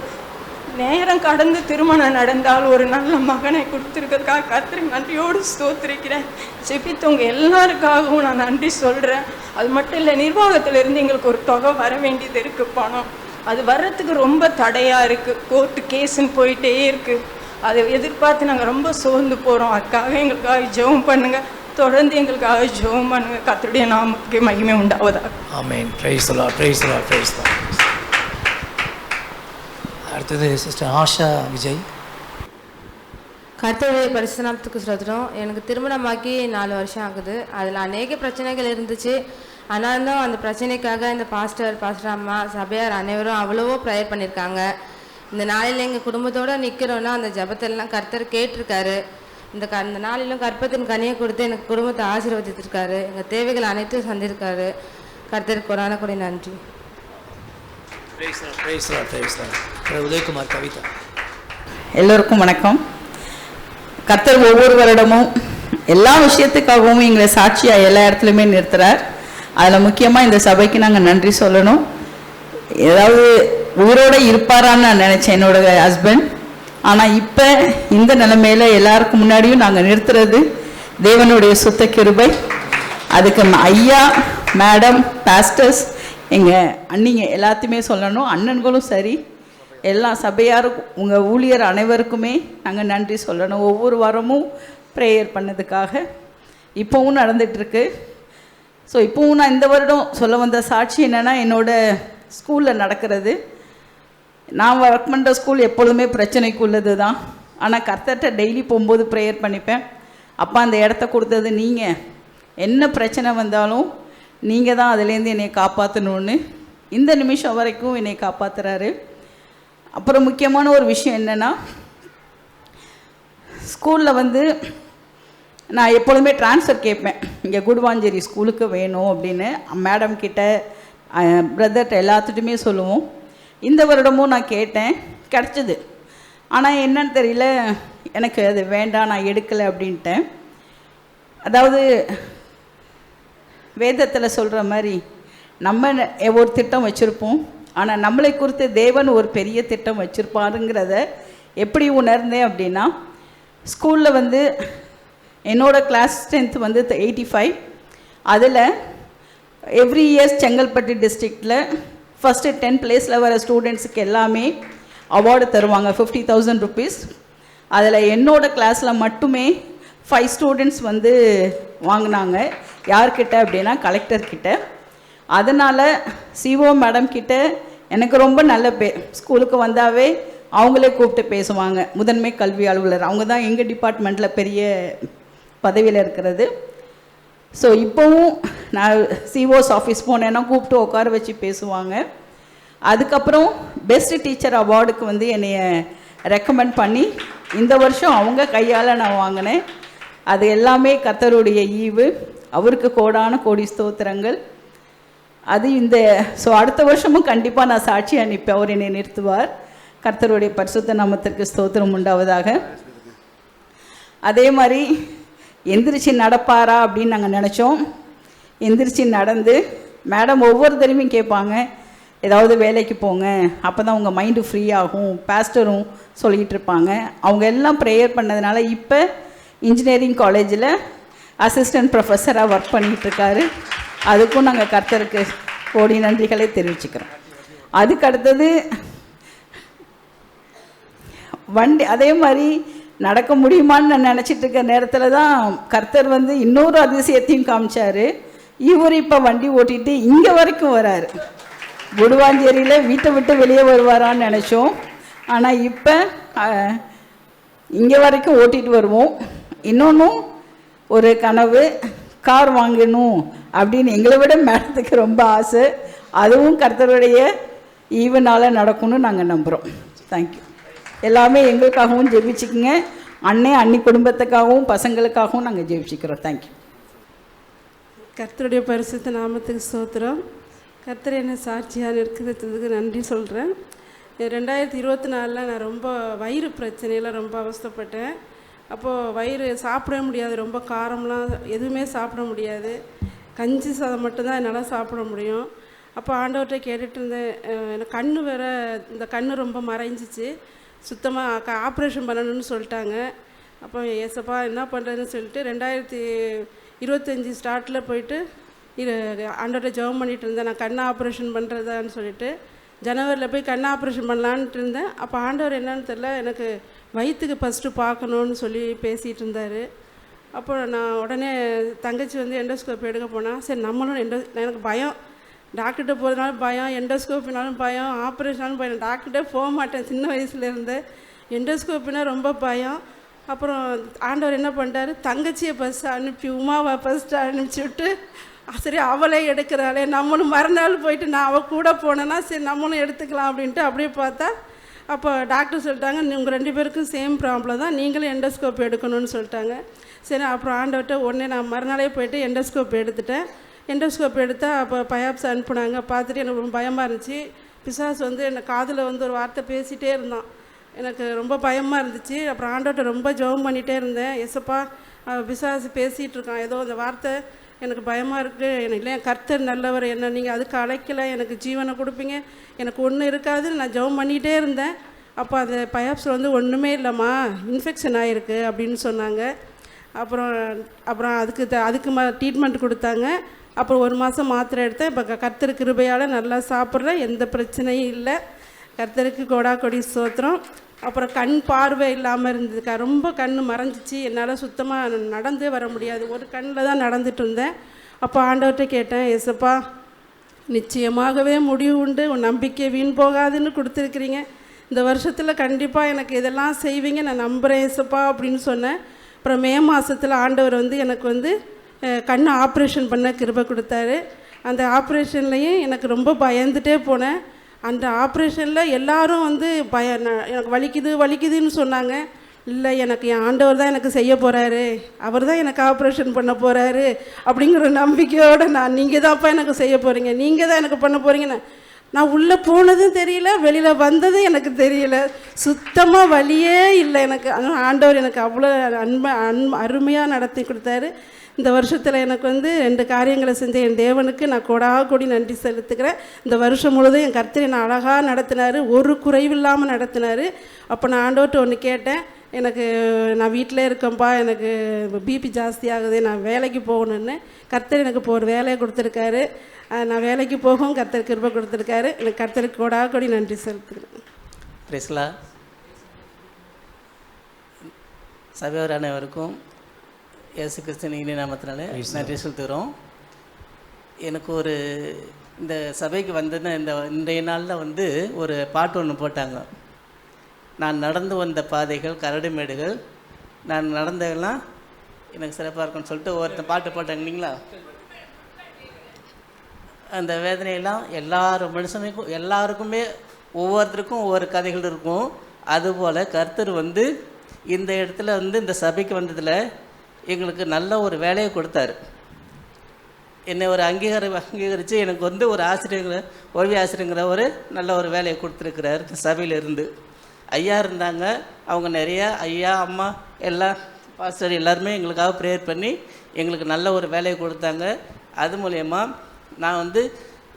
நேரம் கடந்து திருமணம் நடந்தால் ஒரு நல்ல மகனை கொடுத்துருக்கிறதுக்காக கர்த்தரை நன்றியோடு ஸ்தோத்திரிக்கிறேன். ஜெபித்தவங்க எல்லாருக்காகவும் நான் நன்றி சொல்கிறேன். அது மட்டும் இல்லை, நிர்வாகத்திலிருந்து எங்களுக்கு ஒரு தொகை வர வேண்டியது இருக்குது, பணம். அது வர்றதுக்கு ரொம்ப தடையாக இருக்குது. கோர்ட்டு கேஸுன்னு போயிட்டே இருக்குது. அதை எதிர்பார்த்து நாங்கள் ரொம்ப சோர்ந்து போகிறோம். அதுக்காக எங்களுக்காக ஜெபம் பண்ணுங்கள். தொடர்ந்து எங்களுக்காக ஜெபம் பண்ணுங்கள். கர்த்தருடைய நாமத்துக்கு மகிமை உண்டாவதாக. ஆமென். Praise the lord, praise the lord, praise the lord. அடுத்தது சிஸ்டர் ஆஷா விஜய். கர்த்தருடைய பரிசுத்த நாமத்துக்கு ஸ்தோத்திரம். எனக்கு திருமணமாக்கி 4 வருஷம் ஆகுது. அதில் அநேக பிரச்சனைகள் இருந்துச்சு. ஆனாலும் அந்த பிரச்சனைக்காக இந்த பாஸ்டர் அம்மா, சபையார் அனைவரும் அவ்வளவோ ப்ரேயர் பண்ணியிருக்காங்க. இந்த நாளில் எங்கள் குடும்பத்தோடு நிற்கிறோன்னா அந்த ஜபத்தெல்லாம் கர்த்தர் கேட்டிருக்காரு. இந்த நாளிலும் கற்பத்தின் கனியை கொடுத்து எனக்கு குடும்பத்தை ஆசீர்வதித்திருக்காரு. எங்கள் தேவைகள் அனைத்தும் சந்திருக்காரு. கர்த்தருக்கு கொடான கொடி நன்றி. உதயகுமார் கவிதா. எல்லோருக்கும் வணக்கம். கர்த்தர் ஒவ்வொரு வருடமும் எல்லா விஷயத்துக்காகவும் எங்களை சாட்சியாக எல்லா இடத்துலையுமே நிறுத்துறார். அதில் முக்கியமாக இந்த சபைக்கு நாங்கள் நன்றி சொல்லணும். ஏதாவது உயிரோடு இருப்பாரான்னு நான் நினச்சேன் என்னோட ஹஸ்பண்ட். ஆனால் இப்போ இந்த நிலைமையில் எல்லாருக்கும் முன்னாடியும் நாங்கள் நிறுத்துறது தேவனுடைய சுத்த கிருபை. அதுக்கு ஐயா, மேடம், பாஸ்டர்ஸ், எங்கள் அண்ணிங்க எல்லாத்தையுமே சொல்லணும். அண்ணன்களும் சரி, எல்லா சபையாருக்கும், உங்கள் ஊழியர் அனைவருக்குமே நாங்கள் நன்றி சொல்லணும். ஒவ்வொரு வாரமும் ப்ரேயர் பண்ணதுக்காக இப்போவும் நடந்துகிட்ருக்கு. ஸோ இப்போவும் நான் இந்த வருடம் சொல்ல வந்த சாட்சி என்னென்னா, என்னோடய ஸ்கூலில் நடக்கிறது. நான் ஒர்க் பண்ணுற ஸ்கூல் எப்பொழுதுமே பிரச்சனைக்குள்ளது தான். ஆனால் கர்த்தர்கிட்ட டெய்லி போகும்போது ப்ரேயர் பண்ணிப்பேன். அப்பா அந்த இடத்த கொடுத்தது நீங்கள், என்ன பிரச்சனை வந்தாலும் நீங்கள் தான் அதுலேருந்து என்னை காப்பாற்றணுன்னு இந்த நிமிஷம் வரைக்கும் என்னை காப்பாற்றுறாரு. அப்புறம் முக்கியமான ஒரு விஷயம் என்னென்னா, ஸ்கூலில் வந்து நான் எப்பொழுதுமே ட்ரான்ஸ்ஃபர் கேட்பேன். இங்கே குடுவாஞ்சேரி ஸ்கூலுக்கு வேணும் அப்படின்னு மேடம் கிட்ட, பிரதர்கிட்ட எல்லாத்துட்டுமே சொல்லுவோம். இந்த வருடமும் நான் கேட்டேன், கிடச்சிது. ஆனால் என்னன்னு தெரியல, எனக்கு அது வேண்டாம், நான் எடுக்கலை அப்படின்ட்டேன். அதாவது வேதத்தில் சொல்கிற மாதிரி நம்ம ஒரு திட்டம் வச்சுருப்போம், ஆனால் நம்மளை குறித்து தேவன் ஒரு பெரிய திட்டம் வச்சுருப்பாருங்கிறத எப்படி உணர்ந்தேன் அப்படின்னா, ஸ்கூலில் வந்து என்னோடய கிளாஸ் ஸ்ட்ரென்த் வந்து 85. அதில் எவ்ரி இயர்ஸ் செங்கல்பட்டு டிஸ்ட்ரிக்டில் ஃபஸ்ட்டு 10 பிளேஸில் வர ஸ்டூடெண்ட்ஸுக்கு எல்லாமே அவார்டு தருவாங்க, 50,000 ருபீஸ். அதில் என்னோடய கிளாஸில் மட்டுமே 5 ஸ்டூடெண்ட்ஸ் வந்து வாங்கினாங்க. யார்கிட்ட அப்படின்னா கலெக்டர்கிட்ட. அதனால் சிஓ மேடம் கிட்ட எனக்கு ரொம்ப நல்ல ஸ்கூலுக்கு வந்தாவே அவங்களே கூப்பிட்டு பேசுவாங்க. முதன்மை கல்வி அலுவலர் அவங்க தான் எங்கள் டிபார்ட்மெண்ட்டில் பெரிய பதவியில் இருக்கிறது. ஸோ இப்போவும் நான் சிஓஸ் ஆஃபீஸ் போனேன்னா கூப்பிட்டு உட்கார வச்சு பேசுவாங்க. அதுக்கப்புறம் பெஸ்ட் டீச்சர் அவார்டுக்கு வந்து என்னைய ரெக்கமெண்ட் பண்ணி இந்த வருஷம் அவங்க கையால் நான் வாங்கினேன். அது எல்லாமே கர்த்தருடைய ஈவு. அவருக்கு கோடான கோடி ஸ்தோத்திரங்கள். அது இந்த அடுத்த வருஷமும் கண்டிப்பாக நான் சாட்சி அனுப்பி அவர் என்னை நிறுத்துவார். கர்த்தருடைய பரிசுத்த நாமத்திற்கு ஸ்தோத்திரம் உண்டாவதாக. அதே மாதிரி எந்திரிச்சு நடப்பாரா அப்படின்னு நாங்கள் நினச்சோம். எந்திரிச்சு நடந்து மேடம் ஒவ்வொரு தடவையும் கேட்பாங்க, ஏதாவது வேலைக்கு போங்க, அப்போ தான் உங்கள் மைண்டு ஃப்ரீ ஆகும், பாஸ்டரும் சொல்லிகிட்டு இருப்பாங்க. அவங்க எல்லாம் ப்ரேயர் பண்ணதுனால இப்போ இன்ஜினியரிங் காலேஜில் அசிஸ்டன்ட் ப்ரொஃபஸராக ஒர்க் பண்ணிகிட்ருக்காரு. அதுக்கும் நாங்கள் கர்த்தருக்கு கோடி நன்றிகளை தெரிவிச்சுக்கிறோம். அதுக்கு அடுத்தது வண்டி அதே மாதிரி நடக்க முடியுமான்னு நான் நினச்சிட்டு இருக்க நேரத்தில் தான் கர்த்தர் வந்து இன்னொரு அதிசயத்தையும் காமிச்சார். இவர் இப்போ வண்டி ஓட்டிகிட்டு இங்கே வரைக்கும் வராரு. குடுவாஞ்சேரியில் வீட்டை விட்டு வெளியே வருவாரான்னு நினச்சோம். ஆனால் இப்போ இங்கே வரைக்கும் ஓட்டிகிட்டு வருவோம். இன்னொன்றும் ஒரு கனவு, கார் வாங்கணும் அப்படின்னு எங்களை விட மேடத்துக்கு ரொம்ப ஆசை. அதுவும் கர்த்தருடைய ஈவனால் நடக்கும்னு நாங்கள் நம்புகிறோம். தேங்க்யூ. எல்லாமே எங்களுக்காகவும் ஜெபிச்சுக்குங்க. அண்ணி குடும்பத்துக்காகவும் பசங்களுக்காகவும் நாங்கள் ஜெபிச்சுக்கிறோம். தேங்க்யூ. கர்த்தருடைய பரிசுத்த நாமத்துக்கு ஸ்தோத்திரம். கர்த்தர் என்ன சாட்சியாக இருக்கிறதுக்கு நன்றி சொல்கிறேன். 2024 நான் ரொம்ப வயிறு பிரச்சனையில் ரொம்ப அவஸ்தைப்பட்டேன். அப்போது வயிறு சாப்பிட முடியாது, ரொம்ப காரம்லாம் எதுவுமே சாப்பிட முடியாது. கஞ்சி சாதம் மட்டும்தான் என்னால் சாப்பிட முடியும். அப்போ ஆண்டவர்கிட்ட கேட்டுட்டு இருந்தேன். எனக்கு கண்ணு வேறு, இந்த கண்ணு ரொம்ப மறைஞ்சிச்சு, சுத்தமாக ஆப்ரேஷன் பண்ணணும்னு சொல்லிட்டாங்க. அப்போ ஏசப்பா என்ன பண்ணுறதுன்னு சொல்லிட்டு 2025 ஸ்டார்ட்டில் போயிட்டு ஆண்டவர்கிட்ட ஜெபம் பண்ணிகிட்டு இருந்தேன். நான் கண் ஆப்ரேஷன் பண்ணுறதான்னு சொல்லிட்டு ஜனவரியில் போய் கண் ஆப்ரேஷன் பண்ணலான்ட்டு இருந்தேன். அப்போ ஆண்டவர் என்னன்னு தெரில, எனக்கு வயிற்றுக்கு ஃபஸ்ட்டு பார்க்கணுன்னு சொல்லி பேசிகிட்டு இருந்தார். அப்போ நான் உடனே தங்கச்சி வந்து எண்டோஸ்கோப் எடுக்க போனால், சரி நம்மளும் எனக்கு பயம், டாக்டர்கிட்ட போகிறதுனாலும் பயம், எண்டோஸ்கோப்பினாலும் பயம், ஆப்ரேஷனாலும் பயம். டாக்டர்கிட்ட போக மாட்டேன் சின்ன வயசுலேருந்து. எண்டோஸ்கோப்பினா ரொம்ப பயம். அப்புறம் ஆண்டவர் என்ன பண்ணிட்டாரு, தங்கச்சியை ஃபஸ்ட்டு அனுப்பி உமாவை ஃபஸ்ட்டு அனுப்பிச்சி விட்டு, சரி அவளே எடுக்கிறாளே, நம்மளும் மறுநாள் போயிட்டு நான் அவள் கூட போனேன்னா சரி நம்மளும் எடுத்துக்கலாம் அப்படின்ட்டு அப்படியே பார்த்தா, அப்போ டாக்டர் சொல்லிட்டாங்க, உங்கள் 2 பேருக்கும் சேம் ப்ராப்ளம் தான், நீங்களும் எண்டோஸ்கோப் எடுக்கணும்னு சொல்லிட்டாங்க. சரி அப்புறம் ஆண்டவர்கிட்ட உடனே நான் மறுநாளே போயிட்டு எண்டோஸ்கோப் எடுத்துட்டேன். எண்டோஸ்கோப் எடுத்தால் அப்போ பயாப்ஸ் அனுப்புனாங்க. பார்த்துட்டு எனக்கு ரொம்ப பயமாக இருந்துச்சு. பிசாசு வந்து என்னை காதில் வந்து ஒரு வார்த்தை பேசிகிட்டே இருந்தான். எனக்கு ரொம்ப பயமாக இருந்துச்சு. அப்புறம் ஆண்டவர்கிட்ட ரொம்ப ஜெபம் பண்ணிகிட்டே இருந்தேன். எசப்பா பிசாசு பேசிகிட்டு இருக்கான், ஏதோ அந்த வார்த்தை எனக்கு பயமாக இருக்குது, எனக்கு இல்லை கர்த்தர் நல்லவர், என்ன நீங்கள் அதுக்கு அழைக்கலை, எனக்கு ஜீவனை கொடுப்பீங்க, எனக்கு ஒன்றும் இருக்காதுன்னு நான் ஜெபம் பண்ணிகிட்டே இருந்தேன். அப்போ அந்த பயாப்ஸில் வந்து ஒன்றுமே இல்லைம்மா, இன்ஃபெக்ஷன் ஆகிருக்கு அப்படின்னு சொன்னாங்க. அப்புறம் அதுக்கு ட்ரீட்மெண்ட் கொடுத்தாங்க. அப்புறம் 1 மாதம் மாத்திரை எடுத்தேன். இப்போ கர்த்தர் கிருபையால் நல்லா சாப்பிட்றேன், எந்த பிரச்சனையும் இல்லை. கர்த்தருக்கு கொடி ஸ்தோத்திரம். அப்புறம் கண் பார்வை இல்லாமல் இருந்தது, ரொம்ப கண் மறைஞ்சிச்சு, என்னால் சுத்தமாக நடந்தே வர முடியாது, ஒரு கண்ணில் தான் நடந்துட்டு இருந்தேன். அப்போ ஆண்டவர்கிட்ட கேட்டேன், ஏசப்பா நிச்சயமாகவே முடிவு உண்டு, உன் நம்பிக்கை வீண் போகாதுன்னு கொடுத்துருக்குறீங்க, இந்த வருஷத்தில் கண்டிப்பாக எனக்கு இதெல்லாம் செய்வீங்க, நான் நம்புகிறேன் ஏசப்பா அப்படின்னு சொன்னேன். அப்புறம் மே மாதத்தில் ஆண்டவர் வந்து எனக்கு வந்து கண் ஆப்ரேஷன் பண்ண கிருபை கொடுத்தாரு. அந்த ஆப்ரேஷன்லேயும் எனக்கு ரொம்ப பயந்துட்டே போனேன். அந்த ஆப்ரேஷனில் எல்லாரும் வந்து எனக்கு வலிக்குதுன்னு சொன்னாங்க. இல்லை, எனக்கு என் ஆண்டவர் தான் எனக்கு செய்ய போகிறாரு, அவர் தான் எனக்கு ஆப்ரேஷன் பண்ண போகிறாரு அப்படிங்கிற நம்பிக்கையோடு நீங்கள் தான்ப்பா எனக்கு செய்ய போகிறீங்க, நீங்கள் தான் எனக்கு பண்ண போகிறீங்கன்னு நான் உள்ளே போனதும் தெரியல, வெளியில் வந்ததும் எனக்கு தெரியல, சுத்தமாக வலியே இல்லை எனக்கு. ஆனால் ஆண்டவர் எனக்கு அவ்வளோ அருமையாக நடத்தி கொடுத்தாரு. இந்த வருஷத்தில் எனக்கு வந்து 2 காரியங்களை செஞ்ச என் தேவனுக்கு நான் கொடி நன்றி செலுத்துக்கிறேன். இந்த வருஷம் முழுதும் என் கர்த்தரை நான் அழகாக நடத்தினார், ஒரு குறைவில்லாமல் நடத்தினார். அப்போ நான் ஆண்டவர்கிட்ட ஒன்று கேட்டேன், எனக்கு நான் வீட்டிலே இருக்கேன்ப்பா, எனக்கு பிபி ஜாஸ்தி ஆகுது, நான் வேலைக்கு போகணுன்னு. கர்த்தர் எனக்கு இப்போ ஒரு வேலையை கொடுத்துருக்காரு, நான் வேலைக்கு போகவும் கர்த்தர் கிருபை கொடுத்துருக்காரு. எனக்கு கர்த்தருக்கு கொடி நன்றி செலுத்துக்கிறேன். பிரைஸ்லா சபையோர் அனைவருக்கும் இயேசு கிறிஸ்துவின் இனிய நாமத்தினால நன்றி செலுத்துகிறோம். எனக்கு இந்த சபைக்கு வந்ததுன்னா இன்றைய நாளில் வந்து ஒரு பாட்டு ஒன்று போட்டாங்க, நான் நடந்து வந்த பாதைகள் கரடு மேடுகள், நான் நடந்ததெல்லாம் எனக்கு சிறப்பாக இருக்குன்னு சொல்லிட்டு ஒருத்தன் பாட்டு போட்டாங்க இல்லைங்களா. அந்த வேதனையெல்லாம் எல்லாருக்குமே ஒவ்வொருத்தருக்கும் ஒவ்வொரு கதைகள் இருக்கும். அதுபோல் கர்த்தர் வந்து இந்த இடத்துல வந்து இந்த சபைக்கு வந்ததில் எங்களுக்கு நல்ல ஒரு வேலையை கொடுத்தாரு. என்னை ஒரு அங்கீகரித்து எனக்கு வந்து ஒரு ஓய்வு ஆசிரியங்கிற ஒரு நல்ல ஒரு வேலையை கொடுத்துருக்கிறார். இந்த சபையிலிருந்து ஐயா இருந்தாங்க, அவங்க நிறையா ஐயா அம்மா எல்லாம் பாஸ்டர் எல்லாருமே எங்களுக்காக ப்ரேயர் பண்ணி எங்களுக்கு நல்ல ஒரு வேலையை கொடுத்தாங்க. அது மூலயமா நான் வந்து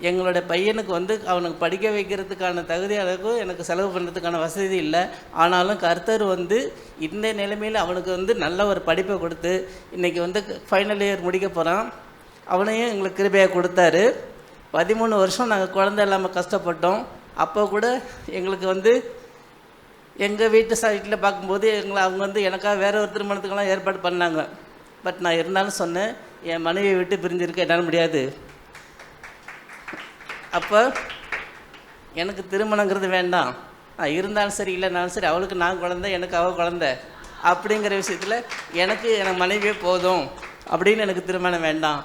எங்களோட பையனுக்கு வந்து அவனுக்கு படிக்க வைக்கிறதுக்கான தகுதி அளவுக்கு எனக்கு செலவு பண்ணுறதுக்கான வசதி இல்லை. ஆனாலும் கர்த்தர் வந்து இந்த நிலைமையில் அவனுக்கு வந்து நல்ல ஒரு படிப்பை கொடுத்து இன்றைக்கி வந்து ஃபைனல் இயர் முடிக்க போகிறான். அவனையும் எங்களுக்கு கிருபையாக கொடுத்தாரு. 13 வருஷம் நாங்கள் குழந்தை இல்லாமல் கஷ்டப்பட்டோம். அப்போ கூட எங்களுக்கு வந்து எங்கள் வீட்டு சைட்டில் பார்க்கும்போது அவங்க வந்து எனக்காக வேற ஒரு திருமணத்துக்கெல்லாம் ஏற்பாடு பண்ணாங்க. பட் நான் இருந்தாலும் சொன்னேன், என் மனைவியை விட்டு பிரிஞ்சிருக்க என்னால் முடியாது. அப்போ எனக்கு திருமணங்கிறது வேண்டாம், நான் இருந்தாலும் சரி இல்லைனாலும் சரி, அவளுக்கு நான் குழந்தை, எனக்கு அவள் குழந்தை அப்படிங்கிற விஷயத்தில் எனக்கு என் மனைவியே போதும் அப்படின்னு, எனக்கு திருமணம் வேண்டாம்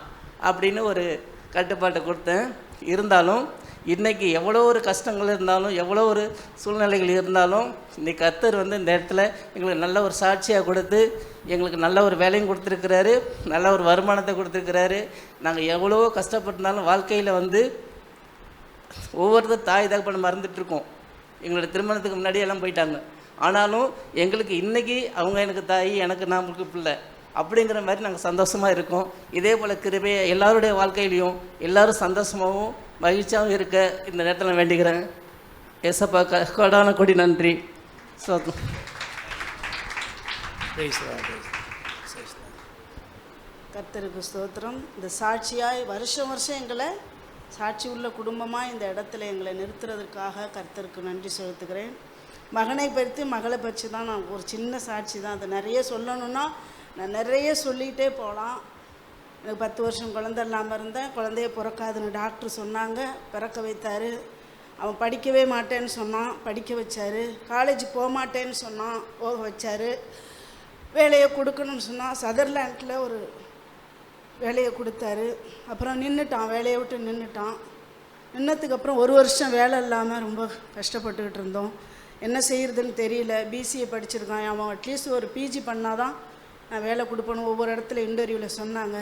அப்படின்னு ஒரு கட்டுப்பாட்டை கொடுத்தேன். இருந்தாலும் இன்றைக்கி எவ்வளோ ஒரு கஷ்டங்கள் இருந்தாலும், எவ்வளோ ஒரு சூழ்நிலைகள் இருந்தாலும், இன்றைக்கி கர்த்தர் வந்து இந்த இடத்துல எங்களுக்கு நல்ல ஒரு சாட்சியாக கொடுத்து எங்களுக்கு நல்ல ஒரு வேலையும் கொடுத்துருக்கிறாரு, நல்ல ஒரு வருமானத்தை கொடுத்துருக்கிறாரு. நாங்கள் எவ்வளோ கஷ்டப்பட்டிருந்தாலும் வாழ்க்கையில் வந்து ஒவ்வொருத்தர் தாய் தகப்பனை மறந்துட்டுருக்கோம். எங்களோட திருமணத்துக்கு முன்னாடியே எல்லாம் போயிட்டாங்க. ஆனாலும் எங்களுக்கு இன்றைக்கி அவங்க எனக்கு தாய், எனக்கு நம்மளுக்கு பிள்ளை அப்படிங்கிற மாதிரி நாங்கள் சந்தோஷமாக இருக்கோம். இதே போல் கிருபையை எல்லாருடைய வாழ்க்கையிலையும் எல்லோரும் சந்தோஷமாகவும் மகிழ்ச்சியாகவும் இருக்க இந்த நேரத்தில் வேண்டிக்கிறேன். ஏசப்பா கொடான கொடி நன்றி. கர்த்தருக்கு ஸ்தோத்திரம். இந்த சாட்சியாய் வருஷம் வருஷம் எங்களை சாட்சி உள்ள குடும்பமாக இந்த இடத்துல எங்களை நிறுத்துறதுக்காக கர்த்தருக்கு நன்றி செலுத்துகிறேன். மகனை பற்றி மகளை பற்றி தான் நான் ஒரு சின்ன சாட்சி தான். அதை நிறைய சொல்லணுன்னா நான் நிறைய சொல்லிகிட்டே போகலாம். எனக்கு 10 வருஷம் குழந்தை இல்லாமல் இருந்தேன். குழந்தைய பிறக்காதுன்னு டாக்டர் சொன்னாங்க. பிறக்க வைத்தார். அவன் படிக்கவே மாட்டேன்னு சொன்னான், படிக்க வச்சார். காலேஜ் போக மாட்டேன்னு சொன்னான், போக வச்சார். வேலையை கொடுக்கணும்னு சொன்னான், சதர்லாண்டில் ஒரு வேலையை கொடுத்தாரு. அப்புறம் நின்றுட்டான், வேலையை விட்டு நின்றுட்டான். நின்னதுக்கப்புறம் 1 வருஷம் வேலை இல்லாமல் ரொம்ப கஷ்டப்பட்டுக்கிட்டு இருந்தோம். என்ன செய்கிறதுன்னு தெரியல. பிசிஏ படிச்சிருக்கான், அவன் அட்லீஸ்ட் ஒரு பிஜி பண்ணால் தான் நான் வேலை கொடுப்பணும். ஒவ்வொரு இடத்துல இன்டர்வியூவில் சொன்னாங்க.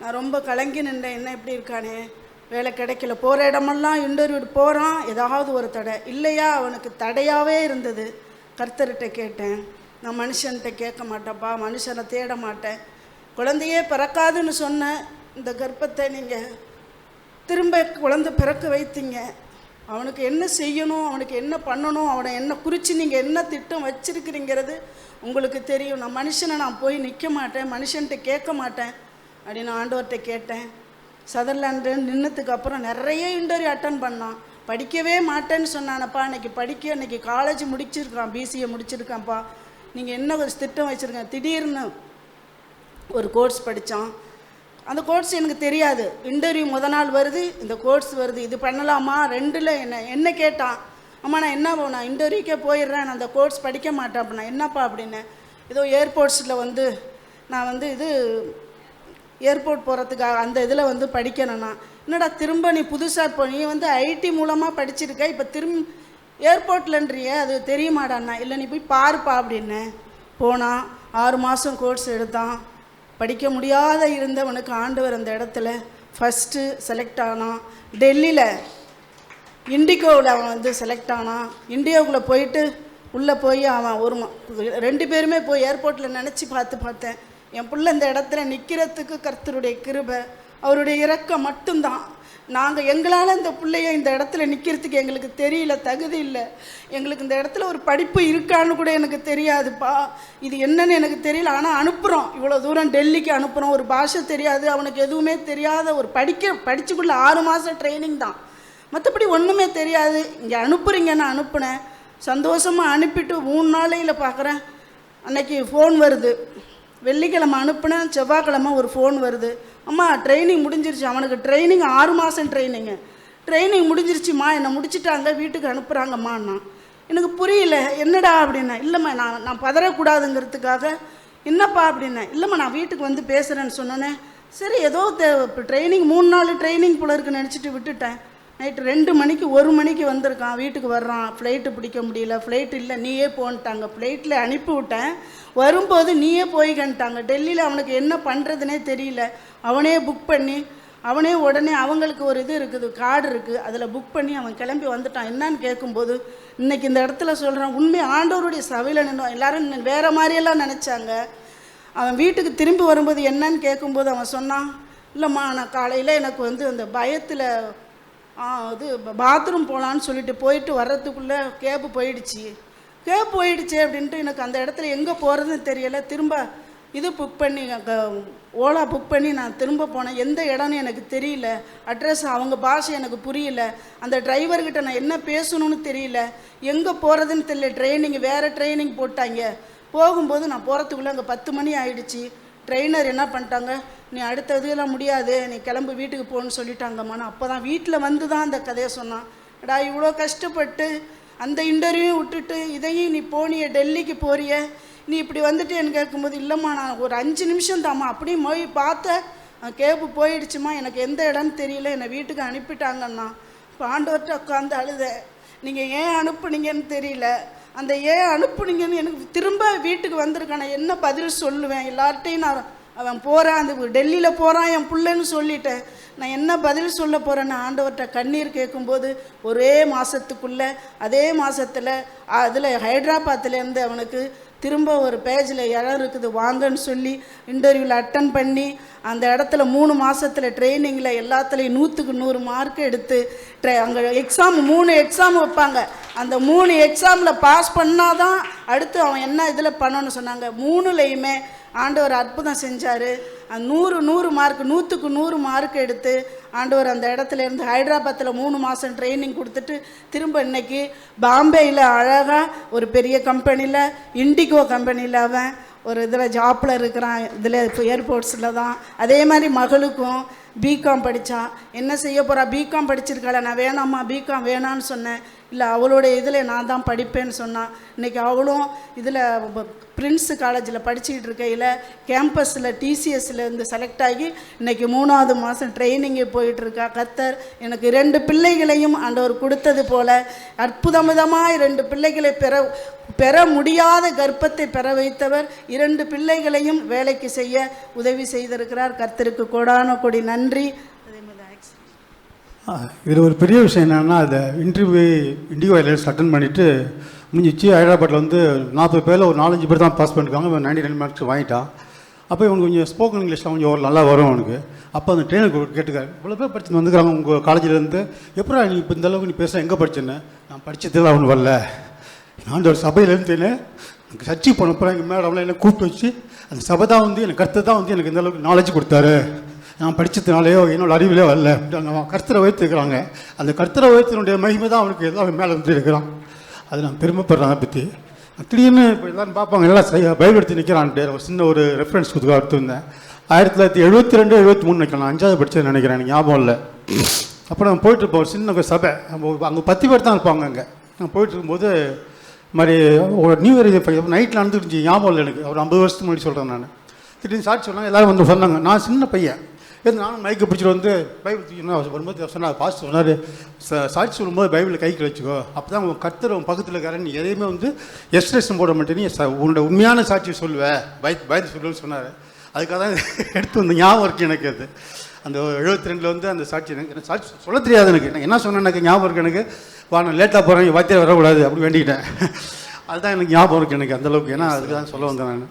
நான் ரொம்ப கலங்கி நின்றேன், என்ன இப்படி இருக்கானே, வேலை கிடைக்கல. போகிற இடமெல்லாம் இன்டர்வியூ போகிறான், ஏதாவது ஒரு தடை இல்லையா. அவனுக்கு தடையாகவே இருந்தது. கர்த்தர்கிட்ட கேட்டேன், நான் மனுஷன்கிட்ட கேட்க மாட்டேன்ப்பா, மனுஷனை தேட மாட்டேன். குழந்தையே பிறக்காதுன்னு சொன்ன இந்த கர்ப்பத்தை நீங்கள் திரும்ப குழந்தை பிறக்க வைத்தீங்க. அவனுக்கு என்ன செய்யணும், அவனுக்கு என்ன பண்ணணும், அவனை என்ன குறித்து நீங்கள் என்ன திட்டம் வச்சிருக்கிறீங்கிறது உங்களுக்கு தெரியும். நான் மனுஷனை நான் போய் நிற்க மாட்டேன், மனுஷன்கிட்ட கேட்க மாட்டேன் அப்படின்னு ஆண்டவர்கிட்ட கேட்டேன். சதர்லாண்டு நின்னதுக்கு அப்புறம் நிறைய இன்டர்வியூ அட்டன் பண்ணான். படிக்கவே மாட்டேன்னு சொன்னானப்பா. இன்றைக்கி காலேஜ் முடிச்சிருக்கான், பிசிஏ முடிச்சிருக்கான்ப்பா. நீங்கள் என்ன ஒரு திட்டம் வச்சுருக்கேன். திடீர்னு ஒரு கோர்ஸ் படித்தான். அந்த கோர்ஸ் எனக்கு தெரியாது. இன்டர்வியூ நாள் வருது, இந்த கோர்ஸ் வருது, இது பண்ணலாமா, 2ல் என்ன கேட்டான். அம்மா நான் என்ன நான் இன்டர்வியூக்கே போயிடுறேன், நான் அந்த கோர்ஸ் படிக்க மாட்டேன். அப்படின்னா என்னப்பா அப்படின்னு. ஏதோ ஏர்போர்ட்ஸில் வந்து நான் வந்து இது ஏர்போர்ட் போகிறதுக்காக அந்த இதில் வந்து படிக்கணும்னா, என்னடா திரும்ப நீ புதுசாக இப்போ நீ வந்து ஐடி மூலமாக படிச்சிருக்க, இப்போ திரும்ப ஏர்போர்ட்லன்றிய அது தெரியுமாடாண்ணா. இல்லை நீ போய் பாருப்பா அப்படின்னு. போனான், 6 மாதம் கோர்ஸ் எடுத்தான். படிக்க முடியாத இருந்தவனுக்கு ஆண்டவர் அந்த இடத்துல ஃபஸ்ட்டு செலக்ட் ஆனான். டெல்லியில் இண்டிகோவில் அவன் வந்து செலக்ட் ஆனான். இண்டியாவுக்குள்ளே போயிட்டு உள்ளே போய் அவன் 2 பேருமே போய் ஏர்போர்ட்டில் நினச்சி பார்த்தேன். என் பிள்ளை இந்த இடத்துல நிற்கிறதுக்கு கர்த்தருடைய கிருபை, அவருடைய இரக்கம் மட்டும்தான். நாங்கள் எங்களால் இந்த பிள்ளைய இந்த இடத்துல நிற்கிறதுக்கு எங்களுக்கு தெரியல, தகுதி இல்லை. எங்களுக்கு இந்த இடத்துல ஒரு படிப்பு இருக்கான்னு கூட எனக்கு தெரியாதுப்பா, இது என்னன்னு எனக்கு தெரியல. ஆனால் அனுப்புகிறோம், இவ்வளோ தூரம் டெல்லிக்கு அனுப்புகிறோம். ஒரு பாஷை தெரியாது, அவனுக்கு எதுவுமே தெரியாத ஒரு படிச்சுக்குள்ளே 6 மாதம் ட்ரைனிங் தான், மற்றபடி ஒன்றுமே தெரியாது. இங்கே அனுப்புகிறீங்கன்னு அனுப்புனேன். சந்தோஷமாக அனுப்பிட்டு 3 நாளையில் பார்க்குறேன், அன்னைக்கு ஃபோன் வருது. வெள்ளிக்கிழமை அனுப்புனேன், செவ்வாய்க்கிழமை ஒரு ஃபோன் வருது. அம்மா ட்ரைனிங் முடிஞ்சிருச்சு. அவனுக்கு ட்ரைனிங் 6 மாதம் ட்ரைனிங் முடிஞ்சிருச்சுமா, என்னை முடிச்சுட்டாங்க, வீட்டுக்கு அனுப்புகிறாங்கம்மாண்ணா. எனக்கு புரியல, என்னடா அப்படின்னா. இல்லைம்மா நான் பதறக்கூடாதுங்கிறதுக்காக. என்னப்பா அப்படின்னேன். இல்லைம்மா நான் வீட்டுக்கு வந்து பேசுகிறேன்னு சொன்னோன்னே, சரி ஏதோ இப்போ ட்ரைனிங் 3 நாள் ட்ரைனிங் போல இருக்குன்னு நினச்சிட்டு விட்டுட்டேன். நைட்டு 2 மணிக்கு 1 மணிக்கு வந்திருக்கான், வீட்டுக்கு வர்றான். ஃப்ளைட்டு பிடிக்க முடியல, ஃப்ளைட் இல்லை நீயே போன்ட்டாங்க. ஃப்ளைட்டில் அனுப்பி விட்டேன், வரும்போது நீயே போய்கன்ட்டாங்க. டெல்லியில் அவனுக்கு என்ன பண்ணுறதுனே தெரியல. அவனே புக் பண்ணி அவனே உடனே அவங்களுக்கு ஒரு இது இருக்குது, கார்டு இருக்குது, அதில் புக் பண்ணி அவன் கிளம்பி வந்துட்டான். என்னன்னு கேட்கும்போது இன்றைக்கி இந்த இடத்துல சொல்கிறான், உண்மை ஆண்டவருடைய சபையில் நின்றோம். எல்லோரும் வேறு மாதிரியெல்லாம் நினச்சாங்க. அவன் வீட்டுக்கு திரும்பி வரும்போது என்னன்னு கேட்கும்போது அவன் சொன்னான், இல்லைம்மா நான் காலையில் எனக்கு வந்து அந்த பயத்தில் இது பாத்ரூம் போகலான்னு சொல்லிட்டு போயிட்டு வர்றதுக்குள்ளே கேபு போயிடுச்சு அப்படின்ட்டு எனக்கு அந்த இடத்துல எங்கே போகிறதுன்னு தெரியலை. திரும்ப இது புக் பண்ணி ஓலா புக் பண்ணி நான் திரும்ப போனேன். எந்த இடம்னு எனக்கு தெரியல, அட்ரஸ் அவங்க பாஷை எனக்கு புரியல, அந்த டிரைவர்கிட்ட நான் என்ன பேசணும்னு தெரியல, எங்கே போகிறதுன்னு தெரியல. வேறு ட்ரைனிங் போட்டாங்க. போகும்போது நான் போகிறதுக்குள்ளே அங்கே 10 மணி ஆயிடுச்சு. ட்ரெயினர் என்ன பண்ணிட்டாங்க, நீ அடுத்த இதெல்லாம் முடியாது, நீ கிளம்பு வீட்டுக்கு போகணுன்னு சொல்லிட்டாங்கம்மா. நான் அப்போ தான் வீட்டில் வந்து தான் அந்த கதையை சொன்னான். டா இவ்வளோ கஷ்டப்பட்டு அந்த இன்டர்வியூ விட்டுட்டு இதையும் நீ போனிய, டெல்லிக்கு போறிய, நீ இப்படி வந்துட்டு எனக்கு கேட்கும்போது, இல்லைம்மா நான் ஒரு 5 நிமிஷம் தாம்மா, அப்படியும் போய் பார்த்தேன், கேபு போயிடுச்சுமா, எனக்கு எந்த இடம்னு தெரியல, என்னை வீட்டுக்கு அனுப்பிட்டாங்கண்ணா. இப்போ ஆண்டவர்கிட்ட உட்காந்து அழுத, நீங்கள் ஏன் அனுப்புனீங்கன்னு தெரியல, அந்த ஏன் அனுப்புனீங்கன்னு எனக்கு திரும்ப வீட்டுக்கு வந்திருக்கேன். நான் என்ன பதில் சொல்லுவேன்? எல்லார்ட்டையும் நான் அவன் போகிறான், அந்த டெல்லியில் போகிறான் என் பிள்ளைன்னு சொல்லிட்டேன், நான் என்ன பதில் சொல்ல போகிறேன்னு ஆண்டவர்கிட்ட கண்ணீர் கேட்கும்போது, ஒரே மாதத்துக்குள்ளே அதே மாதத்தில் அதில் ஹைதராபாத்துலேருந்து அவனுக்கு திரும்ப ஒரு பேஜில் இடம் இருக்குது வாங்கன்னு சொல்லி இன்டர்வியூவில் அட்டன் பண்ணி அந்த இடத்துல 3 மாதத்தில் ட்ரைனிங்கில் எல்லாத்துலேயும் 100க்கு 100 மார்க் எடுத்து அங்கே எக்ஸாம் 3 எக்ஸாம் வைப்பாங்க. அந்த 3 எக்ஸாமில் பாஸ் பண்ணால் தான் அடுத்து அவன் என்ன இதில் பண்ணணும்னு சொன்னாங்க. 3லையுமே ஆண்டவர் அற்புதம் செஞ்சார். 100 மார்க் 100க்கு 100 மார்க் எடுத்து ஆண்டவர் அந்த இடத்துல இருந்து ஹைதராபாத்தில் 3 மாதம் ட்ரைனிங் கொடுத்துட்டு திரும்ப இன்னைக்கு பாம்பேயில் அழகாக ஒரு பெரிய கம்பெனியில், இண்டிகோ கம்பெனியில் அவன் ஒரு இதில் ஜாப்பில் இருக்கிறான். இதில் இப்போ ஏர்போர்ட்ஸில் தான். அதே மாதிரி மகளுக்கும் பிகாம் படித்தான். என்ன செய்ய போகிறா? பிகாம் படிச்சிருக்காள. நான் வேணாம்மா பிகாம் வேணான்னு சொன்னேன். இல்லை அவளுடைய இதில் நான் தான் படிப்பேன்னு சொன்னான். இன்றைக்கி அவளும் இதில் பிரின்ஸ் காலேஜில் படிச்சுக்கிட்டு இருக்கையில் கேம்பஸில் டிசிஎஸ்சில் இருந்து செலக்ட் ஆகி இன்றைக்கி 3வது மாதம் ட்ரைனிங்கு போயிட்டுருக்கா. கர்த்தர் எனக்கு 2 பிள்ளைகளையும் ஆண்டவர் கொடுத்தது போல் அற்புதமாக 2 பிள்ளைகளை பெற முடியாத கர்ப்பத்தை பெற வைத்தவர் 2 பிள்ளைகளையும் வேலைக்கு செய்ய உதவி செய்திருக்கிறார். கர்த்தருக்கு கோடான கோடி நன்றி. இதில் ஒரு பெரிய விஷயம் என்னென்னா, அந்த இன்டர்வியூ இண்டிகோ ஏர்லைன்ஸ் அட்டன் பண்ணிவிட்டு முடிஞ்சிச்சு. ஹைதராபாத்தில் வந்து 40 பேரில் ஒரு 4-5 பேர் தான் பாஸ் பண்ணியிருக்காங்க. இவன் 99 மார்க்ஸ் வாங்கிட்டான். அப்போ இவனுக்கு கொஞ்சம் ஸ்போக்கன் இங்கிலீஷில் கொஞ்சம் நல்லா வரும் அவனுக்கு. அப்போ அந்த ட்ரெயினர் கேட்டுக்காரு, இவ்வளோ பேர் படிச்சு வந்துக்கிறாங்க உங்கள் காலேஜிலேருந்து, எப்படா நீ இப்போ இந்த அளவுக்கு நீ பேச எங்கே படிச்சேன்னு? நான் படித்ததில் அவனு வரல, நான் ஒரு சபையிலேருந்து எனக்கு சர்ச்சை போனப்போ எங்கள் மேடம்லாம் என்ன கூப்பிட்டு வச்சு அந்த சபை தான் வந்து எனக்கு கருத்து தான் வந்து எனக்கு இந்த அளவுக்கு நாலேஜ் கொடுத்தாரு, நான் படித்ததுனாலேயோ என்னோட அறிவிலே வரல. அவன் கர்த்தரை வைத்துக்கிறாங்க. அந்த கர்த்தரை வைத்தினுடைய மகிமை தான் அவனுக்கு எல்லாம் மேலே வந்து இருக்கிறான். அது நான் பெருமைப்படுறேன். அதை பற்றி திடீர்னு இப்போ எல்லோரும் பார்ப்பாங்க, எல்லாம் பைபிள் எடுத்து நிற்கிறான்ட்டு ஒரு சின்ன ஒரு ரெஃபரன்ஸ் கொடுத்து எடுத்துருந்தேன். 1972-73 நினைக்கிறேன், நான் 5வது படித்தேன்னு நினைக்கிறேன், எனக்கு ஞாபகம் இல்லை. அப்புறம் நான் போயிட்டு இருப்போம், ஒரு சின்ன சபை, அங்கே 10 பேர் தான் இருப்பாங்க. அங்கே நான் போயிட்டு இருக்கும்போது மாதிரி ஒரு நியூ இயர் நைட்டில் நடந்துருந்துச்சு, ஞாபகம் இல்லை எனக்கு, ஒரு 50 வருஷத்துக்கு முன்னாடி சொல்கிறேன் நான். திடீர்னு சாட்சி சொன்னாங்க, எல்லோரும் வந்து சொன்னாங்க. நான் சின்ன பையன், நானும் மைக்கை பிடிச்சிட்டு வந்து பைபிள் தூக்கணும் வரும்போது சொன்னார், பாஸ்டர் சொன்னார், சாட்சி சொல்லும்போது பைபிளை கைக்கு வச்சுக்கோ, அப்போ தான் உங்கள் கர்த்தர் உன் பக்கத்தில் இருக்கிறேன், நீ எதையுமே வந்து எக்ஸ்பிரஷன் போட மாட்டேன், நீ உன்னோட உண்மையான சாட்சி சொல்லுவேன், பயந்து சொல்லுன்னு சொன்னார். அதுக்காக தான் எடுத்து வந்து ஞாபகம் இருக்குது எனக்கு. அது அந்த 72 வந்து அந்த சாட்சி எனக்கு சாட்சி சொல்ல தெரியாது. எனக்கு என்ன சொன்னேன் எனக்கு ஞாபகம் இருக்குது. எனக்கு நான் லேட்டாக போகிறேன், வாத்தியார் வரக்கூடாது அப்படி வேண்டிக்கிட்டேன். அதுதான் எனக்கு ஞாபகம் இருக்குது எனக்கு அந்தளவுக்கு. ஏன்னா அதுக்கு தான் சொல்ல வந்தேன் நான்.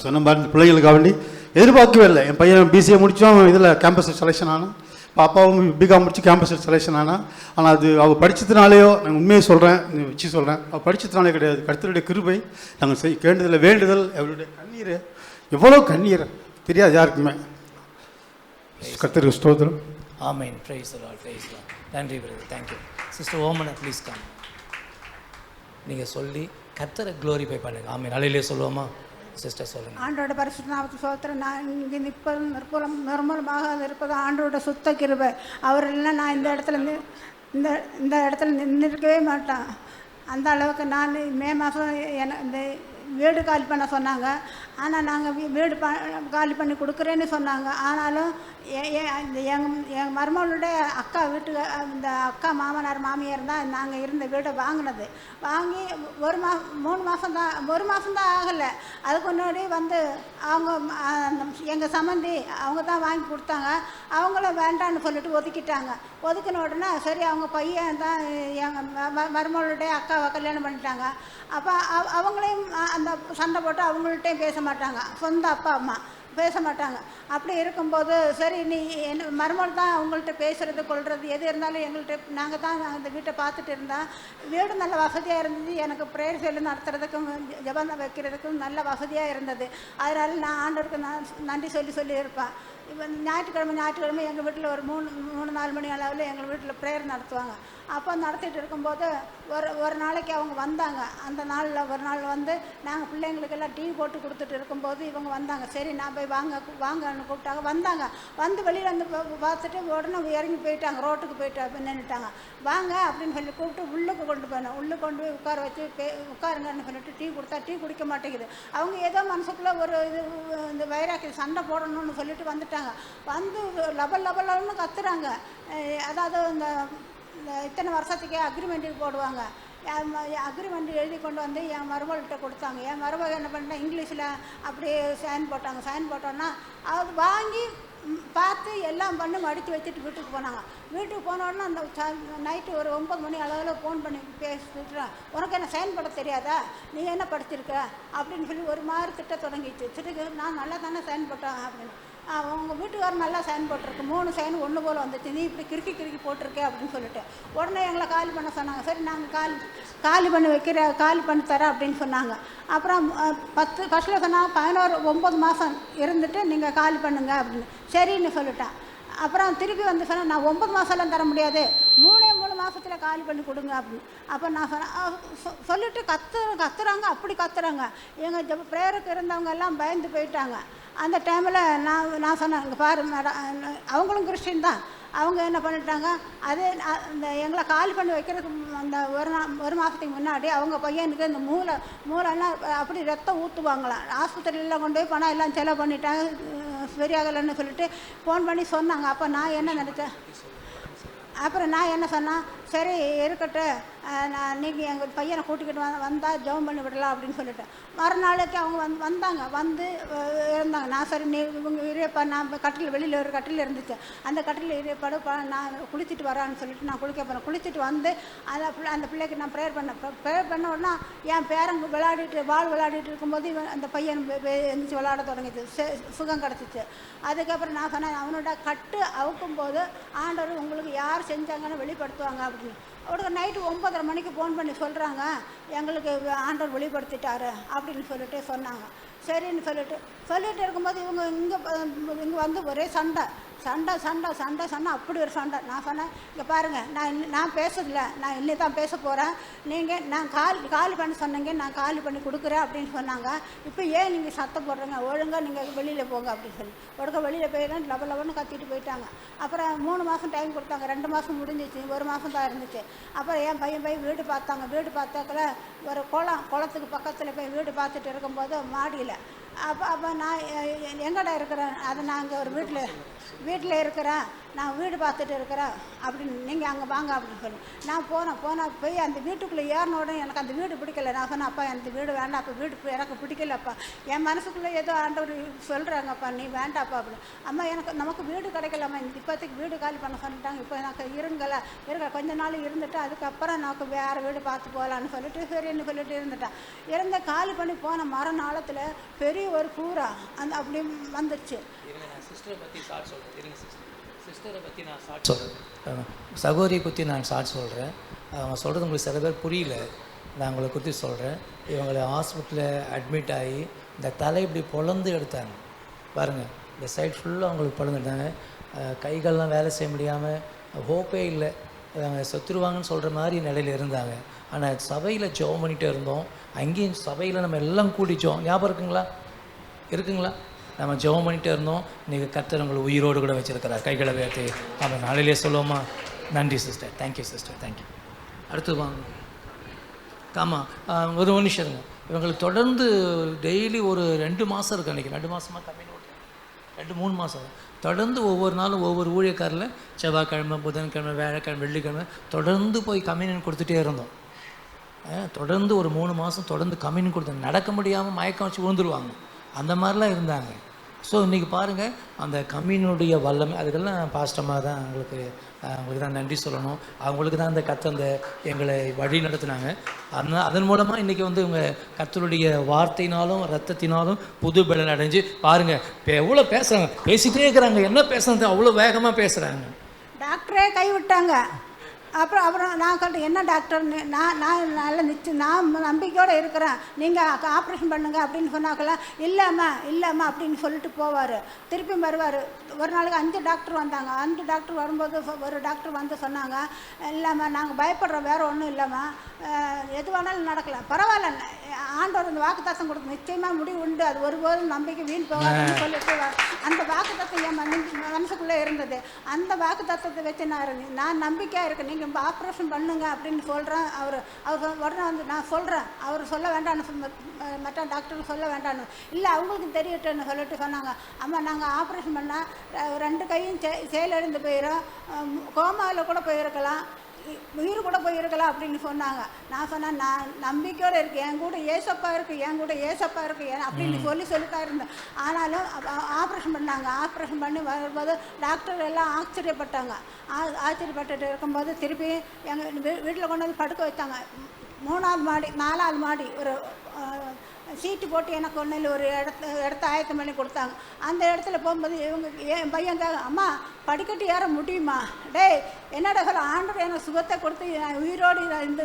சொன்ன மாதிரி பிள்ளைகளுக்காக வேண்டி எதிர்பார்க்கவே இல்லை. என் பையன் பிசிஏ முடித்தோம், இதில் கேம்பஸில் செலெக்ஷன் ஆனான். பாப்பாவும் பிகாம் முடிச்சு கேம்பஸில் செலெக்ஷன் ஆனால். ஆனால் அது அவள் படித்ததுனாலேயோ, நாங்கள் உண்மையை சொல்கிறேன், வச்சு சொல்கிறேன், அவள் படித்ததுனாலே கிடையாது. கர்த்தருடைய கிருபை, நாங்கள் கேண்டதில் வேண்டுதல், அவளுடைய கண்ணீர், எவ்வளோ கண்ணீர் தெரியாது யாருக்குமே. கர்த்தருக்கு ஸ்தோத்திரம். ஆமென். Praise the lord. Praise the lord. நன்றி பிரதர். தேங்க் யூ. Sister Omana please come. நீங்கள் சொல்லி கர்த்தரை க்ளோரிஃபை பண்ணுங்க. ஆமென். அல்லேலூயா சொல்லுவோமா? சிஸ்டர் சொல்லுங்கள். ஆண்டோட பரிசுத்த நாமத்துக்கு ஸ்தோத்திரம். நான் இங்கே நிர்மூலமாக இருப்பது ஆண்டோட சுத்த கிருபை. அவர் இல்லைன்னா நான் இந்த இடத்துல நின்றுக்கவே மாட்டேன். அந்த அளவுக்கு நான் மே மாதம் இந்த வீடு காலி பண்ண சொன்னாங்க. ஆனால் நாங்கள் வீடு காலி பண்ணி கொடுக்குறேன்னு சொன்னாங்க. ஆனாலும் எங்கள் மருமகளுடைய அக்கா வீட்டுக்கு, இந்த அக்கா மாமனார் மாமியார் தான் நாங்கள் இருந்த வீடை வாங்கினது. வாங்கி 3 மாதம் தான் ஆகலை. அதுக்கு முன்னாடி வந்து அவங்க எங்கள் சம்மந்தி அவங்க தான் வாங்கி கொடுத்தாங்க. அவங்களும் வேண்டான்னு சொல்லிட்டு ஒதுக்கிட்டாங்க. ஒதுக்கின உடனே சரி அவங்க பையன் தான் எங்கள் மருமகளுடைய அக்காவை கல்யாணம் பண்ணிட்டாங்க. அப்போ அவங்களையும் அந்த சண்டை போட்டு அவங்கள்ட்டையும் பேச மாட்டாங்க. சொந்த அப்பா அம்மா பேச மாட்டாங்க. அப்படி இருக்கும்போது சரி நீ என்ன மருமகள் தான் அவங்கள்ட்ட பேசுகிறது கொள்வது எது இருந்தாலும் எங்கள்கிட்ட நாங்கள் தான் அந்த வீட்டை பார்த்துட்டு இருந்தோம். வீடு நல்ல வசதியாக இருந்தது. எனக்கு ப்ரேயர் சொல்லி நடத்துறதுக்கும் ஜெபம் வைக்கிறதுக்கும் நல்ல வசதியாக இருந்தது. அதனால் நான் ஆண்டவருக்கு நன்றி சொல்லி இருப்பேன். இப்போ ஞாயிற்றுக்கிழமை எங்கள் வீட்டில் ஒரு 3-4 மணி அளவில் எங்கள் வீட்டில் ப்ரேயர் நடத்துவாங்க. அப்போ நடத்திட்டு இருக்கும்போது ஒரு நாளைக்கு அவங்க வந்தாங்க. அந்த நாளில் ஒரு நாள் வந்து நாங்கள் பிள்ளைங்களுக்கெல்லாம் டீ போட்டு கொடுத்துட்டு இருக்கும்போது இவங்க வந்தாங்க. சரி நான் போய் வாங்கன்னு கூப்பிட்டாங்க. வந்தாங்க. வந்து வெளியில் வந்து பார்த்துட்டு உடனே இறங்கி போயிட்டாங்க. ரோட்டுக்கு போயிட்டு நின்றுட்டாங்க. வாங்க அப்படின்னு சொல்லி கூப்பிட்டு உள்ளுக்கு கொண்டு போனேன். உள்ளுக்கு கொண்டு போய் உட்கார வச்சு உட்காருங்கன்னு சொல்லிட்டு டீ கொடுத்தா டீ குடிக்க மாட்டேங்குது. அவங்க ஏதோ மனசுக்குள்ளே ஒரு இந்த வைராக்கி சண்டை போடணும்னு சொல்லிட்டு வந்துட்டாங்க. வந்து லபல்னு கத்துறாங்க. அதாவது இந்த இத்தனை வருஷத்துக்கே அக்ரிமெண்ட்டுக்கு போடுவாங்க. அக்ரிமெண்ட் எழுதி கொண்டு வந்து என் மருமகள்கிட்ட கொடுத்தாங்க. என் மருமகள் என்ன பண்ணிட்டா இங்கிலீஷில் அப்படியே சைன் போட்டாங்க. சைன் போட்டோன்னா அது வாங்கி பார்த்து எல்லாம் பண்ணி மடித்து வச்சுட்டு வீட்டுக்கு போனாங்க. வீட்டுக்கு போனோடனே அந்த நைட்டு ஒரு 9 மணி அளவில் ஃபோன் பண்ணி பேசிட்டு, உனக்கு என்ன சைன் போட தெரியாதா, நீ என்ன படிச்சிருக்க அப்படின்னு சொல்லி ஒரு மாதிரி திட்ட தொடங்கிச்சு. நான் நல்லா தானே சைன் போட்டேன் அப்படின்னு. உங்கள் வீட்டுக்காரர் நல்லா சைன் போட்டிருக்கு, 3 சைன் ஒன்று போல் வந்துச்சு, நீ இப்படி கிறுக்கி போட்டிருக்கே அப்படின்னு சொல்லிட்டு உடனே எங்களை காலி பண்ண சொன்னாங்க. சரி நாங்கள் காலி பண்ணி தரேன் அப்படின்னு சொன்னாங்க. அப்புறம் ஃபஸ்ட்டில் சொன்னாங்க 9 மாதம் இருந்துட்டு நீங்கள் காலி பண்ணுங்க அப்படின்னு. சரின்னு சொல்லிட்டேன். அப்புறம் திருப்பி வந்து சொன்னேன் நான் 9 மாதம்லாம் தர முடியாது, 3 மாதத்தில் காலி பண்ணி கொடுங்க அப்படின்னு. அப்போ நான் சொன்னேன் சொல்லிட்டு கத்துறாங்க. அப்படி கத்துறாங்க. எங்கள் ப்ரேயருக்கு இருந்தவங்க எல்லாம் பயந்து போயிட்டாங்க. அந்த டைமில் நான் சொன்னேன் இங்கே பாரு மேடம், அவங்களும் கிறிஸ்டின் தான். அவங்க என்ன பண்ணிட்டாங்க, அதே இந்த எங்களை காலி பண்ணி வைக்கிறதுக்கு அந்த ஒரு மாதத்துக்கு முன்னாடி அவங்க பையனுக்கு இந்த மூளைலாம் அப்படி ரத்தம் ஊற்றுவாங்களாம். ஆஸ்பத்திரியில் கொண்டு போய் பணம் எல்லாம் செலவு பண்ணிட்டாங்க, சரியாகலைன்னு சொல்லிட்டு ஃபோன் பண்ணி சொன்னாங்க. அப்போ நான் என்ன நினச்சேன், அப்புறம் நான் என்ன சொன்னேன், சரி இருக்கட்டும், நீங்கள் எங்கள் பையனை கூட்டிக்கிட்டு வந்தால் ஜெபம் பண்ணி விடலாம் அப்படின்னு சொல்லிட்டேன். மறுநாளைக்கு அவங்க வந்தாங்க. வந்து இருந்தாங்க. நான் சரி நீ இவங்க இறைப்பா, நான் வெளியில் ஒரு கட்டில் இருந்துச்சு, அந்த கட்டில் இறைப்பாடு நான் குளிச்சுட்டு வரான்னு சொல்லிட்டு நான் குளிக்க போகிறேன். குளிச்சுட்டு வந்து அந்த பிள்ளைக்கு நான் ப்ரேயர் பண்ண உடனே என் பேரன் பால் விளையாடிட்டு இருக்கும்போது அந்த பையன் எழுந்திரிச்சு விளையாட தொடங்கிச்சு. சுகம் கிடச்சிச்சு. அதுக்கப்புறம் நான் சொன்னேன் அவனோட கட்டு அவுக்கும்போது ஆண்டவர் உங்களுக்கு யார் செஞ்சாங்கன்னு வெளிப்படுத்துவாங்க அப்படின்னு. அவருக்கு நைட்டு 9:30 மணிக்கு ஃபோன் பண்ணி சொல்கிறாங்க, எங்களுக்கு ஆண்டவர் வெளிப்படுத்திட்டாரு அப்படின்னு சொல்லிட்டு சொன்னாங்க. சரின்னு சொல்லிட்டு இருக்கும்போது இவங்க இங்கே வந்து ஒரே சண்டை அப்படி ஒரு சண்டை. நான் சொன்னேன் இங்கே பாருங்கள், நான் பேசுறதில்ல, நான் இன்னி தான் பேச போகிறேன். நீங்கள் நான் காலி பண்ண சொன்னீங்க, நான் காலி பண்ணி கொடுக்குறேன் அப்படின்னு சொன்னாங்க. இப்போ ஏன் நீங்கள் சத்தம் போடுறீங்க, ஒழுங்காக நீங்கள் வெளியில் போங்க அப்படின்னு சொல்லி ஒழுங்காக வெளியில் போயிடலாம் லவன்னு கத்திட்டு போயிட்டாங்க. அப்புறம் 3 மாதம் டைம் கொடுத்தாங்க. 2 மாதம் முடிஞ்சிச்சு, 1 மாதம் தான் இருந்துச்சு. அப்புறம் என் பையன் போய் வீடு பார்த்தாங்க. வீடு பார்த்தாக்கல ஒரு குளத்துக்கு பக்கத்தில் போய் வீடு பார்த்துட்டு இருக்கும்போது மாடியில் அப்போ நான் எங்கடா இருக்கிறேன், அது நான் அங்கே ஒரு வீட்டில் இருக்கிறேன், நான் வீடு பார்த்துட்டு இருக்கிறேன் அப்படின்னு, நீங்கள் அங்கே வாங்க அப்படின்னு சொல்லி நான் போனேன். போய் அந்த வீட்டுக்குள்ளே ஏறின உடனே எனக்கு அந்த வீடு பிடிக்கல. நான் சொன்னேன் அப்பா எனக்கு வீடு வேண்டாம், அப்போ வீடு எனக்கு பிடிக்கலப்பா, என் மனசுக்குள்ளே ஏதோ ஆண்டவர் சொல்கிறாங்கப்பா, நீ வேண்டாப்பா அப்படின்னு. அம்மா நமக்கு வீடு கிடைக்கலாமா, இப்போதைக்கு வீடு காலி பண்ண சொல்லிட்டாங்க, இப்போ எனக்கு இருக்க கொஞ்ச நாள் இருந்துட்டு அதுக்கப்புறம் நமக்கு வேறு வீடு பார்த்து போகலான்னு சொல்லிட்டு சரின்னு சொல்லிட்டு இருந்த காலி பண்ணி போன மறுநாளத்தில் பெரிய ஒரு பூரா அப்படி வந்துடுச்சு. சிஸ்டரை பற்றி நான் ஷார்ட் சொல்கிறேன், சகோதரியை பற்றி நான் ஷார்ட் சொல்கிறேன். அவங்க சொல்கிறது உங்களுக்கு சில பேர் புரியல, நான் உங்களை குறித்து சொல்கிறேன். இவங்களை ஹாஸ்பிட்டலில் அட்மிட் ஆகி இந்த தலை இப்படி பொழந்து எடுத்தாங்க பாருங்கள், இந்த சைட் ஃபுல்லாக அவங்களுக்கு பொழந்துட்டாங்க. கைகள்லாம் வேலை செய்ய முடியாமல் ஹோப்பே இல்லை, அவங்க செத்துருவாங்கன்னு சொல்கிற மாதிரி நிலையில் இருந்தாங்க. ஆனால் சபையில் ஜெபம் பண்ணிகிட்டே இருந்தோம். அங்கேயும் சபையில் நம்ம எல்லாம் கூட்டிச்சோம், ஞாபகம் இருக்குங்களா நம்ம ஜெபம் பண்ணிகிட்டே இருந்தோம். இன்றைக்கி கர்த்தர் உங்களை உயிரோடு கூட வச்சுருக்கிறார். கைகளை உயர்த்தி நம்ம நாளிலே சொல்லுவோமா? நன்றி சிஸ்டர், தேங்க்யூ சிஸ்டர், தேங்க்யூ. அடுத்து வாங்க. ஆமாம், ஒரு நிமிஷம் இருங்க. இவங்களுக்கு தொடர்ந்து டெய்லி ஒரு 2 மாதம் இருக்குது, அன்றைக்கி 2 மாதமாக கம்மியாக 2-3 மாதம் தொடர்ந்து ஒவ்வொரு நாளும் ஒவ்வொரு ஊழியக்காரில் செவ்வாய்க்கிழமை, புதன்கிழமை, வியாழக்கிழமை, வெள்ளிக்கிழமை தொடர்ந்து போய் கம்யூனியன் கொடுத்துட்டே இருந்தோம். தொடர்ந்து ஒரு 3 மாதம் தொடர்ந்து கம்யூனியன் கொடுத்தோம். நடக்க முடியாமல் மயக்கம் வச்சு விழுந்துருவாங்க, அந்த மாதிரிலாம் இருந்தாங்க. ஸோ இன்றைக்கி பாருங்கள் அந்த கம்யூனுடைய வல்லமை அதுக்கெல்லாம் பாஸ்டமாக தான் அவங்களுக்கு தான் நன்றி சொல்லணும். அவங்களுக்கு தான் அந்த அந்த எங்களை வழி நடத்தினாங்க. அதன் மூலமாக இன்றைக்கி வந்து இவங்க கர்த்தருடைய வார்த்தையினாலும் ரத்தத்தினாலும் புது பலன் அடைஞ்சு பாருங்கள் இப்போ எவ்வளோ பேசுகிறாங்க, பேசிகிட்டே இருக்கிறாங்க. என்ன பேசுறது, அவ்வளோ வேகமாக பேசுகிறாங்க. டாக்டரே கைவிட்டாங்க. அப்புறம் நான் சொல்கிறேன், என்ன டாக்டர் நான் நல்ல நான் நம்பிக்கையோடு இருக்கிறேன், நீங்கள் ஆப்ரேஷன் பண்ணுங்க அப்படின்னு சொன்னாக்கல, இல்லைம்மா அப்படின்னு சொல்லிட்டு போவார். திருப்பி வருவார். ஒரு நாளைக்கு 5 டாக்டர் வந்தாங்க. 5 டாக்டர் வரும்போது ஒரு டாக்டர் வந்து சொன்னாங்க, இல்லைம்மா நாங்கள் பயப்படுறோம், வேறு ஒன்றும் இல்லைம்மா, எது வேணாலும் நடக்கலாம், பரவாயில்ல, ஆண்டவர் இந்த வாக்குத்தத்தம் கொடுத்து நிச்சயமாக முடிவு உண்டு, அது ஒருபோதும் நம்பிக்கை வீண் போகாதுன்னு சொல்லிட்டு அந்த வாக்குத்தத்தம் என் மனசுக்குள்ளே இருந்தது. அந்த வாக்குத்தத்தத்தை வச்சு நான் நம்பிக்கையாக இருக்கேன், நீங்கள் ஆப்ரேஷன் பண்ணுங்க அப்படின்னு சொல்கிறேன். அவர் உடனே வந்து நான் சொல்கிறேன், அவர் சொல்ல வேண்டான்னு, மற்ற டாக்டருக்கு சொல்ல வேண்டான்னு, இல்லை அவங்களுக்கு தெரியட்டுன்னு சொல்லிட்டு சொன்னாங்க. அம்மா நாங்கள் ஆப்ரேஷன் பண்ணால் 2 கையும் செயலிழந்து போயிடும், கோமாவில் கூட போயிருக்கலாம், உயிர் கூட போயிருக்கலாம் அப்படின்னு சொன்னாங்க. நான் சொன்னேன், நான் நம்பிக்கையோடு இருக்கேன், என் கூட ஏசப்பா இருக்குது அப்படின்னு சொல்லித்தான் இருந்தேன். ஆனாலும் ஆப்ரேஷன் பண்ணாங்க. ஆப்ரேஷன் பண்ணி வரும்போது டாக்டர் எல்லாம் ஆச்சரியப்பட்டாங்க. ஆச்சரியப்பட்டுட்டு இருக்கும்போது திருப்பி எங்கள் வீட்டில் கொண்டு வந்து படுக்க வச்சாங்க. 3ஆவது மாடி 4ஆவது மாடி ஒரு சீட்டு போட்டு எனக்கு ஒன்றில் ஒரு இடத்த ஆயத்தம் பண்ணி கொடுத்தாங்க. அந்த இடத்துல போகும்போது என் பையன் அம்மா படிக்கட்டு ஏற முடியுமா, டேய் என்னடா சொல்ல, ஆண்டவர் எனக்கு சுகத்தை கொடுத்து உயிரோடு இந்த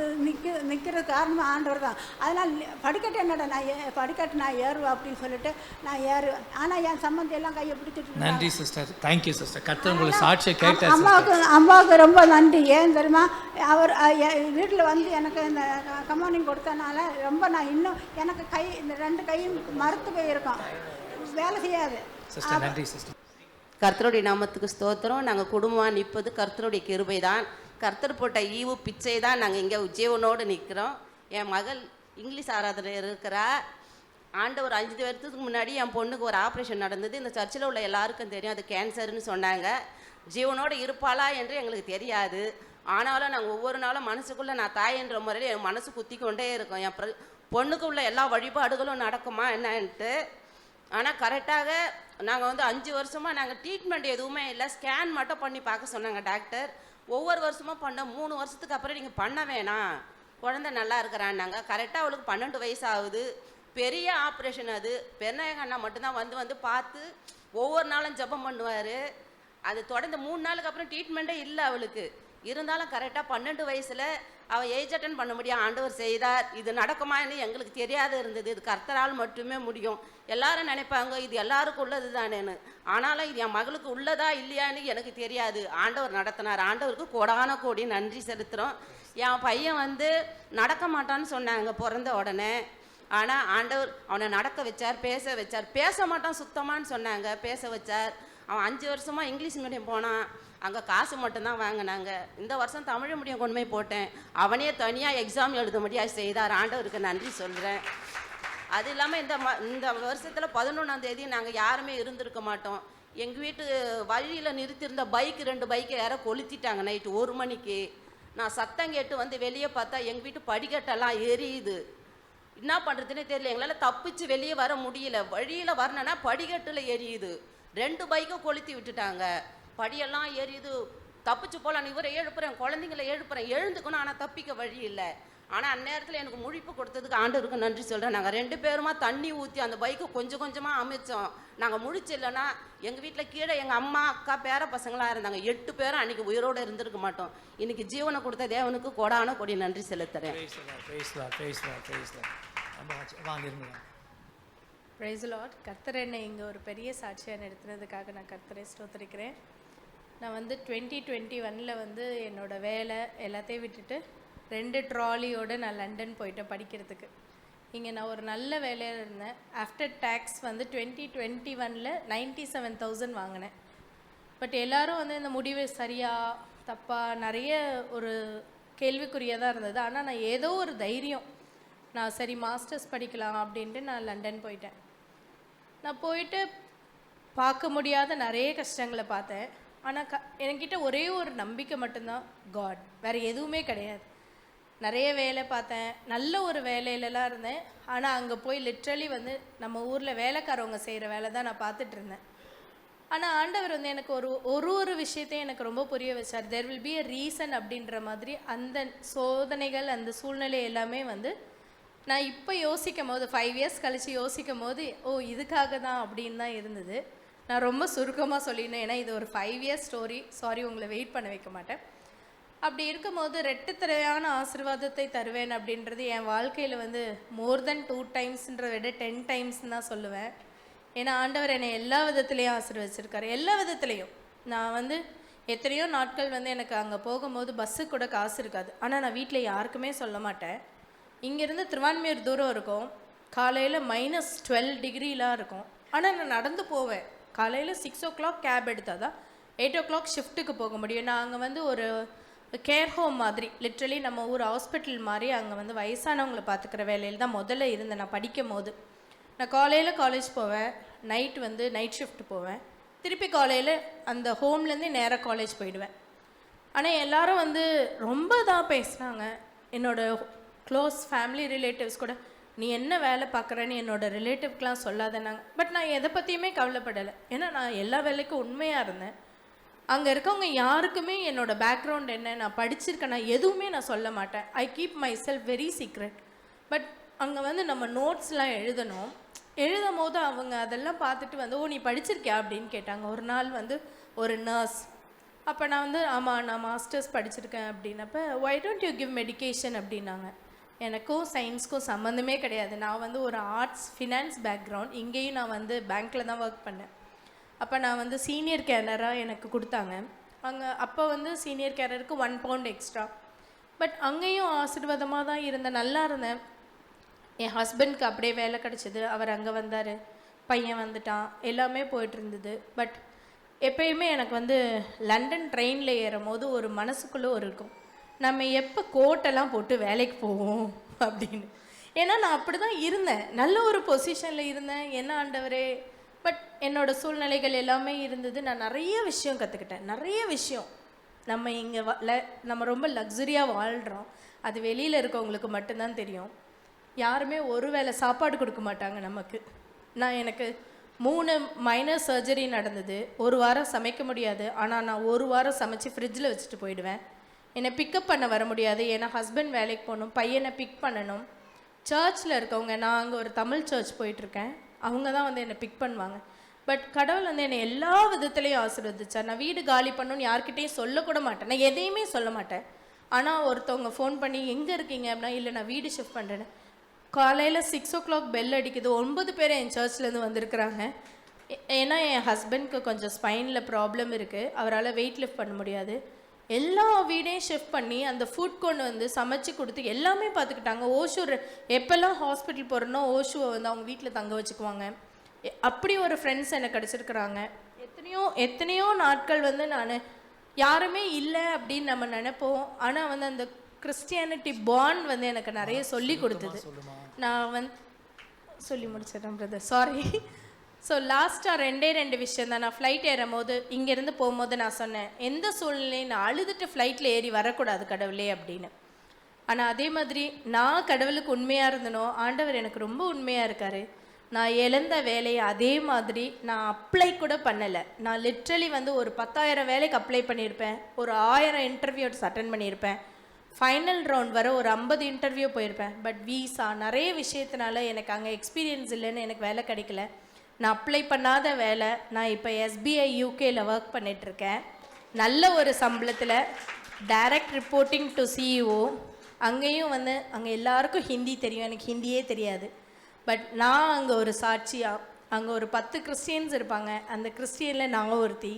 நிற்கிறது காரணமாக ஆண்டவர் தான், அதனால் படிக்கட்டு என்னடா படிக்கட்டு நான் ஏறுவேன் அப்படின்னு சொல்லிட்டு நான் ஏறுவேன். ஆனால் என் சம்பந்தி எல்லாம் கையை பிடிச்சிட்டு. நன்றி சிஸ்டர், தேங்க்யூ சிஸ்டர். கர்த்தர் உங்களை சாட்சியை கேட்டார். அம்மாவுக்கு ரொம்ப நன்றி. ஏன் தெரியுமா, அவர் வீட்டில் வந்து எனக்கு இந்த கமானிங் கொடுத்தனால ரொம்ப நான் இன்னும் எனக்கு இந்த 2 கையும் மறுத்து போயிருக்கோம், வேலை செய்யாது. சிஸ்டர் நன்றி சிஸ்டர். கர்த்தருடைய நாமத்துக்கு ஸ்தோத்திரம். நாங்கள் குடும்பமாக நிற்பது கர்த்தருடைய கிருபை தான். கர்த்தர் போட்ட ஈவு பிச்சை தான் நாங்கள் இங்கே ஜீவனோடு நிற்கிறோம். என் மகள் இங்கிலீஷ் ஆராதனை இருக்கிறா. ஆண்டவர் 5 வருஷத்துக்கு முன்னாடி என் பொண்ணுக்கு ஒரு ஆப்ரேஷன் நடந்தது. இந்த சர்ச்சில் உள்ள எல்லாருக்கும் தெரியும், அது கேன்சர்னு சொன்னாங்க. ஜீவனோடு இருப்பாளா என்று எங்களுக்கு தெரியாது. ஆனாலும் நாங்கள் ஒவ்வொரு நாளும் மனசுக்குள்ளே நான் தாயன்ற முறையில் என் மனசு குத்தி கொண்டே இருக்கோம், என் பொண்ணுக்கு உள்ள எல்லா வழிபாடுகளும் நடக்குமா என்னன்ட்டு. ஆனால் கரெக்டாக நாங்கள் வந்து 5 வருஷமாக நாங்கள் ட்ரீட்மெண்ட் எதுவுமே இல்லை, ஸ்கேன் மட்டும் பண்ணி பார்க்க சொன்னாங்க டாக்டர். ஒவ்வொரு வருஷமும் பண்ண 3 வருஷத்துக்கு அப்புறம் நீங்கள் பண்ண வேணாம், குழந்தை நல்லா இருக்கிறான்னாங்க. கரெக்டாக அவளுக்கு 12 வயசு ஆகுது. பெரிய ஆப்ரேஷன் அது. பெருநாயக அண்ணா மட்டும்தான் வந்து பார்த்து ஒவ்வொரு நாளும் ஜெபம் பண்ணுவார். அது தொடர்ந்து 3 நாளுக்கு அப்புறம் ட்ரீட்மெண்ட்டே இல்லை அவளுக்கு. இருந்தாலும் கரெக்டாக 12 வயசில் அவள் ஏஜ் அட்டன் பண்ண முடியும், ஆண்டவர் செய்தார். இது நடக்குமான்னு எங்களுக்கு தெரியாத இருந்தது. இது கர்த்தரால் மட்டுமே முடியும். எல்லாரும் நினைப்பாங்க இது எல்லாருக்கும் உள்ளது தானேன்னு. ஆனாலும் இது என் மகளுக்கு உள்ளதா இல்லையான்னு எனக்கு தெரியாது. ஆண்டவர் நடத்தினார். ஆண்டவருக்கு கோடான கோடி நன்றி செலுத்துகிறோம். என் பையன் வந்து நடக்க மாட்டான்னு சொன்னாங்க பிறந்த உடனே. ஆனால் ஆண்டவர் அவனை நடக்க வச்சார், பேச மாட்டான் சுத்தமானு சொன்னாங்க, பேச வச்சார். அவன் 5 வருஷமாக இங்கிலீஷ் மீடியம் போனான், அங்கே காசு மட்டும்தான் வாங்கினாங்க. இந்த வருஷம் தமிழ் மீடியம் கொண்டு போய் போட்டேன், அவனே தனியாக எக்ஸாம் எழுத முடியாது செய்தார். ஆண்டவருக்கு நன்றி சொல்கிறேன். அது இல்லாமல் இந்த வருஷத்தில் 11ஆம் தேதி நாங்கள் யாருமே இருந்திருக்க மாட்டோம். எங்கள் வீட்டு வழியில் நிறுத்தியிருந்த பைக்கு 2 பைக்கு யாரோ கொளுத்திட்டாங்க நைட்டு 1 மணிக்கு. நான் சத்தம் கேட்டு வந்து வெளியே பார்த்தா எங்கள் வீட்டு படிக்கட்டெல்லாம் எரியுது. என்ன பண்ணுறதுன்னே தெரியல. எங்களால் தப்பிச்சு வெளியே வர முடியல. வழியில் வரணுன்னா படிக்கட்டில் எரியுது. 2 பைக்கும் கொளுத்தி விட்டுட்டாங்க. படியெல்லாம் எரியுது. தப்பிச்சு போகலாம், இவரை எழுப்புறேன், குழந்தைங்களை எழுந்துக்கணும், ஆனால் தப்பிக்க வழி இல்லை. ஆனால் அந்நேரத்தில் எனக்கு முழிப்பு கொடுத்ததுக்கு ஆண்டவருக்கு நன்றி சொல்கிறேன். நாங்கள் 2 பேருமா தண்ணி ஊற்றி அந்த பைக்கை கொஞ்சம் கொஞ்சமாக அமைச்சோம். நாங்கள் முடிச்சு இல்லைன்னா எங்கள் வீட்டில் கீழே எங்கள் அம்மா அக்கா பேர பசங்களாக இருந்தாங்க. 8 பேரும் அன்றைக்கி உயிரோடு இருந்திருக்க மாட்டோம். இன்றைக்கி ஜீவனை கொடுத்த தேவனுக்கு கோடான கோடி நன்றி செலுத்துகிறேன். Praise lord. கர்த்தர் என்னை இங்கே ஒரு பெரிய சாட்சியாக நிறுத்தினதுக்காக நான் கர்த்தரை ஸ்தோத்திரிக்கிறேன். நான் வந்து 2021 வந்து என்னோடய வேலை எல்லாத்தையும் விட்டுட்டு 2 ட்ராலியோடு நான் லண்டன் போயிட்டேன் படிக்கிறதுக்கு. இங்கே நான் ஒரு நல்ல வேலையில் இருந்தேன். ஆஃப்டர் டேக்ஸ் வந்து 2021 97,000 வாங்கினேன். பட் எல்லோரும் வந்து இந்த முடிவு சரியா தப்பா நிறைய ஒரு கேள்விக்குறியாக தான் இருந்தது. ஆனால் நான் ஏதோ ஒரு தைரியம், நான் சரி மாஸ்டர்ஸ் படிக்கலாம் அப்படின்ட்டு நான் லண்டன் போயிட்டேன். நான் போயிட்டு பார்க்க முடியாத நிறைய கஷ்டங்களை பார்த்தேன். ஆனால் என்கிட்ட ஒரே ஒரு நம்பிக்கை மட்டும்தான், காட், வேறு எதுவுமே கிடையாது. நிறைய வேலை பார்த்தேன், நல்ல ஒரு வேலையிலலாம் இருந்தேன். ஆனால் அங்கே போய் லிட்ரலி வந்து நம்ம ஊரில் வேலைக்காரவங்க செய்கிற வேலை தான் நான் பார்த்துட்டு இருந்தேன். ஆனால் ஆண்டவர் வந்து எனக்கு ஒரு விஷயத்தையும் எனக்கு ரொம்ப புரிய வச்சார். There will be a reason அப்படின்ற மாதிரி. அந்த சோதனைகள், அந்த சூழ்நிலை எல்லாமே வந்து நான் இப்போ யோசிக்கும் போது 5 இயர்ஸ் கழித்து யோசிக்கும் போது இதுக்காக தான் அப்படின்னு தான் இருந்தது. நான் ரொம்ப சுருக்கமாக சொல்லினேன், ஏன்னா இது ஒரு 5 இயர்ஸ் ஸ்டோரி. சாரி, உங்களை வெயிட் பண்ண வைக்க மாட்டேன். அப்படி இருக்கும்போது ரெட்டுத்தரையான ஆசீர்வாதத்தை தருவேன் அப்படின்றது என் வாழ்க்கையில் வந்து மோர் தென் 2 டைம்ஸ்ன்றதை விட 10 டைம்ஸ்ன்னு தான் சொல்லுவேன். ஏன்னா ஆண்டவர் என்னை எல்லா விதத்துலேயும் ஆசீர்வதிச்சிருக்காரு, எல்லா விதத்துலேயும். நான் வந்து எத்தனையோ நாட்கள் வந்து எனக்கு அங்கே போகும்போது பஸ்ஸு கூட காசு இருக்காது. ஆனால் நான் வீட்டில் யாருக்குமே சொல்ல மாட்டேன். இங்கேருந்து திருவான்மையூர் தூரம் இருக்கும், காலையில் -12 டிகிரிலாம் இருக்கும். ஆனால் நான் நடந்து போவேன். காலையில் 6 o'clock கேப் எடுத்தால் தான் 8 o'clock ஷிஃப்ட்டுக்கு போக முடியும். நான் அங்கே வந்து ஒரு கேர் ஹோம் மாதிரி, லிட்ரலி நம்ம ஊர் ஹாஸ்பிட்டல் மாதிரி, அங்கே வந்து வயசானவங்களை பார்த்துக்கிற வேலையில் தான் முதல்ல இருந்தேன் நான் படிக்கும் போது. நான் காலையில் காலேஜ் போவேன், நைட் வந்து நைட் ஷிஃப்ட் போவேன், திருப்பி காலையில் அந்த ஹோம்லேருந்து நேராக காலேஜ் போயிடுவேன். ஆனால் எல்லோரும் வந்து ரொம்ப தான் பேசுனாங்க. என்னோடய க்ளோஸ் ஃபேமிலி ரிலேட்டிவ்ஸ் கூட, நீ என்ன வேலை பார்க்குறேன்னு என்னோடய ரிலேட்டிவ்க்கெலாம் சொல்லாதேனாங்க. பட் நான் எதை பற்றியுமே கவலைப்படலை, ஏன்னா நான் எல்லா வேலைக்கும் உண்மையாக இருந்தேன். அங்கே இருக்கவங்க யாருக்குமே என்னோடய பேக்ரவுண்ட் என்ன, நான் படிச்சிருக்கேன், நான் எதுவுமே நான் சொல்ல மாட்டேன். I keep my self very secret. But அங்கே வந்து நம்ம நோட்ஸ்லாம் எழுதும் போது அவங்க அதெல்லாம் பார்த்துட்டு வந்து நீ படிச்சிருக்கியா அப்படின்னு கேட்டாங்க. ஒரு நாள் வந்து ஒரு நர்ஸ், அப்போ நான் வந்து ஆமாம் நான் மாஸ்டர்ஸ் படிச்சிருக்கேன் அப்படின்னப்ப why don't you give medication அப்படின்னாங்க. எனக்கும் சயின்ஸ்க்கும் சம்மந்தமே கிடையாது. நான் வந்து ஒரு ஆர்ட்ஸ் ஃபினான்ஸ் பேக்ரவுண்ட், இங்கேயும் நான் வந்து பேங்க்கில் தான் ஒர்க் பண்ணேன். அப்போ நான் வந்து சீனியர் கேரராக எனக்கு கொடுத்தாங்க. அங்கே அப்போ வந்து சீனியர் கேரருக்கு 1 pound எக்ஸ்ட்ரா. பட் அங்கேயும் ஆசீர்வாதமாக தான் இருந்தேன், நல்லா இருந்தேன். என் ஹஸ்பண்ட்க்கு அப்படியே வேலை கிடச்சிது, அவர் அங்கே வந்தார், பையன் வந்துட்டான், எல்லாமே போயிட்டு இருந்தது. பட் எப்பயுமே எனக்கு வந்து லண்டன் ட்ரெயினில் ஏறும் போது ஒரு மனசுக்குள்ளே இருக்கும், நம்ம எப்போ கோட்டெல்லாம் போட்டு வேலைக்கு போவோம் அப்படின்னு. ஏன்னா நான் அப்படி தான் இருந்தேன், நல்ல ஒரு பொசிஷனில் இருந்தேன். என்ன ஆண்டவரே, பட் என்னோடய சூழ்நிலைகள் எல்லாமே இருந்தது. நான் நிறைய விஷயம் கற்றுக்கிட்டேன், நிறைய விஷயம். நம்ம இங்கே நம்ம ரொம்ப லக்ஸரியாக வாழ்கிறோம், அது வெளியில் இருக்கவங்களுக்கு மட்டும்தான் தெரியும். யாருமே ஒரு வேளை சாப்பாடு கொடுக்க மாட்டாங்க நமக்கு. எனக்கு 3 மைனர் சர்ஜரி நடந்தது. 1 வாரம் சமைக்க முடியாது, ஆனால் நான் 1 வாரம் சமைச்சு ஃப்ரிட்ஜில் வச்சுட்டு போயிடுவேன். என்னை பிக்கப் பண்ண வர முடியாது, ஏன்னா ஹஸ்பண்ட் வேலைக்கு போகணும், பையனை பிக் பண்ணணும். சர்ச்சில் இருக்கவங்க, நான் அங்கே ஒரு தமிழ் சர்ச் போயிட்டுருக்கேன், அவங்க தான் வந்து என்னை பிக் பண்ணுவாங்க. பட் கடவுள் வந்து என்னை எல்லா விதத்துலேயும் ஆசீர்வதிச்சார். நான் வீடு காலி பண்ணணும்னு யார்கிட்டையும் சொல்லக்கூட மாட்டேன், நான் எதையுமே சொல்ல மாட்டேன். ஆனால் ஒருத்தவங்க ஃபோன் பண்ணி எங்கே இருக்கீங்க அப்படின்னா, இல்லை நான் வீடு ஷிஃப்ட் பண்ணுறேன்னு. காலையில் 6 o'clock பெல் அடிக்குது, 9 பேர் என் சர்ச்லேருந்து வந்திருக்கிறாங்க. ஏன்னா என் ஹஸ்பண்ட்க்கு கொஞ்சம் ஸ்பைனில் ப்ராப்ளம் இருக்குது, அவரால் வெயிட் லிஃப்ட் பண்ண முடியாது. எல்லா வீடையும் ஷிஃப்ட் பண்ணி அந்த ஃபுட் கொண்டு வந்து சமைச்சு கொடுத்து எல்லாமே பார்த்துக்கிட்டாங்க. ஓஷு எப்போல்லாம் ஹாஸ்பிட்டல் போகிறனோ ஓஷுவை வந்து அவங்க வீட்டில் தங்க வச்சுக்குவாங்க. அப்படி ஒரு ஃப்ரெண்ட்ஸ் எனக்கு கிடச்சிருக்கிறாங்க. எத்தனையோ நாட்கள் வந்து நான் யாருமே இல்லை அப்படின்னு நம்ம நினைப்போம். ஆனால் வந்து அந்த கிறிஸ்டியானிட்டி பாண்ட் வந்து எனக்கு நிறைய சொல்லி கொடுத்தது. நான் வந்து சொல்லி முடிச்சிடறேன் பிரதர், சாரி. ஸோ லாஸ்ட்டாக 2 விஷயம் தான். நான் ஃப்ளைட் ஏறும் போது, இங்கேருந்து போகும்போது நான் சொன்னேன், எந்த சூழ்நிலையும் நான் அழுதுட்டு ஃப்ளைட்டில் ஏறி வரக்கூடாது கடவுளே அப்படின்னு. ஆனால் அதே மாதிரி நான் கடவுளுக்கு உண்மையாக இருந்தனோ, ஆண்டவர் எனக்கு ரொம்ப உண்மையாக இருக்கார். நான் இழந்த வேலையை அதே மாதிரி நான் அப்ளை கூட பண்ணலை. நான் லிட்ரலி வந்து ஒரு 10,000 வேலைக்கு அப்ளை பண்ணியிருப்பேன், ஒரு 1000 இன்டர்வியூஸ் அட்டன் பண்ணியிருப்பேன், ஃபைனல் ரவுண்ட் வர ஒரு 50 இன்டர்வியூ போயிருப்பேன். பட் வீசா நிறைய விஷயத்தினால எனக்கு அங்கே எக்ஸ்பீரியன்ஸ் இல்லைன்னு எனக்கு வேலை கிடைக்கல. நான் அப்ளை பண்ணாத வேலை. நான் இப்போ SBI UKல ஒர்க் பண்ணிகிட்ருக்கேன், நல்ல ஒரு சம்பளத்தில், டைரக்ட் ரிப்போர்ட்டிங் டு CEO. அங்கேயும் வந்து அங்கே எல்லாருக்கும் ஹிந்தி தெரியும், எனக்கு ஹிந்தியே தெரியாது. பட் நான் அங்கே ஒரு சாட்சியாக, அங்கே ஒரு 10 கிறிஸ்டியன்ஸ் இருப்பாங்க, அந்த கிறிஸ்டியனில் நாங்கள் ஒருத்தி.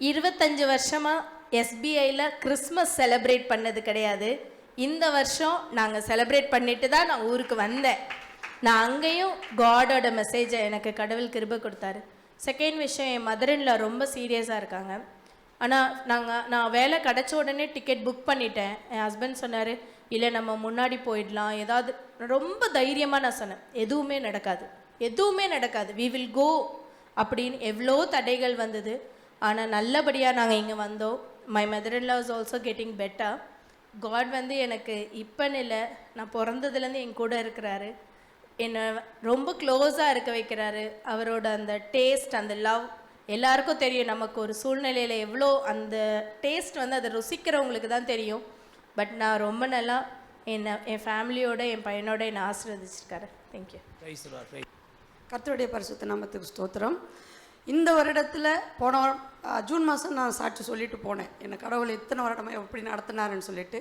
25 வருஷமாக SBIல கிறிஸ்மஸ் செலிப்ரேட் பண்ணது கிடையாது. இந்த வருஷம் நாங்கள் செலிப்ரேட் பண்ணிட்டு தான் நான் ஊருக்கு வந்தேன். நான் அங்கேயும் காடோட மெசேஜை எனக்கு கடவுள் கிருபை கொடுத்தாரு. செகண்ட் விஷயம், என் மதரின்ல ரொம்ப சீரியஸாக இருக்காங்க. ஆனால் நான் வேலை கிடச்ச உடனே டிக்கெட் புக் பண்ணிட்டேன். என் ஹஸ்பண்ட் சொன்னார், இல்லை நம்ம முன்னாடி போயிடலாம் ஏதாவது. ரொம்ப தைரியமாக நான் சொன்னேன், எதுவுமே நடக்காது, வி வில் கோ அப்படின்னு. எவ்வளோ தடைகள் வந்தது, ஆனால் நல்லபடியாக நாங்கள் இங்கே வந்தோம். My mother in law is also getting better. God வந்து எனக்கு இப்போன்னு இல்லை, நான் பிறந்ததுலேருந்து என் கூட இருக்கிறாரு. என்னை ரொம்ப க்ளோஸாக இருக்க வைக்கிறாரு. அவரோட அந்த டேஸ்ட், அந்த லவ் எல்லாருக்கும் தெரியும். நமக்கு ஒரு சூழ்நிலையில் எவ்வளோ அந்த டேஸ்ட் வந்து அதை ருசிக்கிறவங்களுக்கு தான் தெரியும். பட் நான் ரொம்ப நல்லா என் ஃபேமிலியோட என் பையனோட என்னை ஆசீர்வதிச்சிருக்காரு. தேங்க்யூ. கர்த்தருடைய பரிசுத்த நாமத்துக்கு ஸ்தோத்திரம். இந்த வருடத்தில் போன ஜூன் மாதம் நான் சாட்சி சொல்லிட்டு போனேன். என்னை கடவுள் இத்தனை வருடமாக எப்படி நடத்தினாருன்னு சொல்லிட்டு.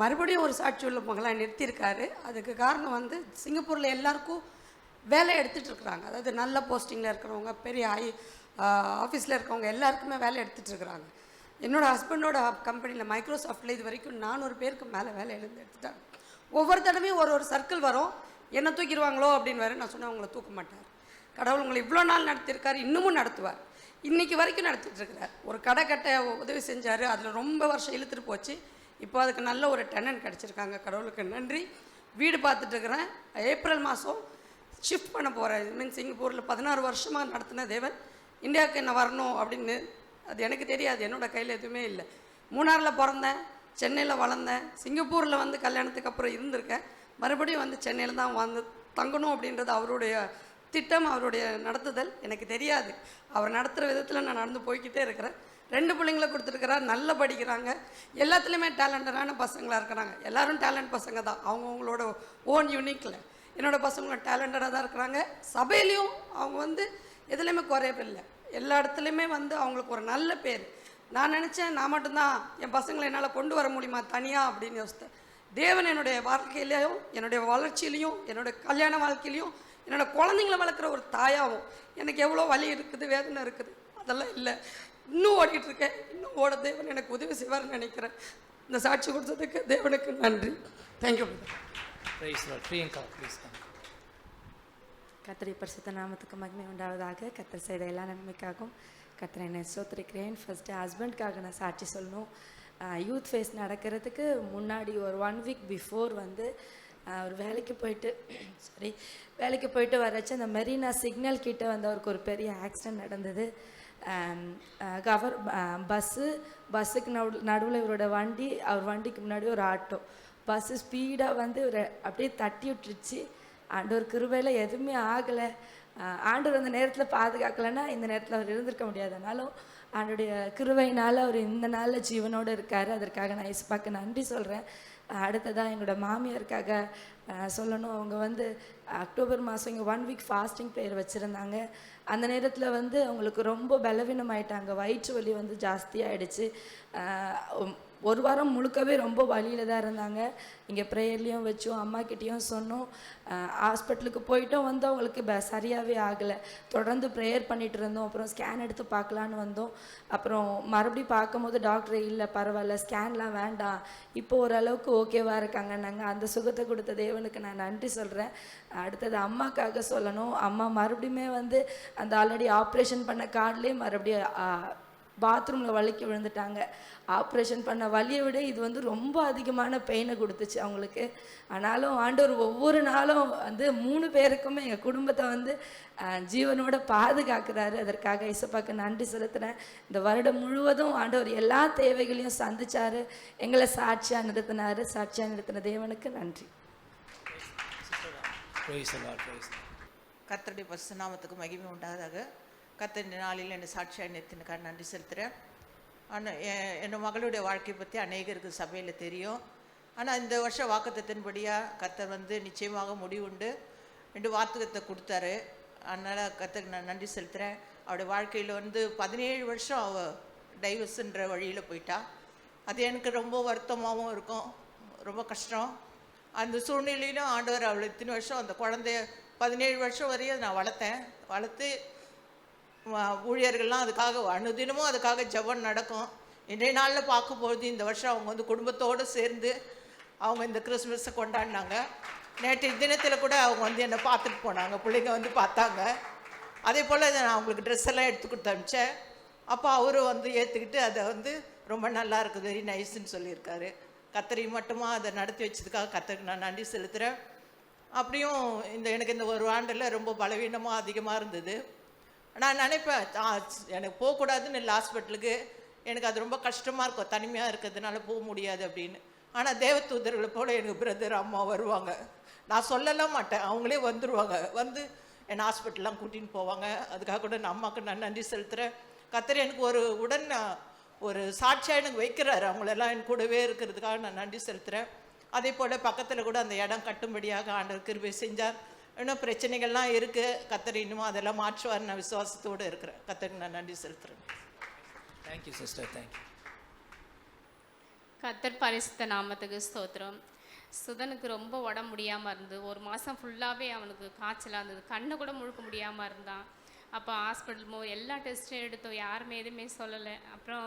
மறுபடியும் ஒரு சாட்சி உள்ள மகளாக நிறுத்தியிருக்காரு. அதுக்கு காரணம் வந்து சிங்கப்பூரில் எல்லாருக்கும் வேலை எடுத்துகிட்டு இருக்கிறாங்க. அதாவது நல்ல போஸ்டிங்கில் இருக்கிறவங்க, பெரிய ஆஃபீஸில் இருக்கிறவங்க எல்லாருக்குமே வேலை எடுத்துகிட்டு இருக்கிறாங்க. என்னோடய ஹஸ்பண்டோட கம்பெனியில் மைக்ரோசாஃப்டில் இது வரைக்கும் 400 பேருக்கு மேலே வேலை எழுந்து எடுத்துட்டாங்க. ஒவ்வொரு தடவையும் ஒரு சர்க்கிள் வரும், என்ன தூக்கிடுவாங்களோ அப்படின்னு வேறு. நான் சொன்னேன், அவங்கள தூக்க மாட்டார். கடவுள் உங்களை இவ்வளோ நாள் நடத்தியிருக்காரு, இன்னமும் நடத்துவார். இன்றைக்கி வரைக்கும் நடத்திட்டு இருக்கிறார். ஒரு கடை கட்ட உதவி செஞ்சார், அதில் ரொம்ப வருஷம் இழுத்துட்டு போச்சு. இப்போ அதுக்கு நல்ல ஒரு டெனன்ட் கிடச்சிருக்காங்க. கடவுளுக்கு நன்றி. வீடு பார்த்துட்ருக்குறேன். ஏப்ரல் மாதம் ஷிஃப்ட் பண்ண போகிறேன். மீன் சிங்கப்பூரில் 16 வருஷமாக நடத்தின தேவன் இந்தியாவுக்கு என்ன வரணும் அப்படின்னு அது எனக்கு தெரியாது. என்னோடய கையில் எதுவுமே இல்லை. மூணாரில் பிறந்தேன், சென்னையில் வளர்ந்தேன், சிங்கப்பூரில் வந்து கல்யாணத்துக்கு அப்புறம் இருந்திருக்கேன். மறுபடியும் வந்து சென்னையில் தான் வந்து தங்கணும் அப்படின்றது அவருடைய திட்டம், அவருடைய நடத்துதல். எனக்கு தெரியாது. அவர் நடத்துகிற விதத்தில் நான் நடந்து போய்கிட்டே இருக்கிறேன். 2 பிள்ளைங்களை கொடுத்துருக்கிறார், நல்லா படிக்கிறாங்க. எல்லாத்துலேயுமே டேலண்டடான பசங்களாக இருக்கிறாங்க. எல்லோரும் டேலண்ட் பசங்க தான், அவங்கவுங்களோட ஓன் யூனிக்கில். என்னோடய பசங்களும் டேலண்டடாக தான் இருக்கிறாங்க. சபையிலையும் அவங்க வந்து எதுலேயுமே குறையவில்லை. எல்லா இடத்துலையுமே வந்து அவங்களுக்கு ஒரு நல்ல பேர். நான் நினச்சேன், நான் மட்டும்தான் என் பசங்களை என்னால் கொண்டு வர முடியுமா தனியாக அப்படின்னு யோசித்தேன். தேவன் என்னுடைய வாழ்க்கையிலையும், என்னுடைய வளர்ச்சியிலையும், என்னோடய கல்யாண வாழ்க்கையிலையும், என்னோடய குழந்தைங்களை வளர்க்குற ஒரு தாயாகவும் எனக்கு எவ்வளோ வலி இருக்குது, வேதனை இருக்குது, அதெல்லாம் இல்லை. இன்னும் ஓடிக்கிட்டு இருக்கேன். இன்னும் ஓட தேவன் எனக்கு உதவி செய்வார்னு நினைக்கிறேன். இந்த சாட்சி கொடுத்ததுக்கு தேவனுக்கு நன்றி. தேங்க்யூ. கர்த்தருடைய பரிசுத்த நாமத்துக்கு மகிமை உண்டாவதாக. கர்த்தர் செய்த எல்லா நன்மைக்காகவும் கர்த்தரை என்னை ஸ்தோத்திரிக்கிறேன். ஃபஸ்ட்டு ஹஸ்பண்ட்காக நான் சாட்சி சொல்லணும். யூத் ஃபேஸ் நடக்கிறதுக்கு முன்னாடி ஒரு 1 வீக் பிஃபோர் வந்து அவர் வேலைக்கு போயிட்டு வரச்சு அந்த மெரினா சிக்னல் கிட்ட வந்து அவருக்கு ஒரு பெரிய ஆக்சிடெண்ட் நடந்தது. பஸ்ஸுக்கு நடுவில் இவரோட வண்டி, அவர் வண்டிக்கு முன்னாடி ஒரு ஆட்டோ. பஸ்ஸு ஸ்பீடாக வந்து ஒரு அப்படியே தட்டி விட்டுருச்சு. ஆண்டவர் கிருபையில் எதுவுமே ஆகலை. ஆண்டவர் அந்த நேரத்தில் பாதுகாக்கலைன்னா இந்த நேரத்தில் அவர் இருந்திருக்க முடியாதனாலும் ஆண்டோடைய கிருபையினால் அவர் இந்த நாளில் ஜீவனோடு இருக்கார். அதற்காக நான் இயேசுவுக்கு நன்றி சொல்கிறேன். அடுத்ததாக எங்களோட மாமியாருக்காக சொல்லணும். அவங்க வந்து அக்டோபர் மாதம் இங்கே 1 வீக் ஃபாஸ்டிங் ப்ரேயர் வச்சுருந்தாங்க. அந்த நேரத்தில் வந்து அவங்களுக்கு ரொம்ப பலவீனமாயிட்டாங்க. வயிற்று வலி வந்து ஜாஸ்தியாகிடுச்சு. 1 வாரம் முழுக்கவே ரொம்ப வலியில் தான் இருந்தாங்க. இங்கே ப்ரேயர்லேயும் வச்சோம், அம்மாக்கிட்டேயும் சொன்னோம். ஹாஸ்பிட்டலுக்கு போயிட்டோம், வந்து அவங்களுக்கு சரியாகவே ஆகலை. தொடர்ந்து ப்ரேயர் பண்ணிகிட்டு இருந்தோம். அப்புறம் ஸ்கேன் எடுத்து பார்க்கலான்னு வந்தோம். அப்புறம் மறுபடியும் பார்க்கும்போது டாக்டர் இல்லை பரவாயில்ல, ஸ்கேன்லாம் வேண்டாம், இப்போ ஓரளவுக்கு ஓகேவாக இருக்காங்கன்னாங்க. அந்த சுகத்தை கொடுத்த தேவனுக்கு நான் நன்றி சொல்கிறேன். அடுத்தது அம்மாக்காக சொல்லணும். அம்மா மறுபடியுமே வந்து அந்த ஆல்ரெடி ஆப்ரேஷன் பண்ண கார்ட்லேயே மறுபடியும் பாத்ரூமில் வலிக்கு விழுந்துட்டாங்க. ஆப்ரேஷன் பண்ண வலியை விட இது வந்து ரொம்ப அதிகமான பெயினை கொடுத்துச்சு அவங்களுக்கு. ஆனாலும் ஆண்டவர் ஒவ்வொரு நாளும் வந்து 3 பேருக்குமே எங்கள் குடும்பத்தை வந்து ஜீவனோட பாதுகாக்கிறாரு. அதற்காக இயேசுவுக்கு நன்றி செலுத்துகிறேன். இந்த வருடம் முழுவதும் ஆண்டவர் எல்லா தேவைகளையும் சந்திச்சார், எங்களை சாட்சியாக நிறுத்தின தேவனுக்கு நன்றி. கர்த்தருடைய பரிசுத்த நாமத்துக்கு மகிமை உண்டாதாக. கர்த்தருடைய நாளில் என்னை சாட்சியாக நிறுத்தினுக்காக நன்றி செலுத்துகிறேன். ஆனால் என் மகளுடைய வாழ்க்கையை பற்றி அநேகருக்கு சபையில் தெரியும். ஆனால் இந்த வருஷம் வாக்குத்தத்தின்படியாக கர்த்தர் வந்து நிச்சயமாக முடிவுண்டு 2 வாக்குத்தத்தை கொடுத்தாரு. அதனால் கர்த்தருக்கு நான் நன்றி செலுத்துகிறேன். அவருடைய வாழ்க்கையில் வந்து 17 வருஷம் அவள் டைவர்ஸுன்ற வழியில் போயிட்டா. அது எனக்கு ரொம்ப வருத்தமாகவும் இருக்கும், ரொம்ப கஷ்டம். அந்த சூழ்நிலையிலும் ஆண்டவர் அவளை இத்தனை வருஷம் அந்த குழந்தைய 17 வருஷம் வரையும் நான் வளர்த்து ஊழியர்கள்லாம் அதுக்காக அனுதினமும் அதுக்காக ஜெபம் நடக்கும். இன்றைய நாளில் பார்க்கும்பொழுது இந்த வருஷம் அவங்க வந்து குடும்பத்தோடு சேர்ந்து அவங்க இந்த கிறிஸ்மஸை கொண்டாடினாங்க. நேற்று தினத்தில் கூட அவங்க வந்து என்னை பார்த்துட்டு போனாங்க, பிள்ளைங்க வந்து பார்த்தாங்க. அதே போல் நான் அவங்களுக்கு ட்ரெஸ் எல்லாம் எடுத்து கொடுத்து அனுப்பிச்சேன். அப்போ அவரும் வந்து ஏற்றுக்கிட்டு அதை வந்து ரொம்ப நல்லா இருக்குது, வெரி நைஸ்ன்னு சொல்லியிருக்காரு. கர்த்தரை மட்டுமா அதை நடத்தி வச்சதுக்காக கர்த்தருக்கு நான் நன்றி செலுத்துகிறேன். அப்படியும் எனக்கு இந்த 1 ஆண்டில் ரொம்ப பலவீனமாக அதிகமாக இருந்தது. நான் நினைப்பேன் எனக்கு போகக்கூடாதுன்னு இல்லை ஹாஸ்பிட்டலுக்கு. எனக்கு அது ரொம்ப கஷ்டமாக இருக்கும், தனிமையாக இருக்கிறதுனால போக முடியாது அப்படின்னு. ஆனால் தேவதூதர்களை போல் எனக்கு பிரதர் அம்மா வருவாங்க. நான் சொல்லலாம் மாட்டேன், அவங்களே வந்துடுவாங்க. வந்து என்னை ஹாஸ்பிட்டல்லாம் கூட்டின்னு போவாங்க. அதுக்காக கூட நான் அம்மாவுக்கு நான் நன்றி செலுத்துகிறேன். கர்த்தர் எனக்கு ஒரு சாட்சியாக எனக்கு வைக்கிறாரு. அவங்களெல்லாம் என் கூடவே இருக்கிறதுக்காக நான் நன்றி செலுத்துகிறேன். அதே போல் பக்கத்தில் கூட அந்த இடம் கட்டும்படியாக ஆண்டவர் கிருபை செஞ்சார். இன்னும் பிரச்சனைகள்லாம் இருக்குது, கர்த்தர் இன்னும் அதெல்லாம் மாற்றுவார். நான் விசுவாசத்தோடு இருக்கிறேன். கர்த்தருக்கு நான் நன்றி செலுத்துகிறேன். Thank you sister, thank you. கர்த்தர் பரிசுத்த நாமத்துக்கு ஸ்தோத்திரம். சுதனுக்கு ரொம்ப உடம்பு முடியாமல் இருந்து ஒரு மாதம் ஃபுல்லாகவே அவனுக்கு காய்ச்சலாக இருந்தது. கண்ணை கூட முழுக்க முடியாமல் இருந்தான். அப்போ ஹாஸ்பிட்டல் எல்லா டெஸ்ட்டும் எடுத்தோம், யாருமே எதுவுமே சொல்லலை. அப்புறம்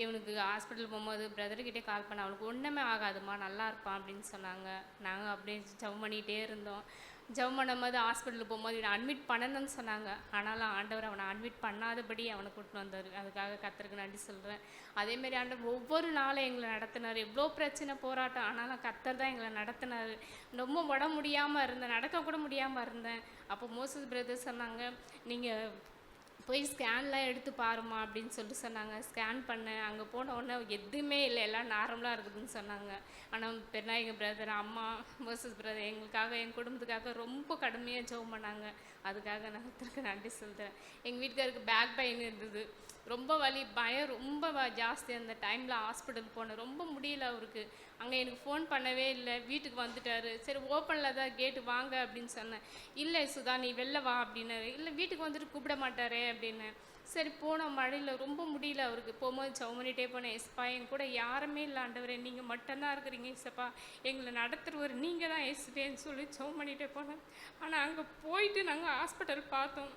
இவனுக்கு ஹாஸ்பிட்டல் போகும்போது பிரதர்கிட்டே கால் பண்ண, அவனுக்கு ஒன்றுமே ஆகாதுமா, நல்லா இருப்பான் அப்படின்னு சொன்னாங்க. நாங்கள் அப்படியே ஜவ் பண்ணிகிட்டே இருந்தோம். ஜவ் பண்ணும்போது ஹாஸ்பிட்டலுக்கு போகும்போது இவனை அட்மிட் பண்ணணும்னு சொன்னாங்க. ஆனாலும் ஆண்டவர் அவனை அட்மிட் பண்ணாதபடி அவனை கூட்டின்னு வந்தார். அதுக்காக கர்த்தருக்கு நன்றி சொல்கிறேன். அதேமாரி ஆண்டவர் ஒவ்வொரு நாளும் எங்களை நடத்தினார். எவ்வளோ பிரச்சனை போராட்டம், ஆனாலும் கர்த்தர் தான் எங்களை நடத்தினார். ரொம்ப உடம்பு முடியாமல் இருந்தேன், நடக்க கூட முடியாமல் இருந்தேன். அப்போ மோசஸ் பிரதர் சொன்னாங்க, நீங்கள் போய் ஸ்கேன்லாம் எடுத்து பாருமா அப்படின்னு சொல்லிட்டு சொன்னாங்க. ஸ்கேன் பண்ணேன். அங்கே போன உடனே எதுவுமே இல்லை, எல்லாம் நார்மலாக இருக்குதுன்னு சொன்னாங்க. ஆனால் பெருநாயக பிரதர், அம்மா, மோசஸ் பிரதர் எங்களுக்காக, எங்கள் குடும்பத்துக்காக ரொம்ப கடுமையாக ஜெபம் பண்ணாங்க. அதுக்காக நான் ஒருத்தருக்கு நன்றி சொல்கிறேன். எங்கள் வீட்டுக்காருக்கு பேக் பெயின் இருந்தது, ரொம்ப வலி, பயம் ரொம்ப ஜாஸ்தி. அந்த டைமில் ஹாஸ்பிட்டல் போனேன், ரொம்ப முடியல அவருக்கு. அங்கே எனக்கு ஃபோன் பண்ணவே இல்லை, வீட்டுக்கு வந்துட்டார். சரி ஓப்பனில் தான் கேட்டு வாங்க அப்படின்னு சொன்னேன். இல்லை சுதா நீ வெளில வா அப்படின்னாரு. இல்லை வீட்டுக்கு வந்துட்டு கூப்பிட மாட்டாரே அப்படின்னு. சரி போனோம், மழையில் ரொம்ப முடியல அவருக்கு. போகும்போது ஜெபம் பண்ணிகிட்டே போனேன். எஸ்ப்பா என் கூட யாருமே இல்லை ஆண்டவரே, நீங்கள் மட்டும்தான் இருக்கிறீங்க ஏசப்பா, எங்களை நடத்துகிறவர் நீங்கள் தான் ஏசுவேன்னு சொல்லி ஜெபம் பண்ணிகிட்டே போனேன். ஆனால் அங்கே போயிட்டு நாங்கள் ஹாஸ்பிட்டல் பார்த்தோம்,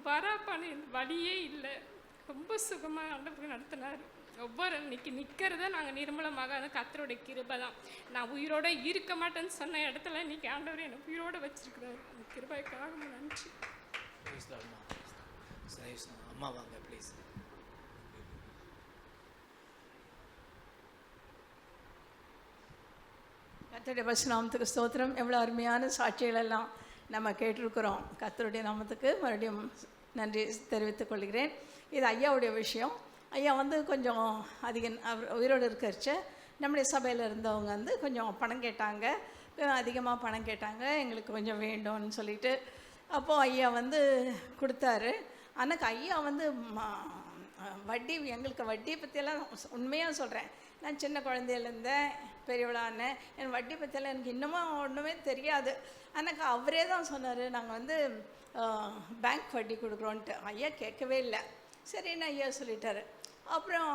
வராப்பான்னு வழியே இல்லை. ரொம்ப சுகமாக ஆண்டவர் நடத்தினார். ஒவ்வொரு நிற்கிறத நாங்கள் நிர்மலமாக அந்த கர்த்தருடைய கிருபை தான். நான் உயிரோடு இருக்க மாட்டேன்னு சொன்ன இடத்துல இன்றைக்கி ஆண்டவர் என்னை உயிரோடு வச்சிருக்கிறாரு. அந்த கிருபைக்காக நன்றி. அம்மா வாங்க ப்ளீஸ். கர்த்தருடைய பரிசுநாமத்துக்கு ஸ்தோத்திரம். எவ்வளோ அருமையான சாட்சிகள் எல்லாம் நம்ம கேட்டிருக்கிறோம். கர்த்தருடைய நாமத்துக்கு மறுபடியும் நன்றி தெரிவித்துக் கொள்கிறேன். இது ஐயாவுடைய விஷயம். ஐயா வந்து கொஞ்சம் அவர் உயிரோடு இருக்கிறச்ச நம்முடைய சபையில் இருந்தவங்க வந்து கொஞ்சம் பணம் கேட்டாங்க, அதிகமாக பணம் கேட்டாங்க, எங்களுக்கு கொஞ்சம் வேண்டும்னு சொல்லிட்டு. அப்போது ஐயா வந்து கொடுத்தாரு. ஆனால் ஐயா வந்து வட்டி, எங்களுக்கு வட்டியை பற்றியெல்லாம் உண்மையாக சொல்கிறேன், நான் சின்ன குழந்தையிலேருந்தேன் பெரியவளான என் வட்டி பற்றியெல்லாம் எனக்கு இன்னமும் ஒன்றுமே தெரியாது. ஆனால் அவரே தான் சொன்னார், நாங்கள் வந்து பேங்க் வட்டி கொடுக்குறோன்ட்டு. ஐயா கேட்கவே இல்லை. சரின்னு ஐயா சொல்லிட்டாரு. அப்புறம்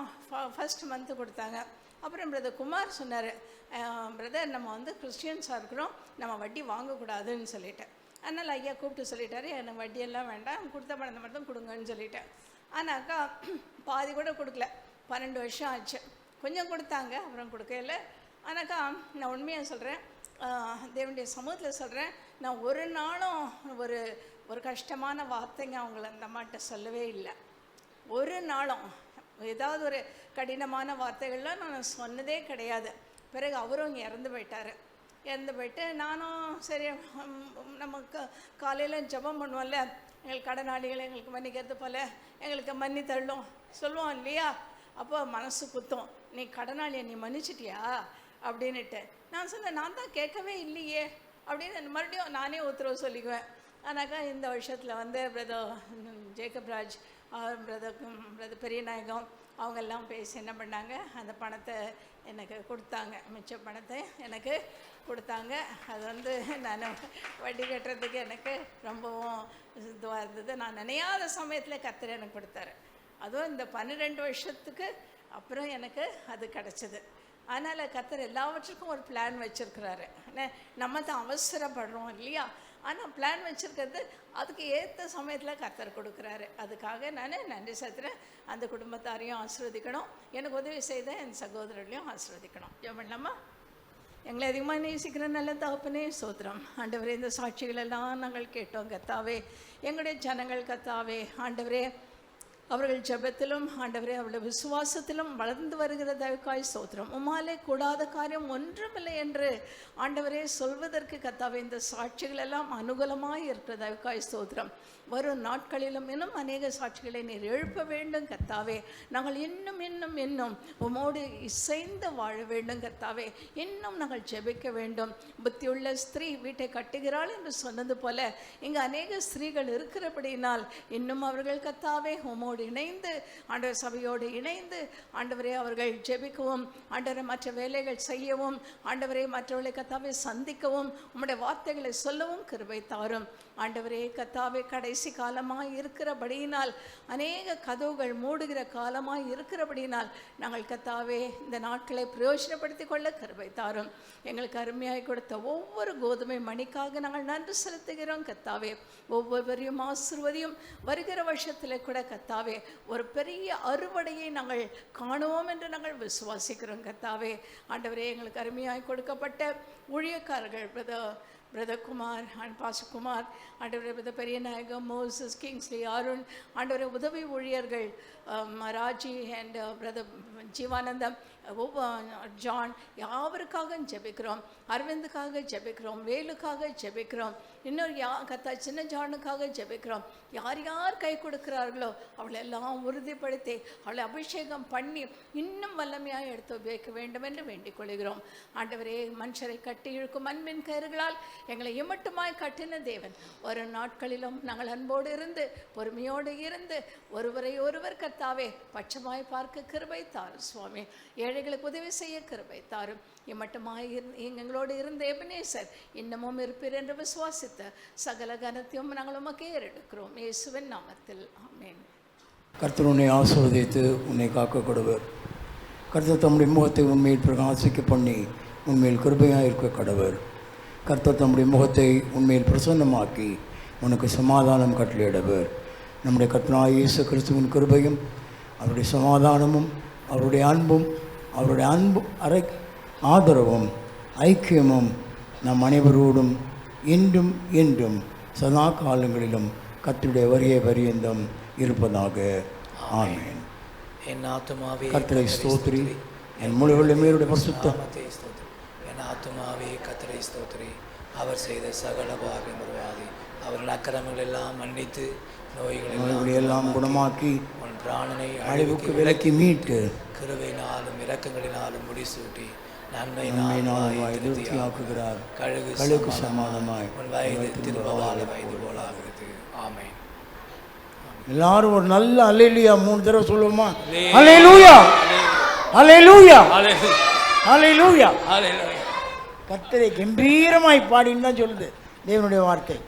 ஃபஸ்ட் மந்த்து கொடுத்தாங்க. அப்புறம் பிரதர் குமார் சொன்னார், பிரதர் நம்ம வந்து கிறிஸ்டியன்ஸாக இருக்கிறோம், நம்ம வட்டி வாங்கக்கூடாதுன்னு சொல்லிட்டேன். அதனால் ஐயா கூப்பிட்டு சொல்லிட்டாரு, எனக்கு வட்டியெல்லாம் வேண்டாம், கொடுத்த பணத்தை மட்டும் கொடுங்கன்னு சொல்லிட்டேன். ஆனாக்கா பாதி கூட கொடுக்கல, 12 வருஷம் ஆச்சு. கொஞ்சம் கொடுத்தாங்க, அப்புறம் கொடுக்கல. ஆனாக்கா நான் உண்மையாக சொல்கிறேன், தேவனுடைய சமூகத்தில் சொல்கிறேன், நான் ஒரு நாளும் ஒரு கஷ்டமான வார்த்தைங்க அவங்கள அந்த அம்மாட்ட சொல்லவே இல்லை. ஒரு நாளும் ஏதாவது ஒரு கடினமான வார்த்தைகள்லாம் நான் சொன்னதே கிடையாது. பிறகு அவரும் இங்கே இறந்து போயிட்டு நானும் சரி நமக்கு காலையில் ஜெபம் பண்ணுவோம்ல, எங்களுக்கு கடனாளிகளை எங்களுக்கு மன்னிக்கிறது போல் எங்களுக்கு மன்னி தள்ளும் சொல்லுவோம் இல்லையா. அப்போ மனசு குத்தும், நீ கடனாளியை நீ மன்னிச்சிட்டியா அப்படின்னுட்டு. நான் சொன்னேன், நான் தான் கேட்கவே இல்லையே அப்படின்னு மறுபடியும் நானே உத்தரவு சொல்லிக்குவேன். ஆனாக்கா இந்த வருஷத்தில் வந்து பிரதர் ஜேக்கப்ராஜ், பிரதர் பெரியநாயகம் அவங்கெல்லாம் பேசி என்ன பண்ணாங்க, அந்த பணத்தை எனக்கு கொடுத்தாங்க, மிச்ச பணத்தை எனக்கு கொடுத்தாங்க. அது வந்து நான் வட்டி கட்டுறதுக்கு எனக்கு ரொம்பவும் இதுவாக இருந்தது. நான் நினையாத சமயத்தில் கர்த்தர் எனக்கு கொடுத்தாரு. அதுவும் இந்த 12 வருஷத்துக்கு அப்புறம் எனக்கு அது கிடச்சிது. அதனால் கர்த்தர் எல்லாவற்றுக்கும் ஒரு பிளான் வச்சுருக்கிறாரு. நம்ம தான் அவசரப்படுறோம் இல்லையா, ஆனால் பிளான் வச்சுருக்கிறது அதுக்கு ஏற்ற சமயத்தில் கர்த்தர் கொடுக்குறாரு. அதுக்காக நான் நன்றி செலுத்துகிறேன். அந்த குடும்பத்தாரையும் ஆசீர்வதிக்கணும், எனக்கு உதவி செய்த என் சகோதரர்களையும் ஆசீர்வதிக்கணும். ஜெபம் பண்ணலாமா? எங்களை அதிகமாக நேசிக்கிற நல்ல தகப்பனே ஸ்தோத்திரம். ஆண்டவரே, இந்த சாட்சிகளெல்லாம் நாங்கள் கேட்டோம் கர்த்தாவே. எங்களுடைய ஜனங்கள் கர்த்தாவே, ஆண்டவரே அவர்கள் ஜெபத்திலும் ஆண்டவரே அவருடைய விசுவாசத்திலும் வளர்ந்து வருகிற தயவுக்காய் ஸ்தோத்திரம். உம்மாலே கூடாத காரியம் ஒன்றுமில்லை என்று ஆண்டவரே சொல்வதற்கு கர்த்தாவே இந்த சாட்சிகள் எல்லாம் அனுகூலமாய் இருக்கிற தயவுக்காய் ஸ்தோத்திரம். வரும் நாட்களிலும் இன்னும் அநேக சாட்சிகளை நீர் எழுப்ப வேண்டும் கர்த்தாவே. நாங்கள் இன்னும் இன்னும் இன்னும் உமோடு இசைந்து வாழ வேண்டும் கர்த்தாவே. இன்னும் நாங்கள் ஜெபிக்க வேண்டும். புத்தியுள்ள ஸ்திரீ வீட்டை கட்டுகிறாள் என்று சொன்னது போல இங்கு அநேக ஸ்திரீகள் இருக்கிறபடியினால் இன்னும் அவர்கள் கர்த்தாவே உமோடு இணைந்து ஆண்டவர் சபையோடு இணைந்து ஆண்டவரே அவர்கள் ஜெபிக்கவும் ஆண்டவரை மற்ற வேலைகள் செய்யவும் ஆண்டவரே மற்றவர்களை கர்த்தாவே சந்திக்கவும் உம்முடைய வார்த்தைகளை சொல்லவும் கிருபை தாரும் ஆண்டவரே. கர்த்தாவே கடைசி காலமாய் இருக்கிறபடியினால் அநேக கதவுகள் மூடுகிற காலமாய் இருக்கிறபடியினால் நாங்கள் கர்த்தாவே இந்த நாட்களை பிரயோஜனப்படுத்தி கொள்ள கிருபை தாரும். எங்களுக்கு அருமையாய் கொடுத்த ஒவ்வொரு கோதுமை மணிக்காக நாங்கள் நன்றி செலுத்துகிறோம் கர்த்தாவே. ஒவ்வொருவரையும் ஆசீர்வதியும். வருகிற வருஷத்தில் கூட கர்த்தாவே ஒரு பெரிய அறுவடையை நாங்கள் காணுவோம் என்று நாங்கள் விசுவாசிக்கிறோம் கர்த்தாவே. ஆண்டவரே எங்களுக்கு அருமையாய் கொடுக்கப்பட்ட ஊழியக்காரர்கள் brother Kumar and pastor Kumar, ஆண்டவரே பிரதர் பெரிய நாயகம், மோசஸ், கிங்ஸ்லி, அருண், ஆண்டவரே உதவி ஊழியர்கள் ராஜி அண்ட் பிரதர் ஜீவானந்தம், ஜான், யாவருக்காக ஜெபிக்கிறோம். அரவிந்துக்காக ஜெபிக்கிறோம். வேலுக்காக ஜெபிக்கிறோம். இன்னொரு கத்தா சின்ன ஜானுக்காக ஜெபிக்கிறோம். யார் யார் கை கொடுக்கிறார்களோ அவளை எல்லாம் உறுதிப்படுத்தி அவளை அபிஷேகம் பண்ணி இன்னும் வல்லமையாக எடுத்து உபயோகிக்க வேண்டும் என்று வேண்டிக் கொள்கிறோம். ஆண்டவரே மனுஷரை கட்டி இழுக்கும் அன்பின் கயிறுகளால் எங்களை இமட்டுமாய் கட்டின தேவன் ஒரு நாட்களிலும் நாங்கள் அன்போடு இருந்து பொறுமையோடு இருந்து ஒருவரை ஒருவர் கர்த்தாவே பட்சமாய் பார்க்க கிருபை தாரும் சுவாமி. ஏழைகளுக்கு உதவி செய்ய கிருபை தாரும். இம்மட்டுமாய் எங்களோடு இருந்த எபனேசர் இன்னமும் இருப்பீர் என்று விசுவாசித்த சகல கனத்தையும் நாங்கள் உமக்கே ஏறெடுக்கிறோம் இயேசுவின் நாமத்தில் ஆமென். கர்த்தர் உன்னை ஆசீர்வதித்து உன்னை காக்க கடவர். கர்த்தர் தம்முடைய முகத்தை உண்மையில் பிரகாசிக்க பண்ணி உண்மையில் கிருபையாக இருக்க கடவர். கர்த்தர் தம்முடைய முகத்தை உண்மையில் பிரசன்னமாக்கி உனக்கு சமாதானம் கட்டளையிடவர். நம்முடைய கர்த்தராகிய இயேசு கிறிஸ்துவின் கிருபையும் அவருடைய சமாதானமும் அவருடைய அன்பும் ஆதரவும் ஐக்கியமும் நம் அனைவரோடும் இன்றும் என்றும் சதா காலங்களிலும் கர்த்தருடைய வருகை பரியந்தம் இருப்பதாக. ஆமென். என் ஆத்துமாவே கர்த்தரை ஸ்தோத்திரி, என் முழு உள்ளமேருடைய பரிசுத்தம். என் ஆத்துமாவே கர்த்தரை ஸ்தோத்திரி. அவர் செய்த சகல பாவம் மறவாதே. அவர்கள் அக்கிரமங்கள் எல்லாம் மன்னித்து நோய்களை எல்லாம் குணமாக்கி உன் பிராணனை அழிவுக்கு விலக்கி மீட்டு கிருபையினாலும் இரக்கங்களினாலும் முடிசூட்டி நன்மையினால் திருப்தியாக்குகிறார். கழுகு சமாதமாய் உன் வயது திரும்ப வயது போலாகிறது. ஆமென். எல்லாரும் ஒரு நல்ல அல்லேலூயா 3 தடவை சொல்லுவோமா? அல்லேலூயா, அல்லேலூயா, அல்லேலூயா. கர்த்தரை கம்பீரமாய் பாடின்னு தான் சொல்லுது தேவனுடைய வார்த்தை.